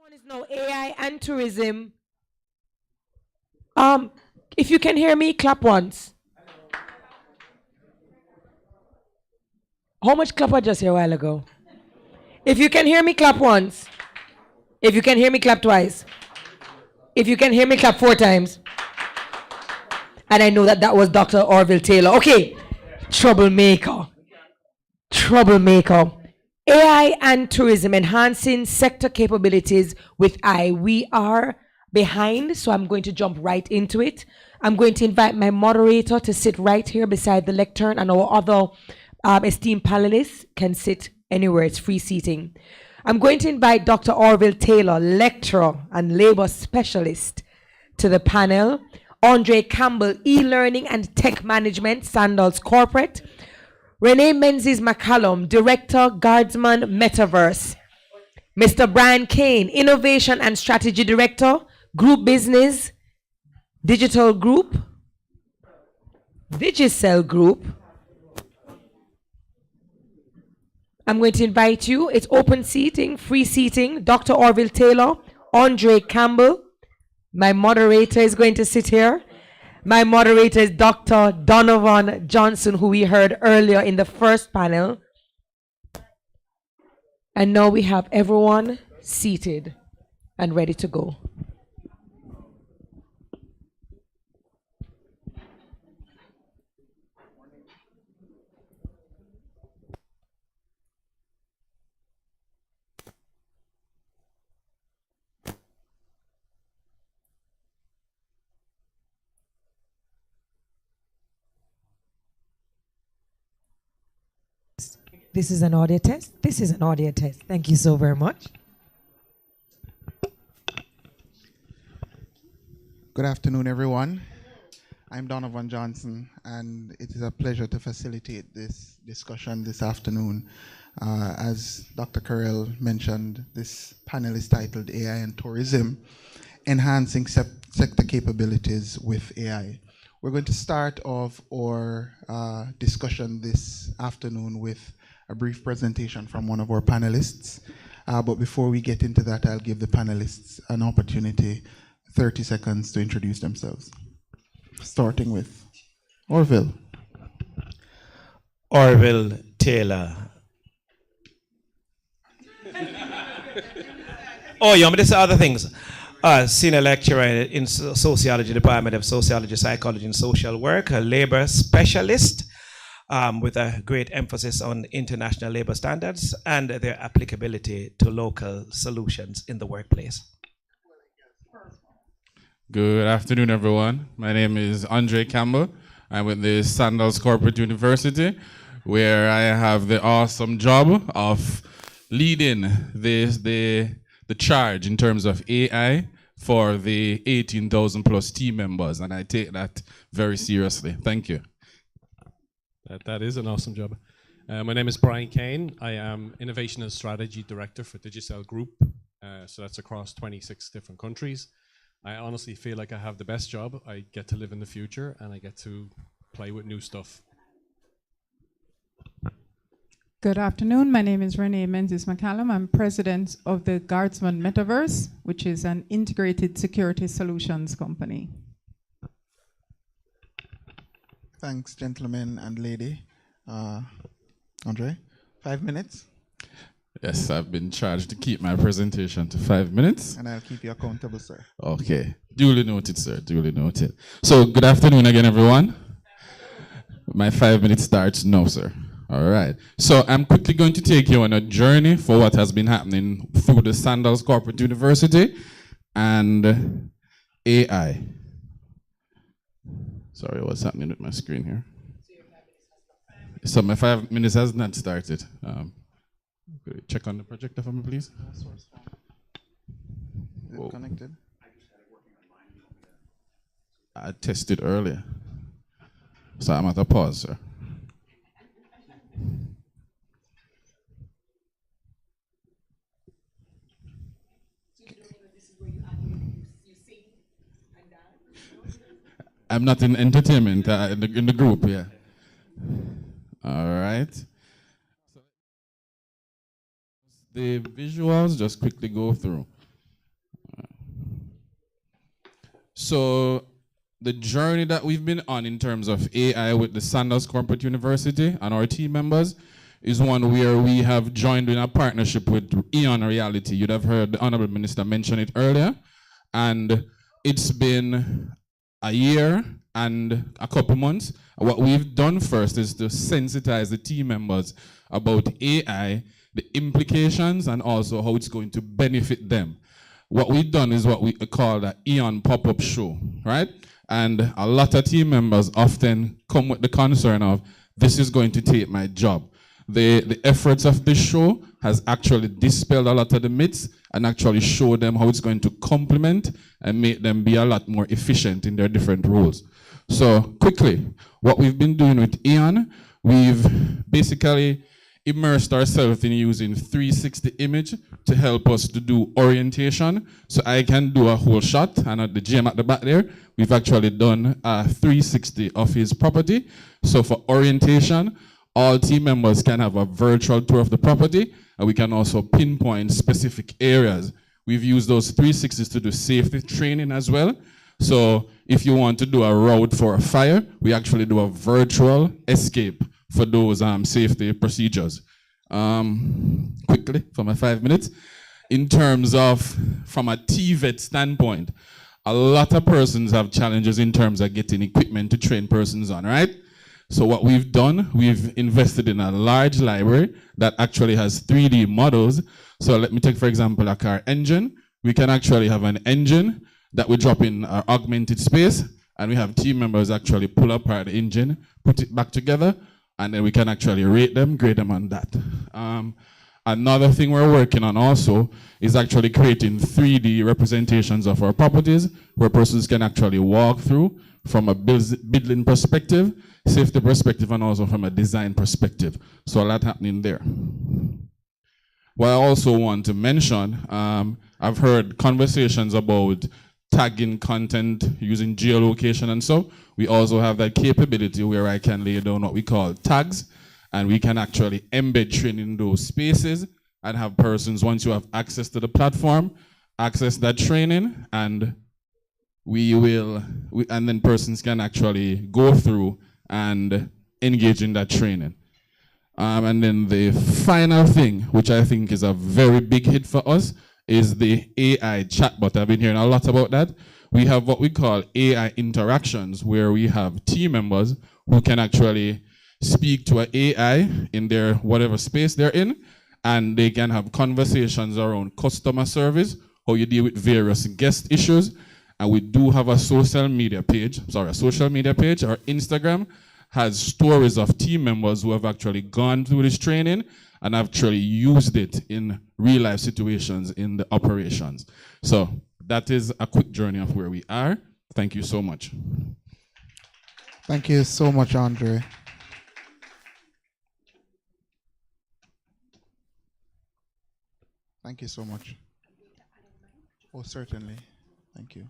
One is now AI and tourism. If you can hear me, clap once. How much clap I just hear a while ago? If you can hear me, clap once. If you can hear me, clap twice. If you can hear me, clap 4 times. And I know that that was Dr. Orville Taylor. Okay, troublemaker. Troublemaker. AI and tourism, enhancing sector capabilities with I. We are behind, so I'm going to jump right into it. I'm going to invite my moderator to sit right here beside the lectern, and our other esteemed panelists can sit anywhere. It's free seating. I'm going to invite Dr. Orville Taylor, lecturer and labor specialist, to the panel. Andre Campbell, e-learning and tech management, Sandals Corporate. Renee Menzies McCallum, Director, Guardsman, Metaverse. Mr. Brian Kane, Innovation and Strategy Director, Group Business, Digital Group, Digicel Group. I'm going to invite you. It's open seating, free seating. Dr. Orville Taylor, Andre Campbell. My moderator is going to sit here. My moderator is Dr. Donovan Johnson, who we heard earlier in the first panel. And now we have everyone seated and ready to go. This is an audio test. This is an audio test. Thank you so very much. Good afternoon, everyone. I'm Donovan Johnson, and it is a pleasure to facilitate this discussion this afternoon. As Dr. Carell mentioned, this panel is titled AI and Tourism, Enhancing Sector Capabilities with AI. We're going to start off our discussion this afternoon with a brief presentation from one of our panelists. But before we get into that, I'll give the panelists an opportunity, 30 seconds to introduce themselves. Starting with Orville. Orville Taylor. Oh, you want me to say other things? Senior lecturer in sociology, Department of Sociology, Psychology, and Social Work, a labor specialist with a great emphasis on international labor standards and their applicability to local solutions in the workplace. Good afternoon, everyone. My name is Andre Campbell. I'm with the Sandals Corporate University, where I have the awesome job of leading the charge in terms of AI for the 18,000 plus team members, and I take that very seriously. Thank you. That is an awesome job. My name is Brian Kane. I am Innovation and Strategy Director for Digicel Group. So that's across 26 different countries. I honestly feel like I have the best job. I get to live in the future and I get to play with new stuff. Good afternoon. My name is Renee Menzies McCallum. I'm president of the Guardsman Metaverse, which is an integrated security solutions company. Thanks, gentlemen and lady. Andre, 5 minutes. Yes, I've been charged to keep my presentation to 5 minutes. And I'll keep you accountable, sir. Okay. Duly noted, sir. Duly noted. So, good afternoon again, everyone. My 5 minutes starts now, sir. All right. So, I'm quickly going to take you on a journey for what has been happening through the Sandals Corporate University and AI. Sorry, what's happening with my screen here? So my 5 minutes has not started. Check on the projector for me, please. Is it connected? I tested earlier. So I'm at a pause, sir. I'm not in entertainment in the group, yeah. All right. The visuals, just quickly go through. So the journey that we've been on in terms of AI with the Sandals Corporate University and our team members is one where we have joined in a partnership with Eon Reality. You'd have heard the Honorable Minister mention it earlier. And it's been a year and a couple months. What we've done first is to sensitize the team members about AI, the implications, and also how it's going to benefit them. What we've done is what we call the Eon pop-up show, right? And a lot of team members often come with the concern of, this is going to take my job. The efforts of this show has actually dispelled a lot of the myths and actually show them how it's going to complement and make them be a lot more efficient in their different roles. So quickly, what we've been doing with Eon, we've basically immersed ourselves in using 360 image to help us to do orientation. So I can do a whole shot, and at the gym at the back there, we've actually done a 360 of his property. So for orientation, all team members can have a virtual tour of the property, and we can also pinpoint specific areas. We've used those 360s to do safety training as well. So if you want to do a route for a fire, we actually do a virtual escape for those safety procedures. Quickly, for my 5 minutes. In terms of, from a TVET standpoint, a lot of persons have challenges in terms of getting equipment to train persons on, right? So what we've done, we've invested in a large library that actually has 3D models. So let me take, for example, a car engine. We can actually have an engine that we drop in our augmented space, and we have team members actually pull apart the engine, put it back together, and then we can actually rate them, grade them on that. Another thing we're working on also is actually creating 3D representations of our properties where persons can actually walk through from a building perspective, safety perspective, and also from a design perspective. So a lot happening there. What I also want to mention, I've heard conversations about tagging content using geolocation and so. We also have that capability where I can lay down what we call tags, and we can actually embed training in those spaces and have persons, once you have access to the platform, access that training, and and then persons can actually go through and engage in that training. And then the final thing, which I think is a very big hit for us, is the AI chatbot. I've been hearing a lot about that. We have what we call AI interactions, where we have team members who can actually speak to an AI in their whatever space they're in, and they can have conversations around customer service, how you deal with various guest issues. And we do have a social media page. Our Instagram has stories of team members who have actually gone through this training and actually used it in real life situations in the operations. So that is a quick journey of where we are. Thank you so much. Thank you so much, Andre. Thank you so much. Oh, certainly. Thank you.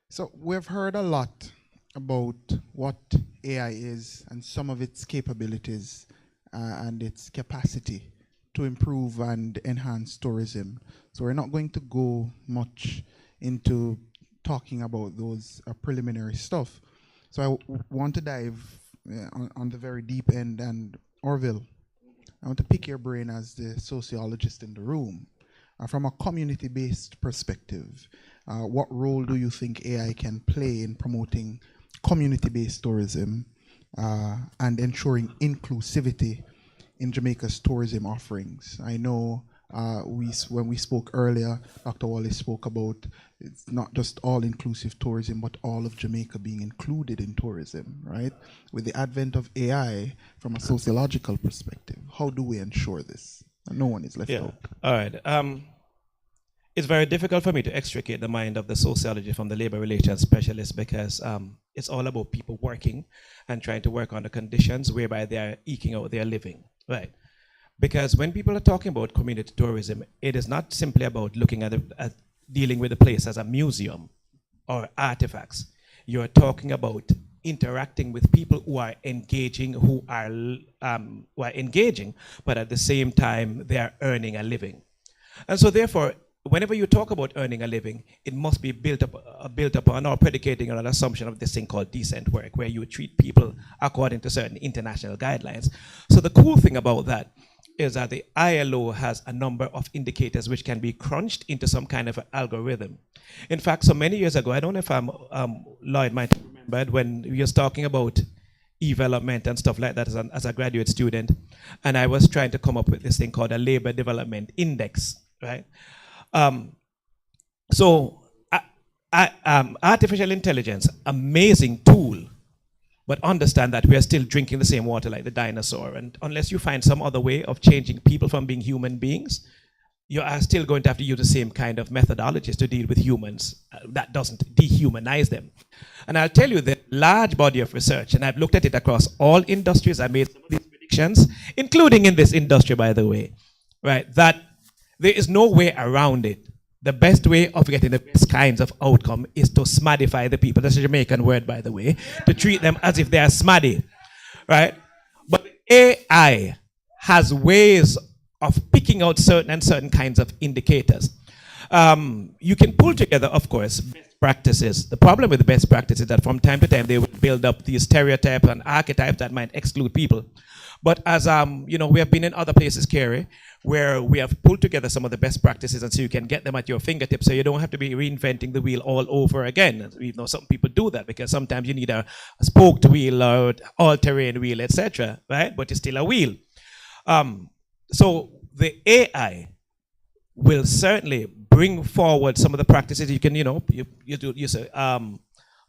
So we've heard a lot about what AI is and some of its capabilities and its capacity to improve and enhance tourism. So we're not going to go much into talking about those preliminary stuff. So I want to dive on the very deep end, and Orville, I want to pick your brain as the sociologist in the room. From a community-based perspective, what role do you think AI can play in promoting community-based tourism and ensuring inclusivity in Jamaica's tourism offerings? I know when we spoke earlier, Dr. Wallace spoke about it's not just all-inclusive tourism, but all of Jamaica being included in tourism, right? With the advent of AI, from a sociological perspective, how do we ensure this? No one is left out. All right. It's very difficult for me to extricate the mind of the sociologist from the labor relations specialist, because it's all about people working and trying to work on the conditions whereby they are eking out their living, right? Because when people are talking about community tourism, it is not simply about looking at dealing with the place as a museum or artifacts. You're talking about interacting with people who are engaging, but at the same time they are earning a living. And so therefore, whenever you talk about earning a living, it must be built upon or predicating on an assumption of this thing called decent work, where you treat people according to certain international guidelines. So the cool thing about that is that the ILO has a number of indicators which can be crunched into some kind of an algorithm. In fact, so many years ago, I don't know if Lloyd might have remembered when we was talking about e-development and stuff like that as a graduate student, and I was trying to come up with this thing called a labor development index, right? Artificial intelligence, amazing tool, but understand that we are still drinking the same water like the dinosaur, and unless you find some other way of changing people from being human beings, you are still going to have to use the same kind of methodologies to deal with humans. That doesn't dehumanize them. And I'll tell you the large body of research, and I've looked at it across all industries. I made some of these predictions, including in this industry, by the way, right? That there is no way around it. The best way of getting the best kinds of outcome is to smaddify the people. That's a Jamaican word, by the way, to treat them as if they are smaddy, right? But AI has ways of picking out certain kinds of indicators. You can pull together, of course, best practices. The problem with the best practices is that from time to time they will build up these stereotypes and archetypes that might exclude people. But as you know, we have been in other places, Kerry, where we have pulled together some of the best practices, and so you can get them at your fingertips, so you don't have to be reinventing the wheel all over again. Even though some people do that, because sometimes you need a spoked wheel or all-terrain wheel, etc., right? But it's still a wheel. So the AI will certainly bring forward some of the practices. You can, you say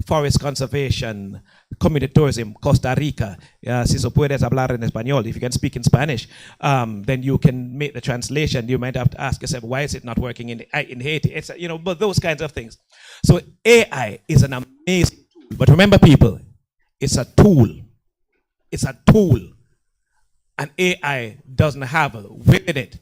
forest conservation, community tourism, Costa Rica. Si so puedes hablar en español, if you can speak in Spanish, then you can make the translation. You might have to ask yourself, why is it not working in Haiti? It's, but those kinds of things. So AI is an amazing tool. But remember, people, it's a tool. It's a tool. And AI doesn't have with it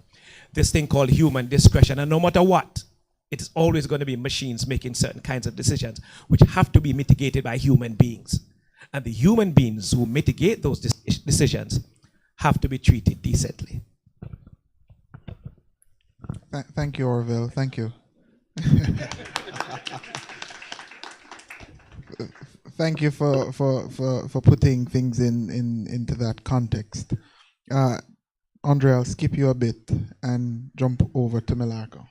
this thing called human discretion. And no matter what, it's always going to be machines making certain kinds of decisions which have to be mitigated by human beings. And the human beings who mitigate those decisions have to be treated decently. Thank you, Orville. Thank you. Thank you for putting things into that context. Andre, I'll skip you a bit and jump over to Milarco.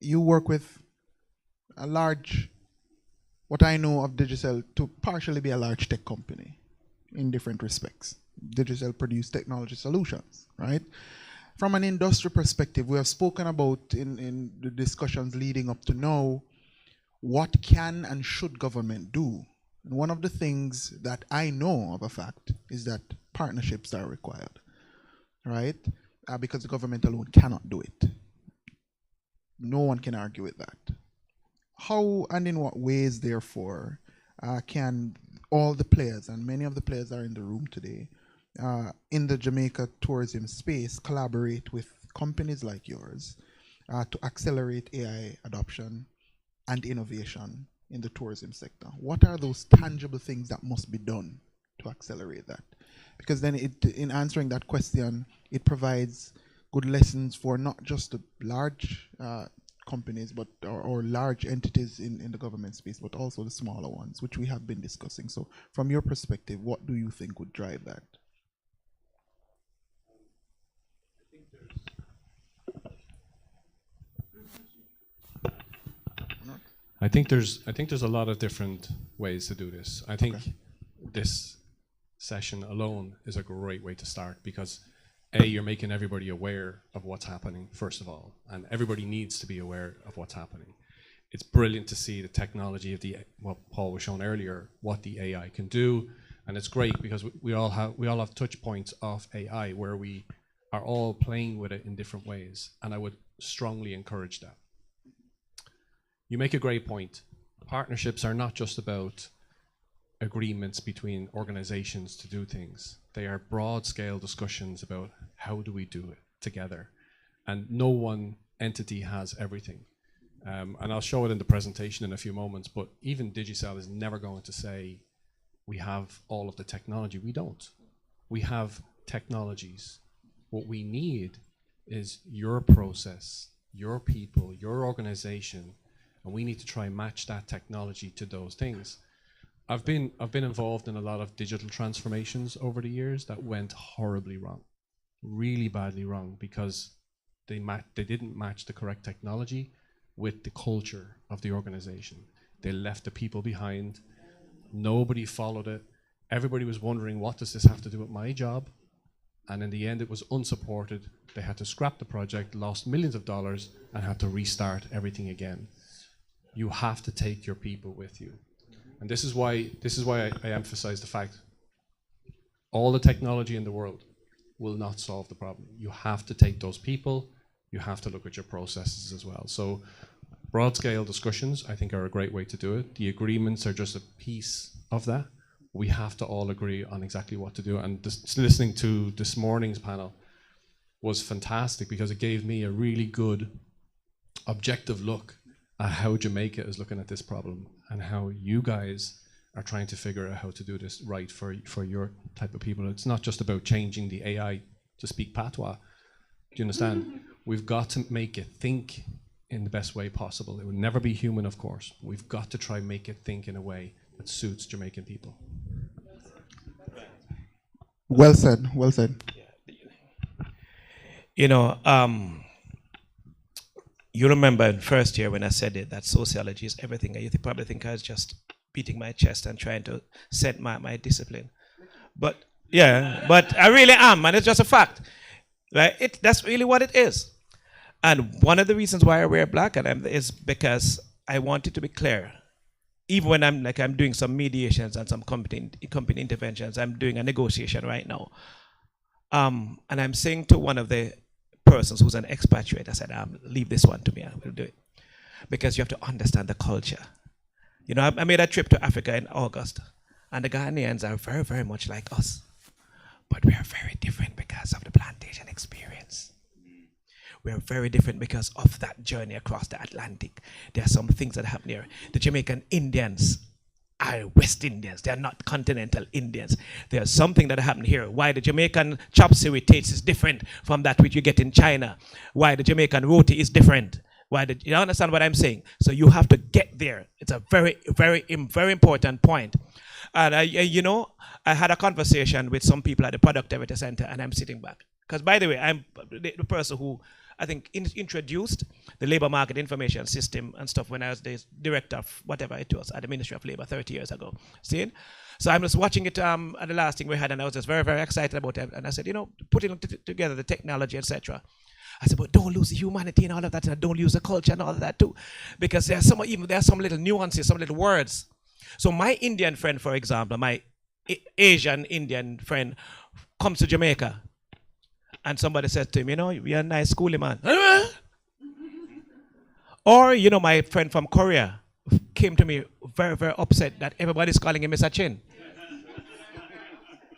You work with a large, what I know of Digicel to partially be a large tech company in different respects. Digicel produce technology solutions, right? From an industry perspective, we have spoken about in the discussions leading up to now, what can and should government do? And one of the things that I know of a fact is that partnerships are required, right? Because the government alone cannot do it. No one can argue with that. How and in what ways, therefore, can all the players, and many of the players are in the room today, in the Jamaica tourism space, collaborate with companies like yours to accelerate AI adoption and innovation in the tourism sector? What are those tangible things that must be done to accelerate that? Because then in answering that question, it provides good lessons for not just the large companies but or large entities in the government space, but also the smaller ones, which we have been discussing. So from your perspective, what do you think would drive that? I think there's a lot of different ways to do this. I think this session alone is a great way to start, because you're making everybody aware of what's happening, first of all, and everybody needs to be aware of what's happening. It's brilliant to see the technology of what Paul was shown earlier, what the AI can do, and it's great because we all have touch points of AI where we are all playing with it in different ways, and I would strongly encourage that. You make a great point. Partnerships are not just about agreements between organizations to do things. They are broad scale discussions about how do we do it together. And no one entity has everything. And I'll show it in the presentation in a few moments, but even Digicel is never going to say we have all of the technology. We don't. We have technologies. What we need is your process your people, your organization, and we need to try and match that technology to those things. I've been involved in a lot of digital transformations over the years that went horribly wrong, really badly wrong, because they didn't match the correct technology with the culture of the organization. They left the people behind. Nobody followed it. Everybody was wondering, what does this have to do with my job? And in the end, it was unsupported. They had to scrap the project, lost millions of dollars, and had to restart everything again. You have to take your people with you. And this is why I emphasize the fact all the technology in the world will not solve the problem. You have to take those people. You have to look at your processes as well. So broad scale discussions, I think, are a great way to do it. The agreements are just a piece of that. We have to all agree on exactly what to do. And listening to this morning's panel was fantastic, because it gave me a really good objective look at how Jamaica is looking at this problem and how you guys are trying to figure out how to do this right for your type of people. It's not just about changing the AI to speak patois. Do you understand? We've got to make it think in the best way possible. It will never be human, of course. We've got to try and make it think in a way that suits Jamaican people. Well said, well said. You know, you remember in first year when I said it, that sociology is everything. You probably think I was just beating my chest and trying to set my discipline. But yeah, but I really am, and it's just a fact. Right? That's really what it is. And one of the reasons why I wear black is because I want it to be clear. Even when I'm doing some mediations and some company interventions, I'm doing a negotiation right now. And I'm saying to one of the persons who's an expatriate, I said, leave this one to me, I will do it. Because you have to understand the culture. You know, I made a trip to Africa in August, and the Ghanaians are very, very much like us. But we are very different because of the plantation experience. We are very different because of that journey across the Atlantic. There are some things that happen here. The Jamaican Indians are West Indians. They are not continental Indians. There's something that happened here. Why the Jamaican chop suey taste is different from that which you get in China. Why the Jamaican roti is different. You understand what I'm saying? So you have to get there. It's a very, very, very important point. And you know, I had a conversation with some people at the Productivity Center, and I'm sitting back. Because by the way, I'm the person who I think introduced the labor market information system and stuff when I was the director of whatever it was at the Ministry of Labor 30 years ago. See? So I'm just watching it at the last thing we had, and I was just very, very excited about it. And I said, you know, putting together the technology, etc. I said, but don't lose the humanity and all of that, and don't lose the culture and all of that too. Because there are some little nuances, some little words. So my Indian friend, for example, my Asian Indian friend comes to Jamaica, and somebody says to him, you know, you're a nice schoolie man. Or, you know, my friend from Korea came to me very, very upset that everybody's calling him Mr. Chin.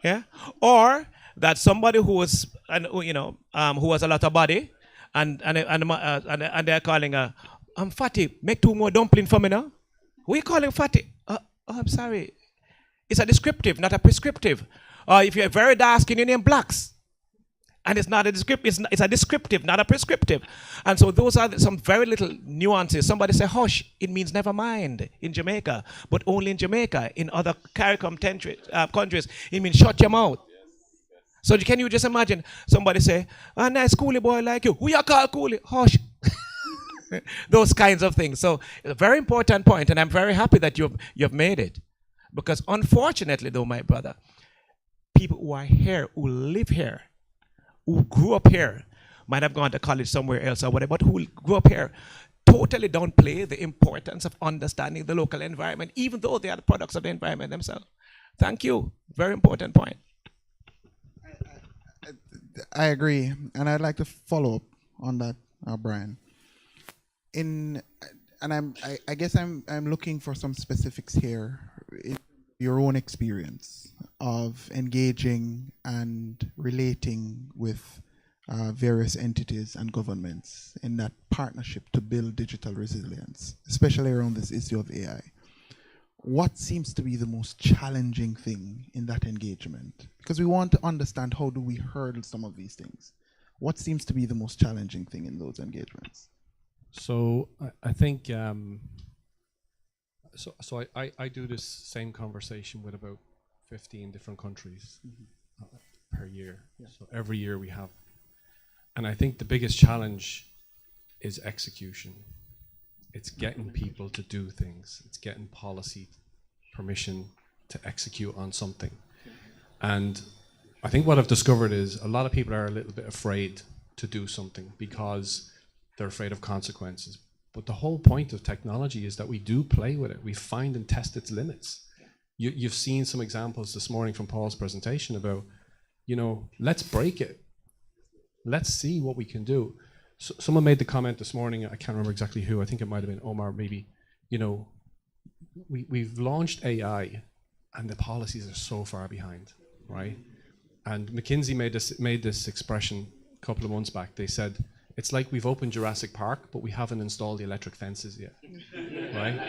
Yeah? Or that somebody who was, who has a lot of body, and they're calling her, I'm fatty, make 2 more dumplings for me now. Who are you calling fatty? Oh, I'm sorry. It's a descriptive, not a prescriptive. Or if you're very dark skin, you name blacks. And it's not a descriptive, it's a descriptive, not a prescriptive. And so those are some very little nuances. Somebody say hush, it means never mind in Jamaica, but only in Jamaica. In other CARICOM countries, it means shut your mouth. So can you just imagine somebody say, a nice coolie boy like you, who you call coolie? Hush. Those kinds of things. So it's a very important point, and I'm very happy that you've made it. Because unfortunately, though, my brother, people who are here, who live here, who grew up here, might have gone to college somewhere else or whatever, but who grew up here, totally downplay the importance of understanding the local environment, even though they are the products of the environment themselves. Thank you. Very important point. I agree, and I'd like to follow up on that, Brian. I guess I'm looking for some specifics here in your own experience of engaging and relating with various entities and governments in that partnership to build digital resilience, especially around this issue of AI. What seems to be the most challenging thing in that engagement? Because we want to understand, how do we hurdle some of these things? What seems to be the most challenging thing in those engagements? I think the most challenging thing is to get the right people to the right table. So I think, I do this same conversation with about 15 different countries per year. Yeah. So every year we have, and I think the biggest challenge is execution. It's getting people to do things. It's getting policy permission to execute on something. And I think what I've discovered is a lot of people are a little bit afraid to do something because they're afraid of consequences. But the whole point of technology is that we do play with it. We find and test its limits. You've seen some examples this morning from Paul's presentation about, let's break it. Let's see what we can do. So someone made the comment this morning, I can't remember exactly who, I think it might have been Omar maybe, we've launched AI and the policies are so far behind, right? And McKinsey made this expression a couple of months back. They said, it's like we've opened Jurassic Park, but we haven't installed the electric fences yet, right?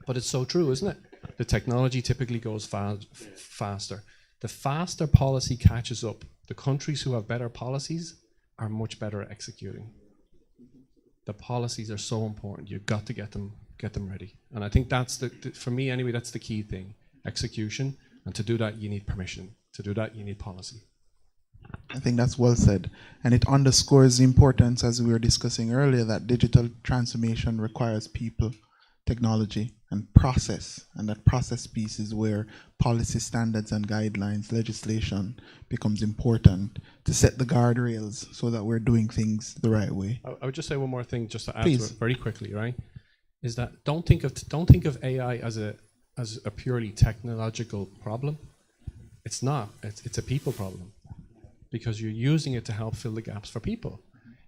But it's so true, isn't it? The technology typically goes faster. The faster policy catches up, the countries who have better policies are much better at executing. The policies are so important. You've got to get them ready. And I think that's for me anyway, that's the key thing, execution. And to do that, you need permission. To do that, you need policy. I think that's well said. And it underscores the importance, as we were discussing earlier, that digital transformation requires people, technology, and process. And that process piece is where policy standards and guidelines, legislation becomes important to set the guardrails so that we're doing things the right way. I would just say one more thing just to add Please. to it very quickly, right? Is that don't think of AI as a purely technological problem. It's not. It's a people problem because you're using it to help fill the gaps for people.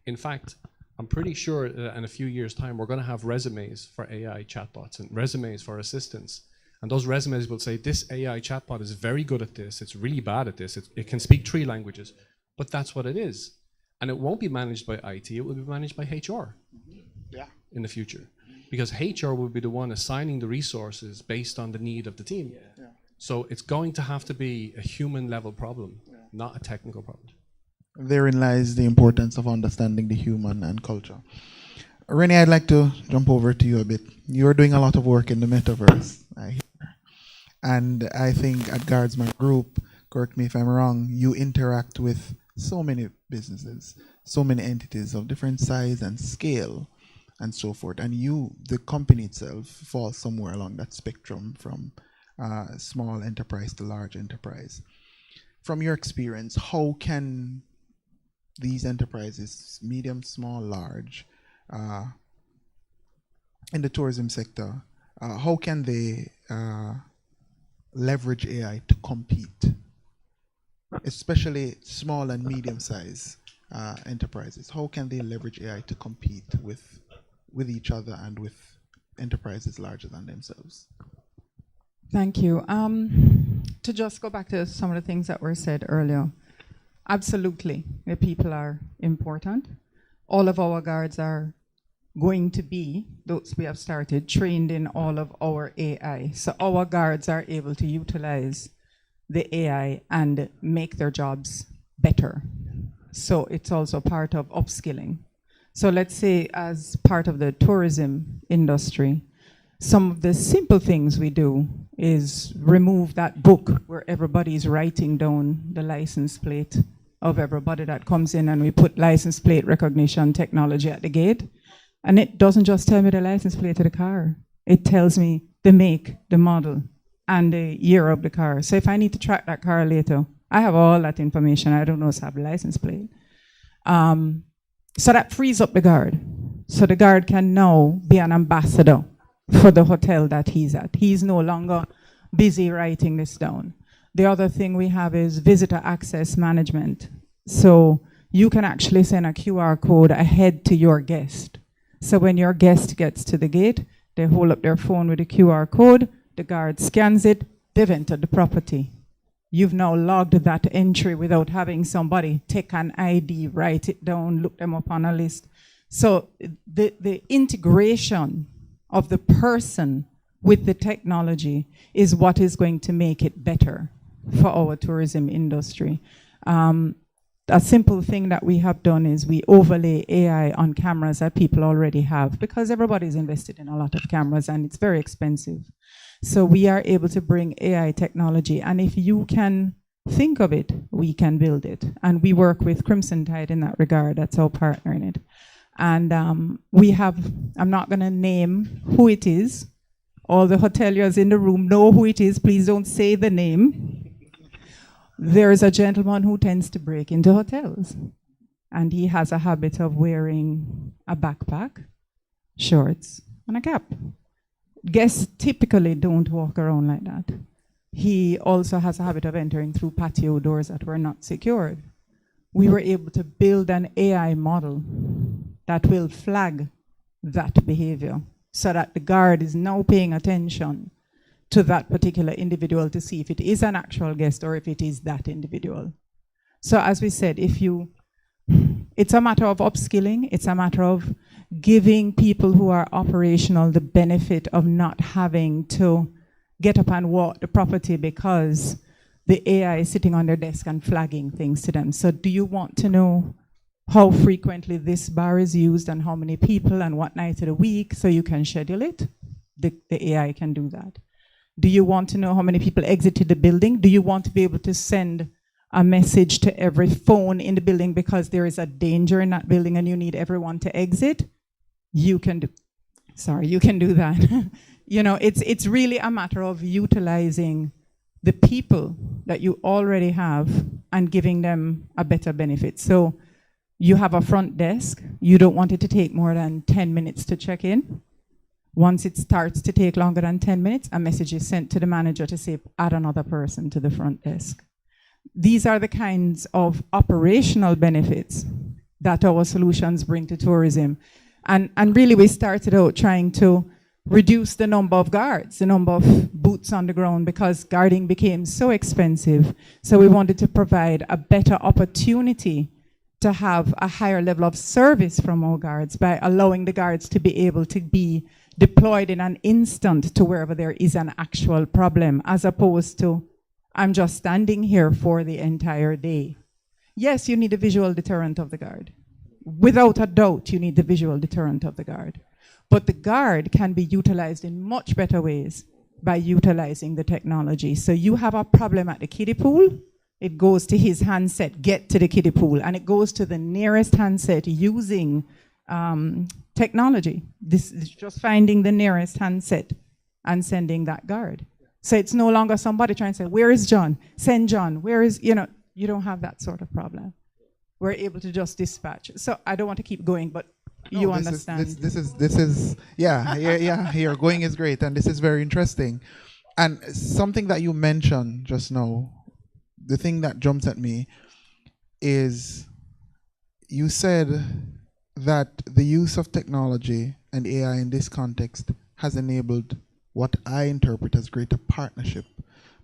In fact, I'm pretty sure that in a few years' time, we're going to have resumes for AI chatbots and resumes for assistants. And those resumes will say, this AI chatbot is very good at this. It's really bad at this. It can speak 3 languages. But that's what it is. And it won't be managed by IT. It will be managed by HR in the future. Because HR will be the one assigning the resources based on the need of the team. So it's going to have to be a human level problem, not a technical problem. Therein lies the importance of understanding the human and culture. Renee, I'd like to jump over to you a bit. You're doing a lot of work in the metaverse, I hear. And I think at Guardsman Group, correct me if I'm wrong, you interact with so many businesses, so many entities of different size and scale and so forth. And you, the company itself, falls somewhere along that spectrum from small enterprise to large enterprise. From your experience, how can these enterprises, medium, small, large, in the tourism sector, how can they leverage AI to compete, especially small and medium-sized enterprises? How can they leverage AI to compete with each other and with enterprises larger than themselves? Thank you. To just go back to some of the things that were said earlier, absolutely, the people are important. All of our guards are going to be, those we have started, trained in all of our AI. So our guards are able to utilize the AI and make their jobs better. So it's also part of upskilling. So let's say as part of the tourism industry, some of the simple things we do is remove that book where everybody's writing down the license plate of everybody that comes in, and we put license plate recognition technology at the gate. And it doesn't just tell me the license plate of the car. It tells me the make, the model, and the year of the car. So if I need to track that car later, I have all that information. I don't know if I have a license plate. So that frees up the guard. So the guard can now be an ambassador for the hotel that he's at. He's no longer busy writing this down. The other thing we have is visitor access management. So you can actually send a QR code ahead to your guest. So when your guest gets to the gate, they hold up their phone with a QR code, the guard scans it, they've entered the property. You've now logged that entry without having somebody take an ID, write it down, look them up on a list. So the integration of the person with the technology is what is going to make it better for our tourism industry. a simple thing that we have done is we overlay AI on cameras that people already have, because everybody's invested in a lot of cameras and it's very expensive. So we are able to bring AI technology, and if you can think of it, we can build it. And we work with Crimson Tide in that regard. That's our partner in it. And we have, I'm not going to name who it is. All the hoteliers in the room know who it is. Please don't say the name. There is a gentleman who tends to break into hotels, and he has a habit of wearing a backpack, shorts, and a cap. Guests typically don't walk around like that. He also has a habit of entering through patio doors that were not secured. We were able to build an AI model that will flag that behavior so that the guard is now paying attention to that particular individual to see if it is an actual guest or if it is that individual. So as we said, it's a matter of upskilling, it's a matter of giving people who are operational the benefit of not having to get up and walk the property because the AI is sitting on their desk and flagging things to them. So do you want to know how frequently this bar is used and how many people and what night of the week, so you can schedule it? The AI can do that. Do you want to know how many people exited the building? Do you want to be able to send a message to every phone in the building because there is a danger in that building and you need everyone to exit? You can do that. You know, it's really a matter of utilizing the people that you already have and giving them a better benefit. So you have a front desk, you don't want it to take more than 10 minutes to check in. Once it starts to take longer than 10 minutes, a message is sent to the manager to say, add another person to the front desk. These are the kinds of operational benefits that our solutions bring to tourism. And really, we started out trying to reduce the number of guards, the number of boots on the ground, because guarding became so expensive. So we wanted to provide a better opportunity to have a higher level of service from our guards by allowing the guards to be able to be deployed in an instant to wherever there is an actual problem, as opposed to, I'm just standing here for the entire day. Yes, you need a visual deterrent of the guard. Without a doubt, you need the visual deterrent of the guard. But the guard can be utilized in much better ways by utilizing the technology. So you have a problem at the kiddie pool, it goes to his handset, get to the kiddie pool, and it goes to the nearest handset using technology. This is just finding the nearest handset and sending that guard. So it's no longer somebody trying to say, where is John? Send John. Where is, you don't have that sort of problem. We're able to just dispatch. So I don't want to keep going, but you understand. This is here going is great, and this is very interesting. And something that you mentioned just now, the thing that jumps at me is you said that the use of technology and AI in this context has enabled what I interpret as greater partnership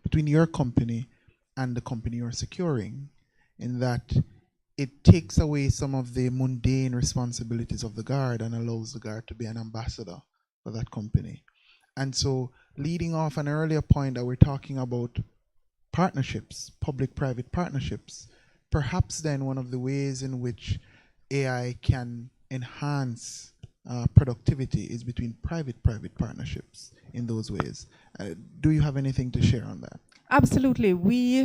between your company and the company you're securing, in that it takes away some of the mundane responsibilities of the guard and allows the guard to be an ambassador for that company. And so, leading off an earlier point that we're talking about partnerships, public-private partnerships, perhaps then one of the ways in which AI can enhance productivity is between private-private partnerships in those ways. Do you have anything to share on that? Absolutely. We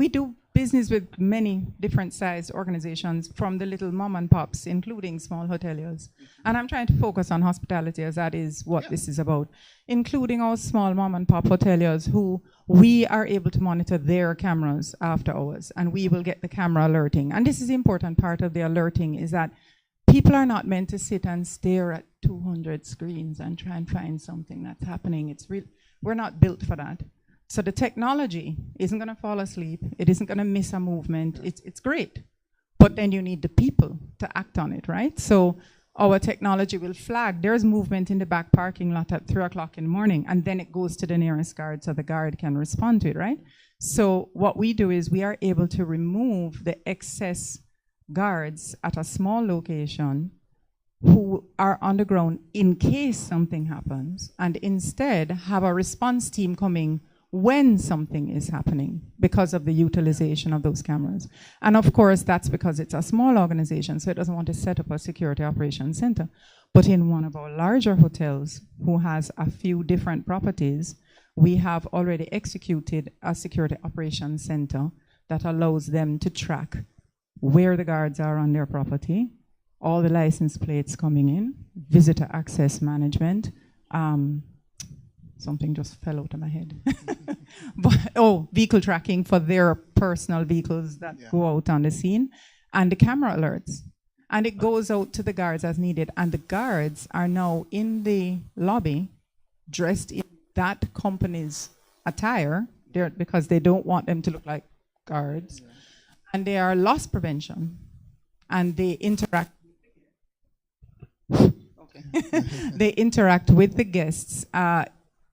do business with many different sized organizations, from the little mom and pops, including small hoteliers. And I'm trying to focus on hospitality, as that is what this is about, including our small mom and pop hoteliers who we are able to monitor their cameras after hours, and we will get the camera alerting. And this is the important part of the alerting, is that people are not meant to sit and stare at 200 screens and try and find something that's happening. We're not built for that. So the technology isn't going to fall asleep. It isn't going to miss a movement. It's great. But then you need the people to act on it, right? So our technology will flag there's movement in the back parking lot at 3 o'clock in the morning, and then it goes to the nearest guard so the guard can respond to it, right? So what we do is we are able to remove the excess guards at a small location who are on the ground in case something happens, and instead have a response team coming when something is happening because of the utilization of those cameras. And of course, that's because it's a small organization, so it doesn't want to set up a security operations center. But in one of our larger hotels, who has a few different properties, we have already executed a security operations center that allows them to track where the guards are on their property, all the license plates coming in, visitor access management. Something just fell out of my head. But, vehicle tracking for their personal vehicles that go out on the scene, and the camera alerts. And it goes out to the guards as needed. And the guards are now in the lobby dressed in that company's attire because they don't want them to look like guards. And they are loss prevention. And they interact. They interact with the guests.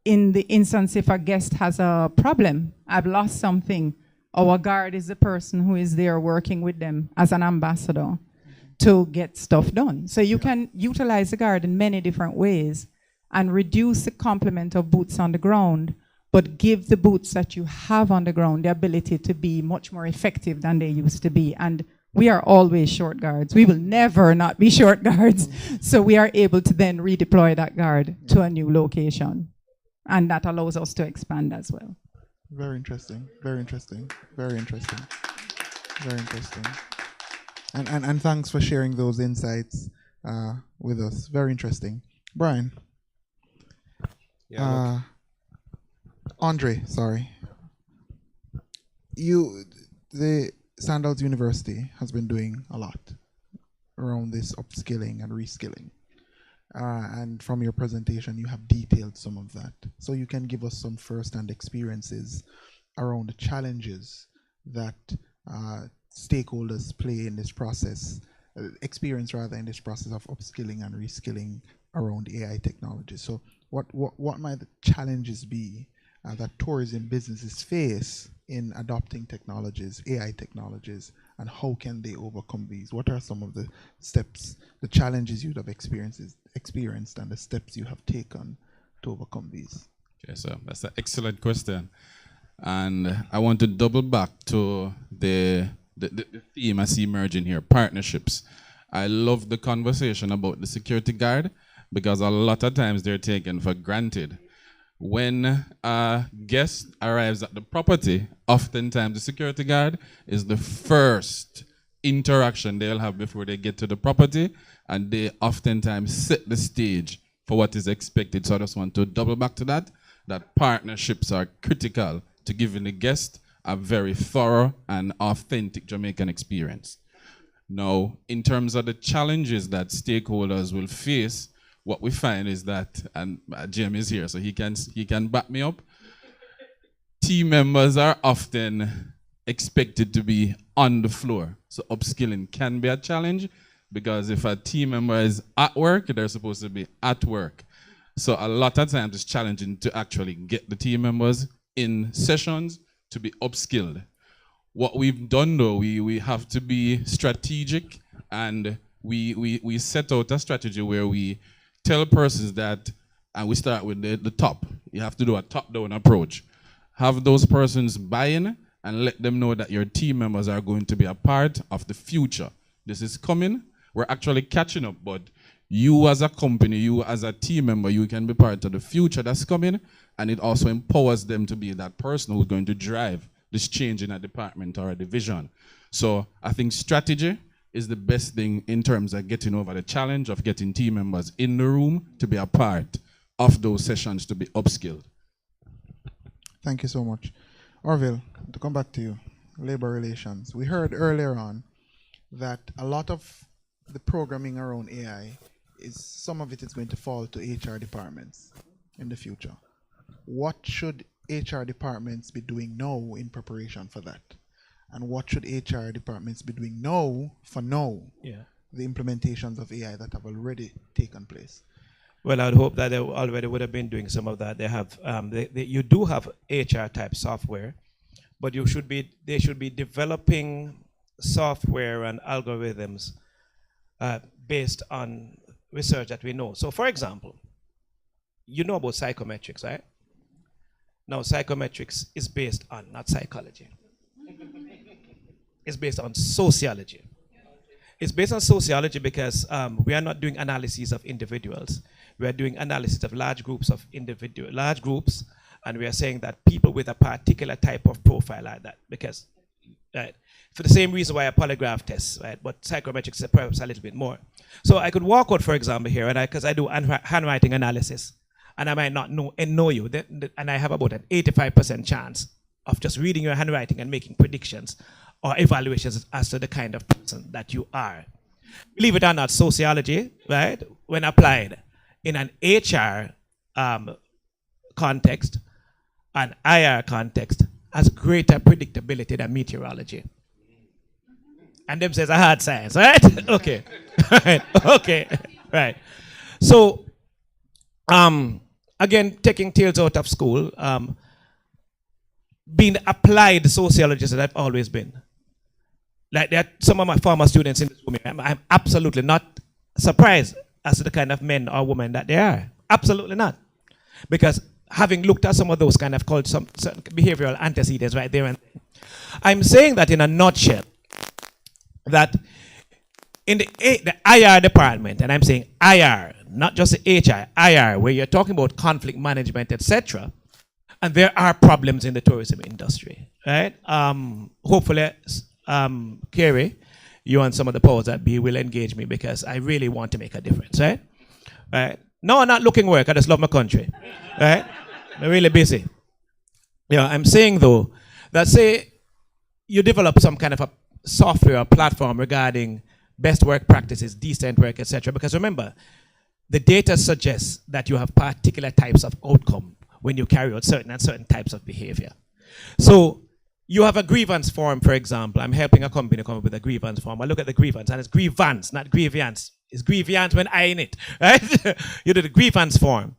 In the instance, if a guest has a problem, I've lost something, our guard is the person who is there working with them as an ambassador to get stuff done. So you can utilize the guard in many different ways and reduce the complement of boots on the ground, but give the boots that you have on the ground the ability to be much more effective than they used to be. And we are always short guards. We will never not be short guards. So we are able to then redeploy that guard to a new location. And that allows us to expand as well. Very interesting, very interesting, very interesting, very interesting. And thanks for sharing those insights with us. Very interesting. Brian. Andre, sorry. The Sandals University has been doing a lot around this upskilling and reskilling. And from your presentation, you have detailed some of that. So you can give us some first-hand experiences around the challenges that stakeholders play in this process, experience rather, in this process of upskilling and reskilling around AI technology. So what might the challenges be that tourism businesses face in adopting technologies, AI technologies, and how can they overcome these? What are some of the steps, the challenges you'd have experienced and the steps you have taken to overcome these? Okay, so that's an excellent question. And I want to double back to the theme I see emerging here, partnerships. I love the conversation about the security guard because a lot of times they're taken for granted. When a guest arrives at the property, oftentimes the security guard is the first interaction they'll have before they get to the property, and they oftentimes set the stage for what is expected. So I just want to double back to that partnerships are critical to giving the guest a very thorough and authentic Jamaican experience. Now, in terms of the challenges that stakeholders will face, what we find is that, and Jim is here, so he can back me up. Team members are often expected to be on the floor. So upskilling can be a challenge because if a team member is at work, they're supposed to be at work. So a lot of times it's challenging to actually get the team members in sessions to be upskilled. What we've done though, we have to be strategic, and we set out a strategy where we tell persons that, and we start with the top. You have to do a top-down approach. Have those persons buy in and let them know that your team members are going to be a part of the future. This is coming. We're actually catching up, but you as a company, you as a team member, you can be part of the future that's coming, and it also empowers them to be that person who's going to drive this change in a department or a division. So I think strategy is the best thing in terms of getting over the challenge of getting team members in the room to be a part of those sessions to be upskilled. Thank you so much. Orville, to come back to you, labor relations. We heard earlier on that a lot of the programming around AI, some of it is going to fall to HR departments in the future. What should HR departments be doing now in preparation for that? And what should HR departments be doing now for the implementations of AI that have already taken place? Well, I would hope that they already would have been doing some of that. They have, you do have HR type software, but they should be developing software and algorithms based on research that we know. So, for example, you know about psychometrics, right? Now, psychometrics is based on not psychology. It's based on sociology. It's based on sociology because we are not doing analyses of individuals. We are doing analysis of large groups, and we are saying that people with a particular type of profile are that. Because, right, for the same reason why a polygraph test, right, but psychometrics is perhaps a little bit more. So I could walk out, for example, here, and because I do handwriting analysis, and I might not know you, and I have about an 85% chance of just reading your handwriting and making predictions or evaluations as to the kind of person that you are. Believe it or not, sociology, right, when applied in an HR context, an IR context, has greater predictability than meteorology. And them says a hard science, right? Okay. Right. Okay. Right. So, again, taking tales out of school, being applied sociologist that I've always been. Like there are some of my former students in this room, I'm absolutely not surprised as to the kind of men or women that they are. Absolutely not. Because having looked at some of those kind of called some certain behavioral antecedents right there and then, I'm saying that in a nutshell, that in the IR department, and I'm saying IR, not just the HR, IR, where you're talking about conflict management, etc., and there are problems in the tourism industry, right? Hopefully, Kerry, you and some of the powers that be will engage me because I really want to make a difference, right? Right? No, I'm not looking work. I just love my country, right? I'm really busy. Yeah, I'm saying though that say you develop some kind of a software or platform regarding best work practices, decent work, etc. Because remember, the data suggests that you have particular types of outcome when you carry out certain types of behavior. So you have a grievance form, for example. I'm helping a company come up with a grievance form. I look at the grievance, and it's grievance, not grievance. It's grievance when I in it, right? You do the grievance form.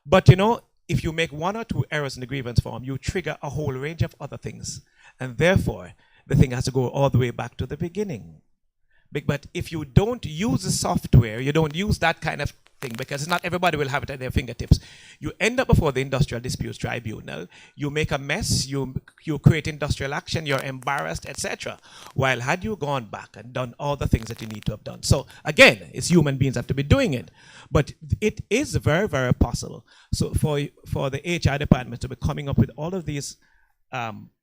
But you know, if you make one or two errors in the grievance form, you trigger a whole range of other things. And therefore, the thing has to go all the way back to the beginning. But if you don't use the software, you don't use that kind of thing, because not everybody will have it at their fingertips. You end up before the Industrial Disputes Tribunal, you make a mess, you create industrial action, you're embarrassed, etc. While had you gone back and done all the things that you need to have done. So again, it's human beings have to be doing it. But it is very, very possible. So for the HR department to be coming up with all of these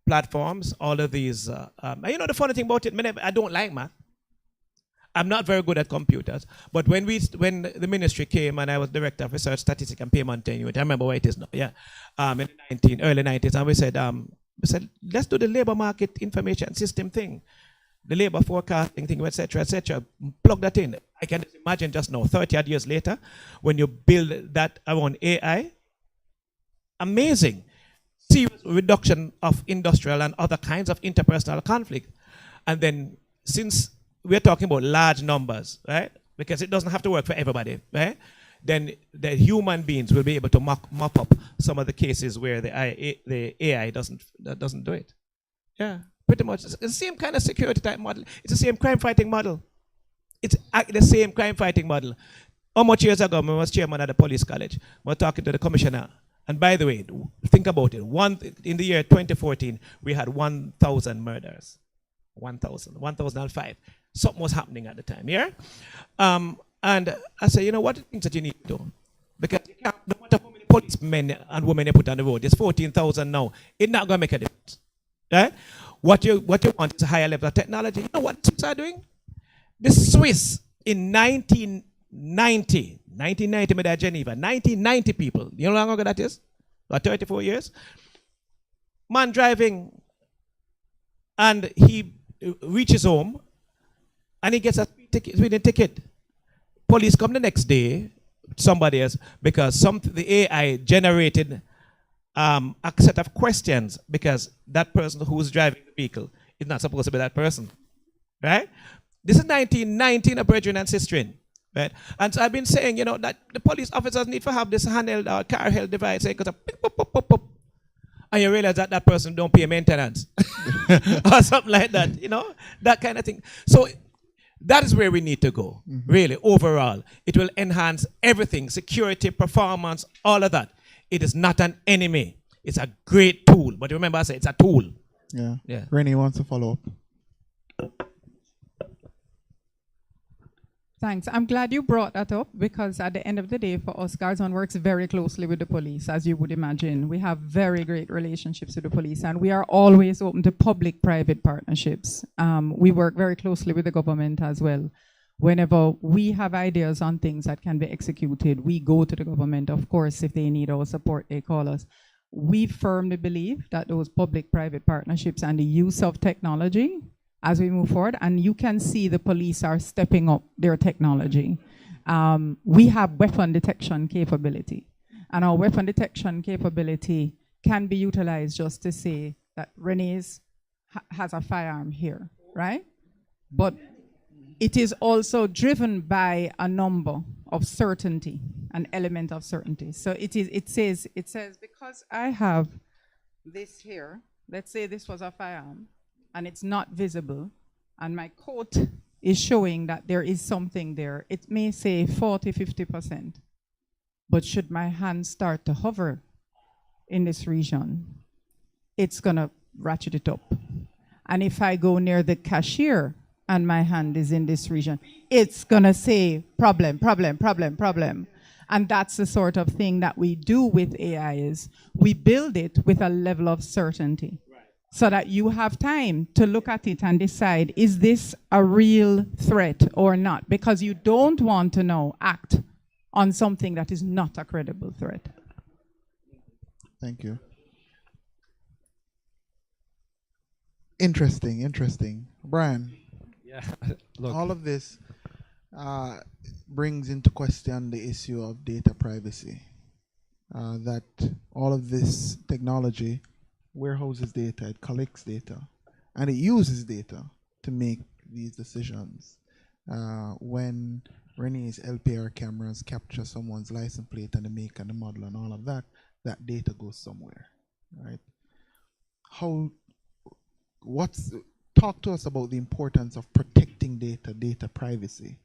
platforms, all of these, you know the funny thing about it, I don't like math. I'm not very good at computers, but when the ministry came and I was director of research, statistics, and payment unit, I remember where it is now. Yeah, in the early 90s, and we said let's do the labor market information system thing, the labor forecasting thing, etc., etc. Plug that in. I can imagine just now, 30 odd years later, when you build that around AI, amazing, serious reduction of industrial and other kinds of interpersonal conflict, and then since we're talking about large numbers, right? Because it doesn't have to work for everybody, right? Then the human beings will be able to mop up some of the cases where the AI doesn't do it. Yeah, pretty much. It's the same kind of security type model. It's the same crime fighting model. It's the same crime fighting model. How much years ago, when I was chairman at the police college, we were talking to the commissioner. And by the way, think about it. In the year 2014, we had 1,000 murders. 1,005. Something was happening at the time, yeah? And I said, you know what, things that you need to do? Because you can't, no matter how many policemen and women you put on the road, there's 14,000 now. It's not going to make a difference, right? What you want is a higher level of technology. You know what the Swiss are doing? The Swiss in 1990, made at Geneva, 1990 people, you know how long ago that is? About 34 years. Man driving, and he reaches home, and he gets a speeding ticket. Police come the next day, somebody else, because the AI generated a set of questions, because that person who's driving the vehicle is not supposed to be that person, right? This is 1919, a brethren and sister, right? And so I've been saying, you know, that the police officers need to have this handheld or car-held device, because and you realize that that person don't pay maintenance or something like that, you know, that kind of thing. So that is where we need to go, really, overall. It will enhance everything, security, performance, all of that. It is not an enemy. It's a great tool. But remember, I said it's a tool. Yeah. Yeah. Rennie wants to follow up. Thanks. I'm glad you brought that up because at the end of the day, for us, Guardsman works very closely with the police, as you would imagine. We have very great relationships with the police, and we are always open to public-private partnerships. We work very closely with the government as well. Whenever we have ideas on things that can be executed, we go to the government. Of course, if they need our support, they call us. We firmly believe that those public-private partnerships and the use of technology as we move forward, and you can see the police are stepping up their technology. We have weapon detection capability, and our weapon detection capability can be utilized just to say that Renee's has a firearm here, right? But it is also driven by a number of certainty, an element of certainty. So it says because I have this here, let's say this was a firearm, and it's not visible, and my coat is showing that there is something there, it may say 40, 50%. But should my hand start to hover in this region, it's gonna ratchet it up. And if I go near the cashier and my hand is in this region, it's gonna say problem, problem, problem, problem. And that's the sort of thing that we do with AI is we build it with a level of certainty. So that you have time to look at it and decide, is this a real threat or not? Because you don't want to act on something that is not a credible threat. Thank you. Interesting. Brian. Yeah. Look. All of this brings into question the issue of data privacy. That all of this technology warehouses data, it collects data, and it uses data to make these decisions. When Renee's LPR cameras capture someone's license plate and the make and the model and all of that, that data goes somewhere, right? Talk to us about the importance of protecting data privacy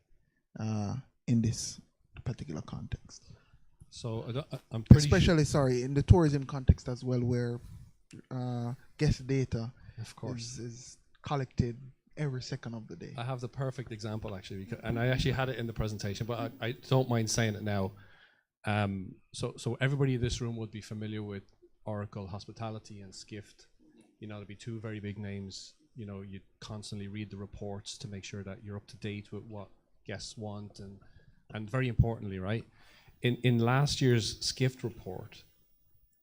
in this particular context. So I'm pretty especially, in the tourism context as well, where guest data of course is collected every second of the day. I have the perfect example actually, and I actually had it in the presentation, but I don't mind saying it now. So everybody in this room would be familiar with Oracle Hospitality and Skift. There'd be two very big names. You constantly read the reports to make sure that you're up to date with what guests want, and very importantly, right, in last year's Skift report,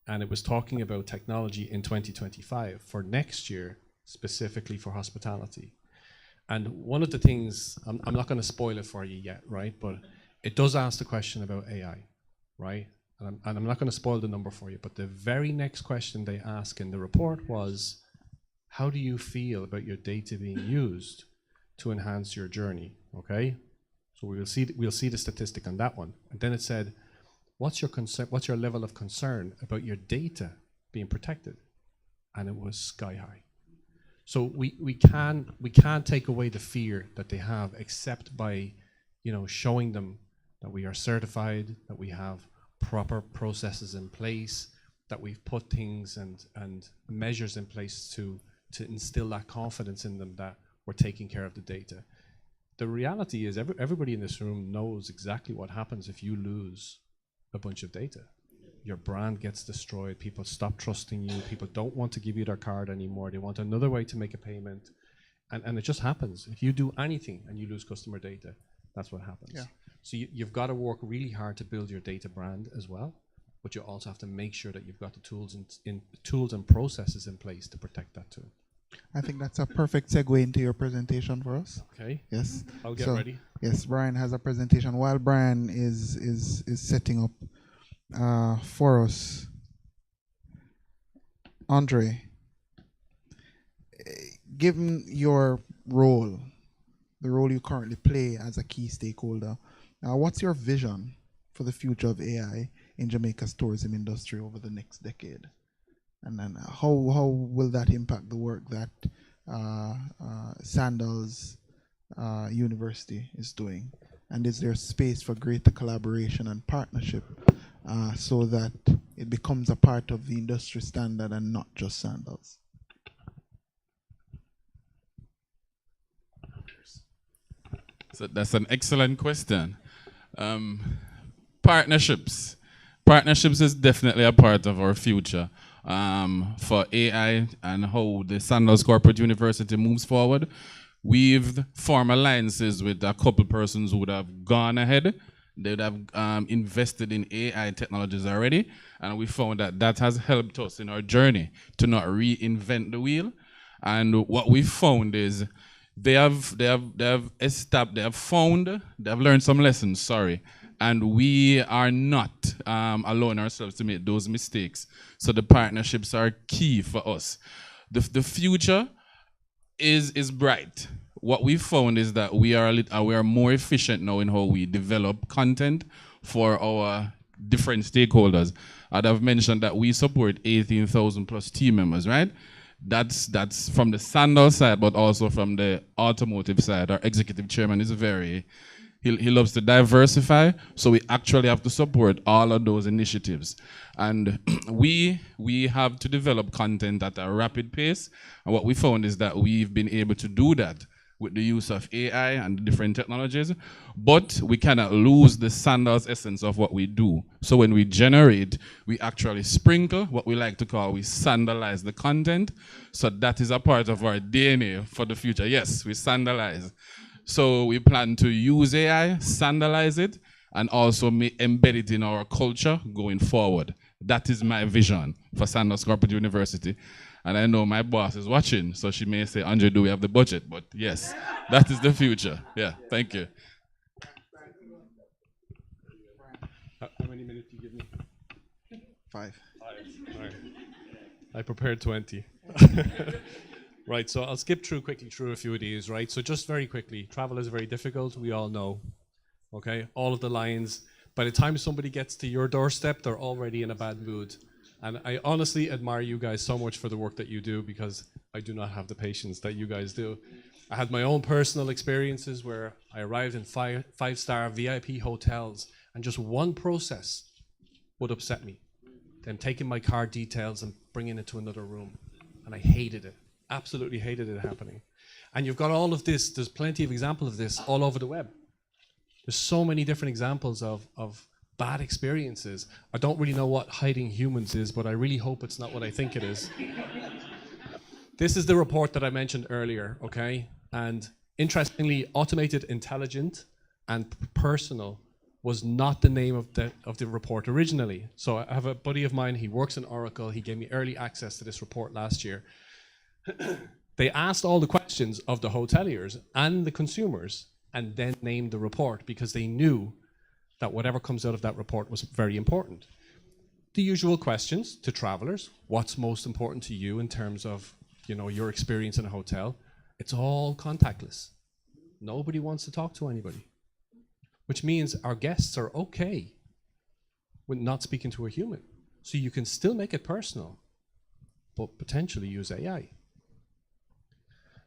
and it was talking about technology in 2025 for next year, specifically for hospitality. And one of the things, I'm not going to spoil it for you yet, right? But it does ask the question about AI, right? And I'm not going to spoil the number for you, but the very next question they ask in the report was, how do you feel about your data being used to enhance your journey, okay? So we'll see the statistic on that one. And then it said, what's your level of concern about your data being protected? And it was sky high. So we can't take away the fear that they have, except by showing them that we are certified, that we have proper processes in place, that we've put things and measures in place to instill that confidence in them that we're taking care of the data. The reality is everybody in this room knows exactly what happens if you lose a bunch of data. Your brand gets destroyed, people stop trusting you, people don't want to give you their card anymore, they want another way to make a payment, and it just happens. If you do anything and you lose customer data, that's what happens. Yeah. So you've got to work really hard to build your data brand as well, but you also have to make sure that you've got the tools and processes in place to protect that too. I think that's a perfect segue into your presentation for us. Okay. Yes. I'll get ready. Yes, Brian has a presentation. While Brian is setting up for us, Andre, given your role, the role you currently play as a key stakeholder, what's your vision for the future of AI in Jamaica's tourism industry over the next decade? And then how will that impact the work that Sandals University is doing? And is there space for greater collaboration and partnership so that it becomes a part of the industry standard and not just sandals? So that's an excellent question. Partnerships. Partnerships is definitely a part of our future for AI and how the Sandals Corporate University moves forward. We've formed alliances with a couple persons who would have gone ahead. They would have invested in AI technologies already, and we found that that has helped us in our journey to not reinvent the wheel. And what we found is they have learned some lessons, sorry, and we are not allowing ourselves to make those mistakes. So the partnerships are key for us. The future is bright. What we found is that we are more efficient now in how we develop content for our different stakeholders. I'd have mentioned that we support 18,000 plus team members, right? That's from the Sandal side, but also from the automotive side. Our executive chairman is he loves to diversify, so we actually have to support all of those initiatives. And we have to develop content at a rapid pace. And what we found is that we've been able to do that with the use of AI and different technologies, but we cannot lose the Sandals essence of what we do. So when we generate, we actually sprinkle, what we like to call, we sandalize the content. So that is a part of our DNA for the future. Yes, we sandalize. So we plan to use AI, sandalize it, and also embed it in our culture going forward. That is my vision for Sandals Corporate University. And I know my boss is watching, so she may say, Andre, do we have the budget? But yes, that is the future. Yeah, thank you. How many minutes do you give me? 5. All right. I prepared 20. Right, so I'll skip quickly through a few of these, right? So just very quickly, travel is very difficult, we all know, okay? All of the lines, by the time somebody gets to your doorstep, they're already in a bad mood. And I honestly admire you guys so much for the work that you do, because I do not have the patience that you guys do. I had my own personal experiences where I arrived in five-star VIP hotels, and just one process would upset me. Them taking my card details and bringing it to another room. And I hated it. Absolutely hated it happening. And you've got all of this, there's plenty of examples of this all over the web. There's so many different examples of bad experiences. I don't really know what hiding humans is, but I really hope it's not what I think it is. This is the report that I mentioned earlier, okay? And interestingly, automated, intelligent, and personal was not the name of the report originally. So I have a buddy of mine, he works in Oracle, he gave me early access to this report last year. They asked all the questions of the hoteliers and the consumers and then named the report, because they knew that whatever comes out of that report was very important. The usual questions to travelers: what's most important to you in terms of, you know, your experience in a hotel? It's all contactless. Nobody wants to talk to anybody, which means our guests are okay with not speaking to a human. So you can still make it personal, but potentially use AI.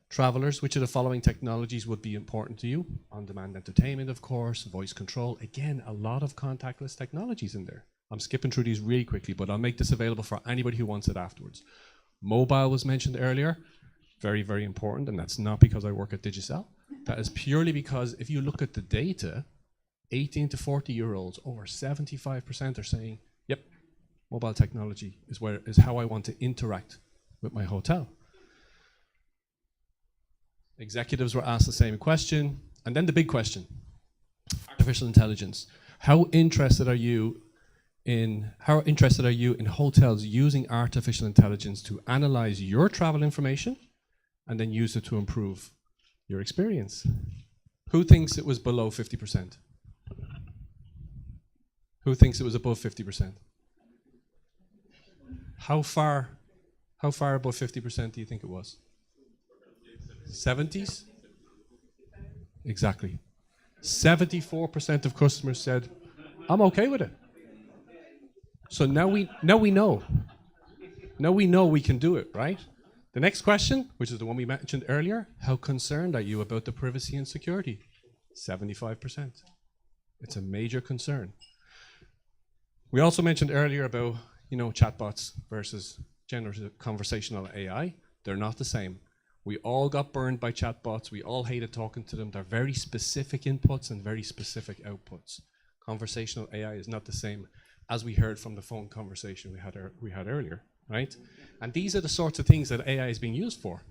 Travelers, which of the following technologies would be important to you? On-demand entertainment, of course, voice control. Again, a lot of contactless technologies in there. I'm skipping through these really quickly, but I'll make this available for anybody who wants it afterwards. Mobile was mentioned earlier. Very, very important, and that's not because I work at Digicel. That is purely because if you look at the data, 18 to 40-year-olds, over 75% are saying, yep, mobile technology is how I want to interact with my hotel. Executives were asked the same question. And then the big question, artificial intelligence. How interested are you in hotels using artificial intelligence to analyze your travel information and then use it to improve your experience? Who thinks it was below 50%? Who thinks it was above 50%? How far above 50% do you think it was? 70s? Exactly. 74% of customers said, I'm okay with it. So now we know. Now we know we can do it, right? The next question, which is the one we mentioned earlier, how concerned are you about the privacy and security? 75%. It's a major concern. We also mentioned earlier about you know, chatbots versus generative conversational AI. They're not the same. We all got burned by chatbots. We all hated talking to them. They're very specific inputs and very specific outputs. Conversational AI is not the same as we heard from the phone conversation we had earlier, right? And these are the sorts of things that AI is being used for.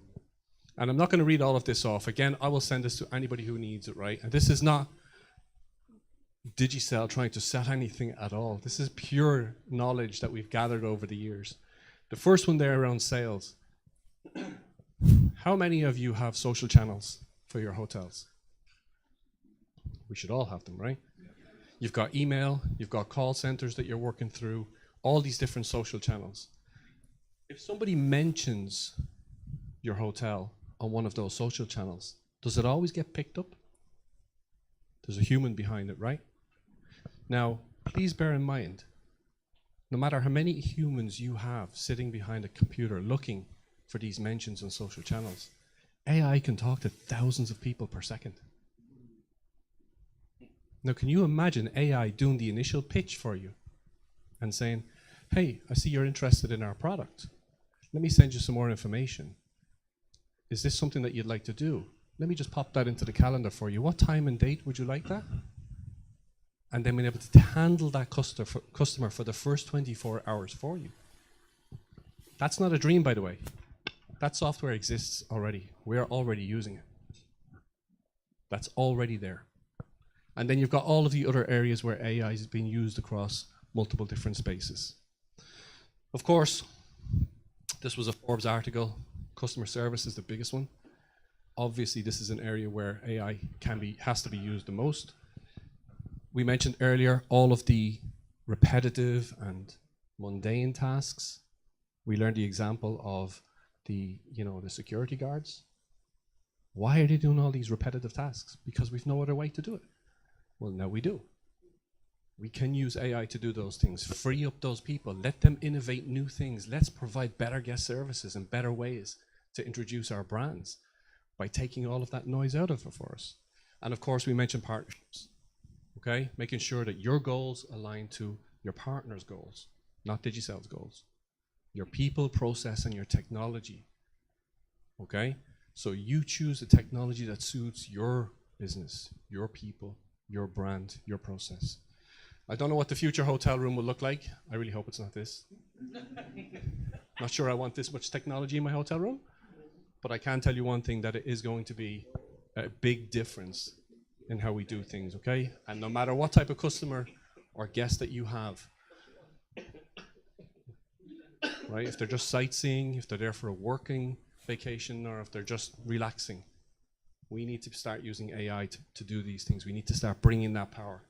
And I'm not going to read all of this off. Again, I will send this to anybody who needs it, right? And this is not Digicel trying to sell anything at all. This is pure knowledge that we've gathered over the years. The first one there around sales. How many of you have social channels for your hotels? We should all have them, right? You've got email, you've got call centers that you're working through, all these different social channels. If somebody mentions your hotel on one of those social channels, does it always get picked up? There's a human behind it, right? Now, please bear in mind, no matter how many humans you have sitting behind a computer looking for these mentions on social channels, AI can talk to thousands of people per second. Now, can you imagine AI doing the initial pitch for you and saying, hey, I see you're interested in our product. Let me send you some more information. Is this something that you'd like to do? Let me just pop that into the calendar for you. What time and date would you like that? And then being able to handle that customer for the first 24 hours for you. That's not a dream, by the way. That software exists already. We're already using it. That's already there. And then you've got all of the other areas where AI is being used across multiple different spaces. Of course, this was a Forbes article. Customer service is the biggest one. Obviously, this is an area where AI has to be used the most. We mentioned earlier all of the repetitive and mundane tasks. We learned the example of the security guards. Why are they doing all these repetitive tasks? Because we've no other way to do it. Well, now we do. We can use AI to do those things, free up those people, let them innovate new things. Let's provide better guest services and better ways to introduce our brands by taking all of that noise out of it for us. And of course, we mentioned partnerships, okay? Making sure that your goals align to your partner's goals, not Digicel's goals. Your people, process, and your technology, okay? So you choose the technology that suits your business, your people, your brand, your process. I don't know what the future hotel room will look like. I really hope it's not this. Not sure I want this much technology in my hotel room, but I can tell you one thing, that it is going to be a big difference in how we do things, okay? And no matter what type of customer or guest that you have, right? If they're just sightseeing, if they're there for a working vacation, or if they're just relaxing, we need to start using AI to do these things. We need to start bringing that power.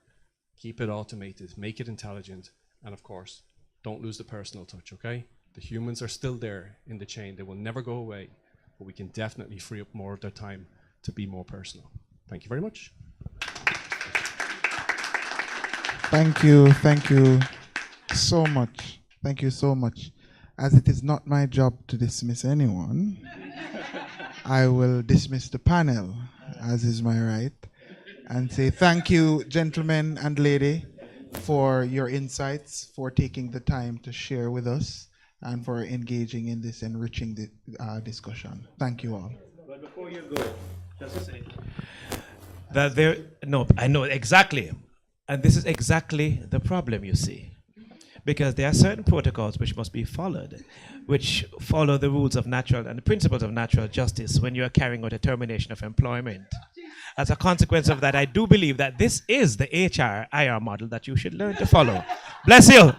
Keep it automated, make it intelligent, and of course, don't lose the personal touch, okay? The humans are still there in the chain. They will never go away, but we can definitely free up more of their time to be more personal. Thank you very much. Thank you so much. Thank you so much. As it is not my job to dismiss anyone, I will dismiss the panel, as is my right, and say thank you, gentlemen and lady, for your insights, for taking the time to share with us, and for engaging in this enriching discussion. Thank you all. But before you go, just to say that I know exactly, and this is exactly the problem, you see. Because there are certain protocols which must be followed, which follow the rules of natural and the principles of natural justice when you are carrying out a termination of employment. As a consequence of that, I do believe that this is the IR model that you should learn to follow. Bless you.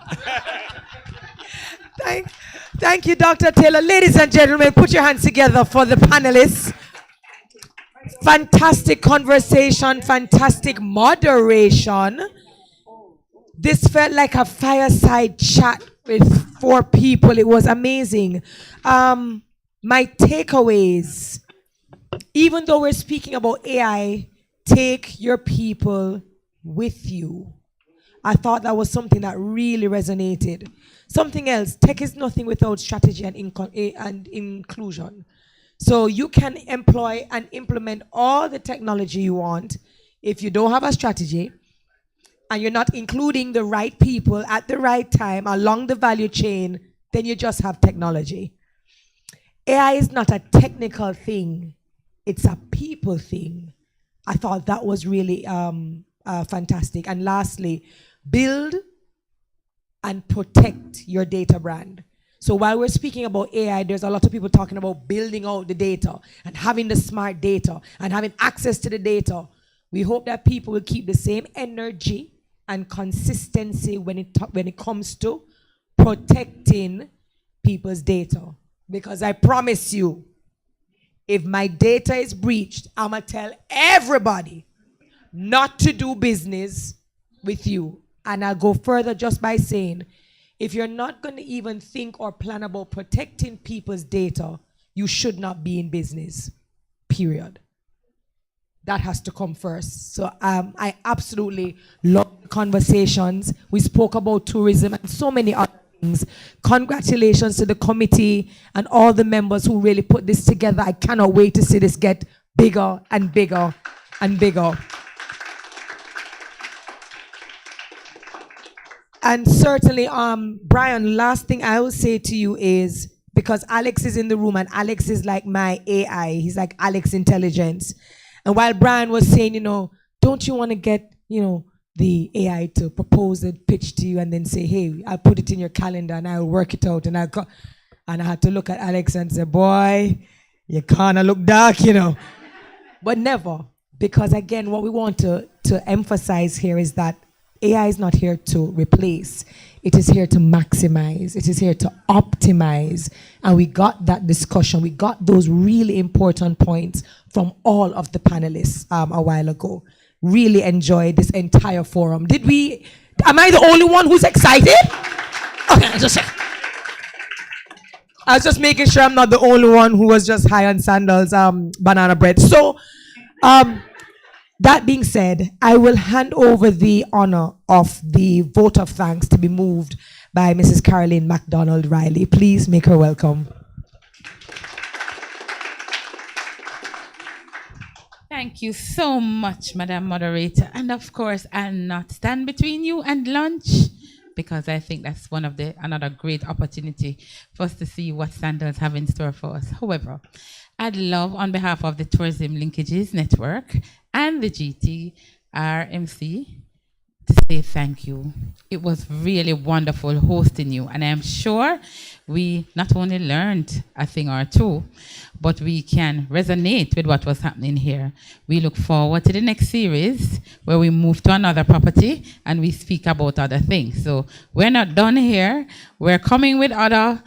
Thank you, Dr. Taylor. Ladies and gentlemen, put your hands together for the panelists. Fantastic conversation, fantastic moderation. This felt like a fireside chat with 4 people. It was amazing. My takeaways, even though we're speaking about AI, take your people with you. I thought that was something that really resonated. Something else, tech is nothing without strategy and inclusion. So you can employ and implement all the technology you want. If you don't have a strategy, and you're not including the right people at the right time along the value chain, then you just have technology. AI is not a technical thing, it's a people thing. I thought that was really fantastic. And lastly, build and protect your data brand. So while we're speaking about AI, there's a lot of people talking about building out the data and having the smart data and having access to the data. We hope that people will keep the same energy and consistency when it comes to protecting people's data. Because I promise you, if my data is breached, I'm gonna tell everybody not to do business with you. And I'll go further just by saying, if you're not gonna even think or plan about protecting people's data, you should not be in business, period. That has to come first. So I absolutely love the conversations. We spoke about tourism and so many other things. Congratulations to the committee and all the members who really put this together. I cannot wait to see this get bigger and bigger and bigger. And certainly, Brian, last thing I will say to you is, because Alex is in the room and Alex is like my AI, he's like Alex Intelligence. And while Brian was saying, don't you want to get, the AI to propose a pitch to you and then say, hey, I'll put it in your calendar and I'll work it out. And I had to look at Alex and say, boy, you kind of look dark, But never, because again, what we want to emphasize here is that AI is not here to replace. It is here to maximize. It is here to optimize. And we got that discussion. We got those really important points from all of the panelists a while ago. Really enjoyed this entire forum. Am I the only one who's excited? Okay, I was just making sure I'm not the only one who was just high on Sandals banana bread. So, that being said, I will hand over the honor of the vote of thanks to be moved by Mrs. Caroline MacDonald Riley. Please make her welcome. Thank you so much, Madam Moderator. And of course, I'll not stand between you and lunch, because I think that's another great opportunity for us to see what Sandals have in store for us. However, I'd love, on behalf of the Tourism Linkages Network and the GTRMC, to say thank you. It was really wonderful hosting you, and I'm sure we not only learned a thing or two, but we can resonate with what was happening here. We look forward to the next series where we move to another property and we speak about other things. So we're not done here. We're coming with other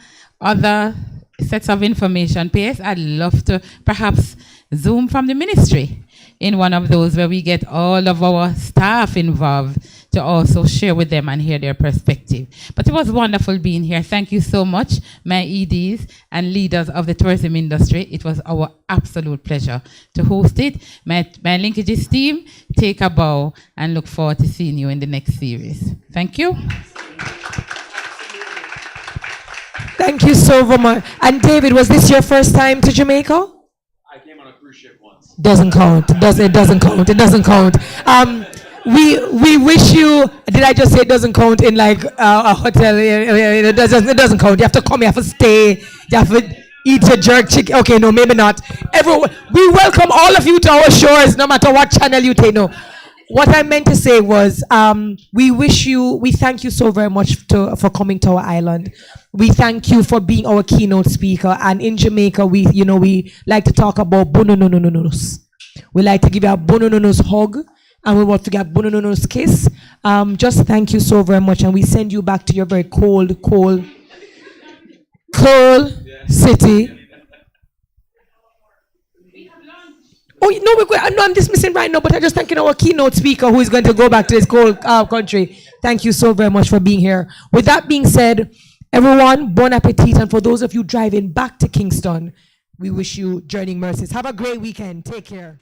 sets of information. P.S. I'd love to perhaps Zoom from the ministry in one of those where we get all of our staff involved to also share with them and hear their perspective. But it was wonderful being here. Thank you so much, my EDs and leaders of the tourism industry. It was our absolute pleasure to host it. My linkages team, take a bow and look forward to seeing you in the next series. Thank you. Thank you so much. And David, was this your first time to Jamaica? I came on a cruise ship once. Doesn't count. It doesn't count. It doesn't count. We wish you. Did I just say it doesn't count in like a hotel? It doesn't count. You have to come. You have to stay. You have to eat your jerk chicken. Okay, no, maybe not. Everyone, we welcome all of you to our shores, no matter what channel you take. No, what I meant to say was, we thank you so very much for coming to our island. We thank you for being our keynote speaker. And in Jamaica, we like to talk about bononononos. We like to give you a bonononos hug, and we want to get a bonononos kiss. Just thank you so very much, and we send you back to your very cold city. Oh no, I'm dismissing right now, but I'm just thanking our keynote speaker who is going to go back to this cold country. Thank you so very much for being here. With that being said, everyone, bon appetit, and for those of you driving back to Kingston, we wish you journeying mercies. Have a great weekend. Take care.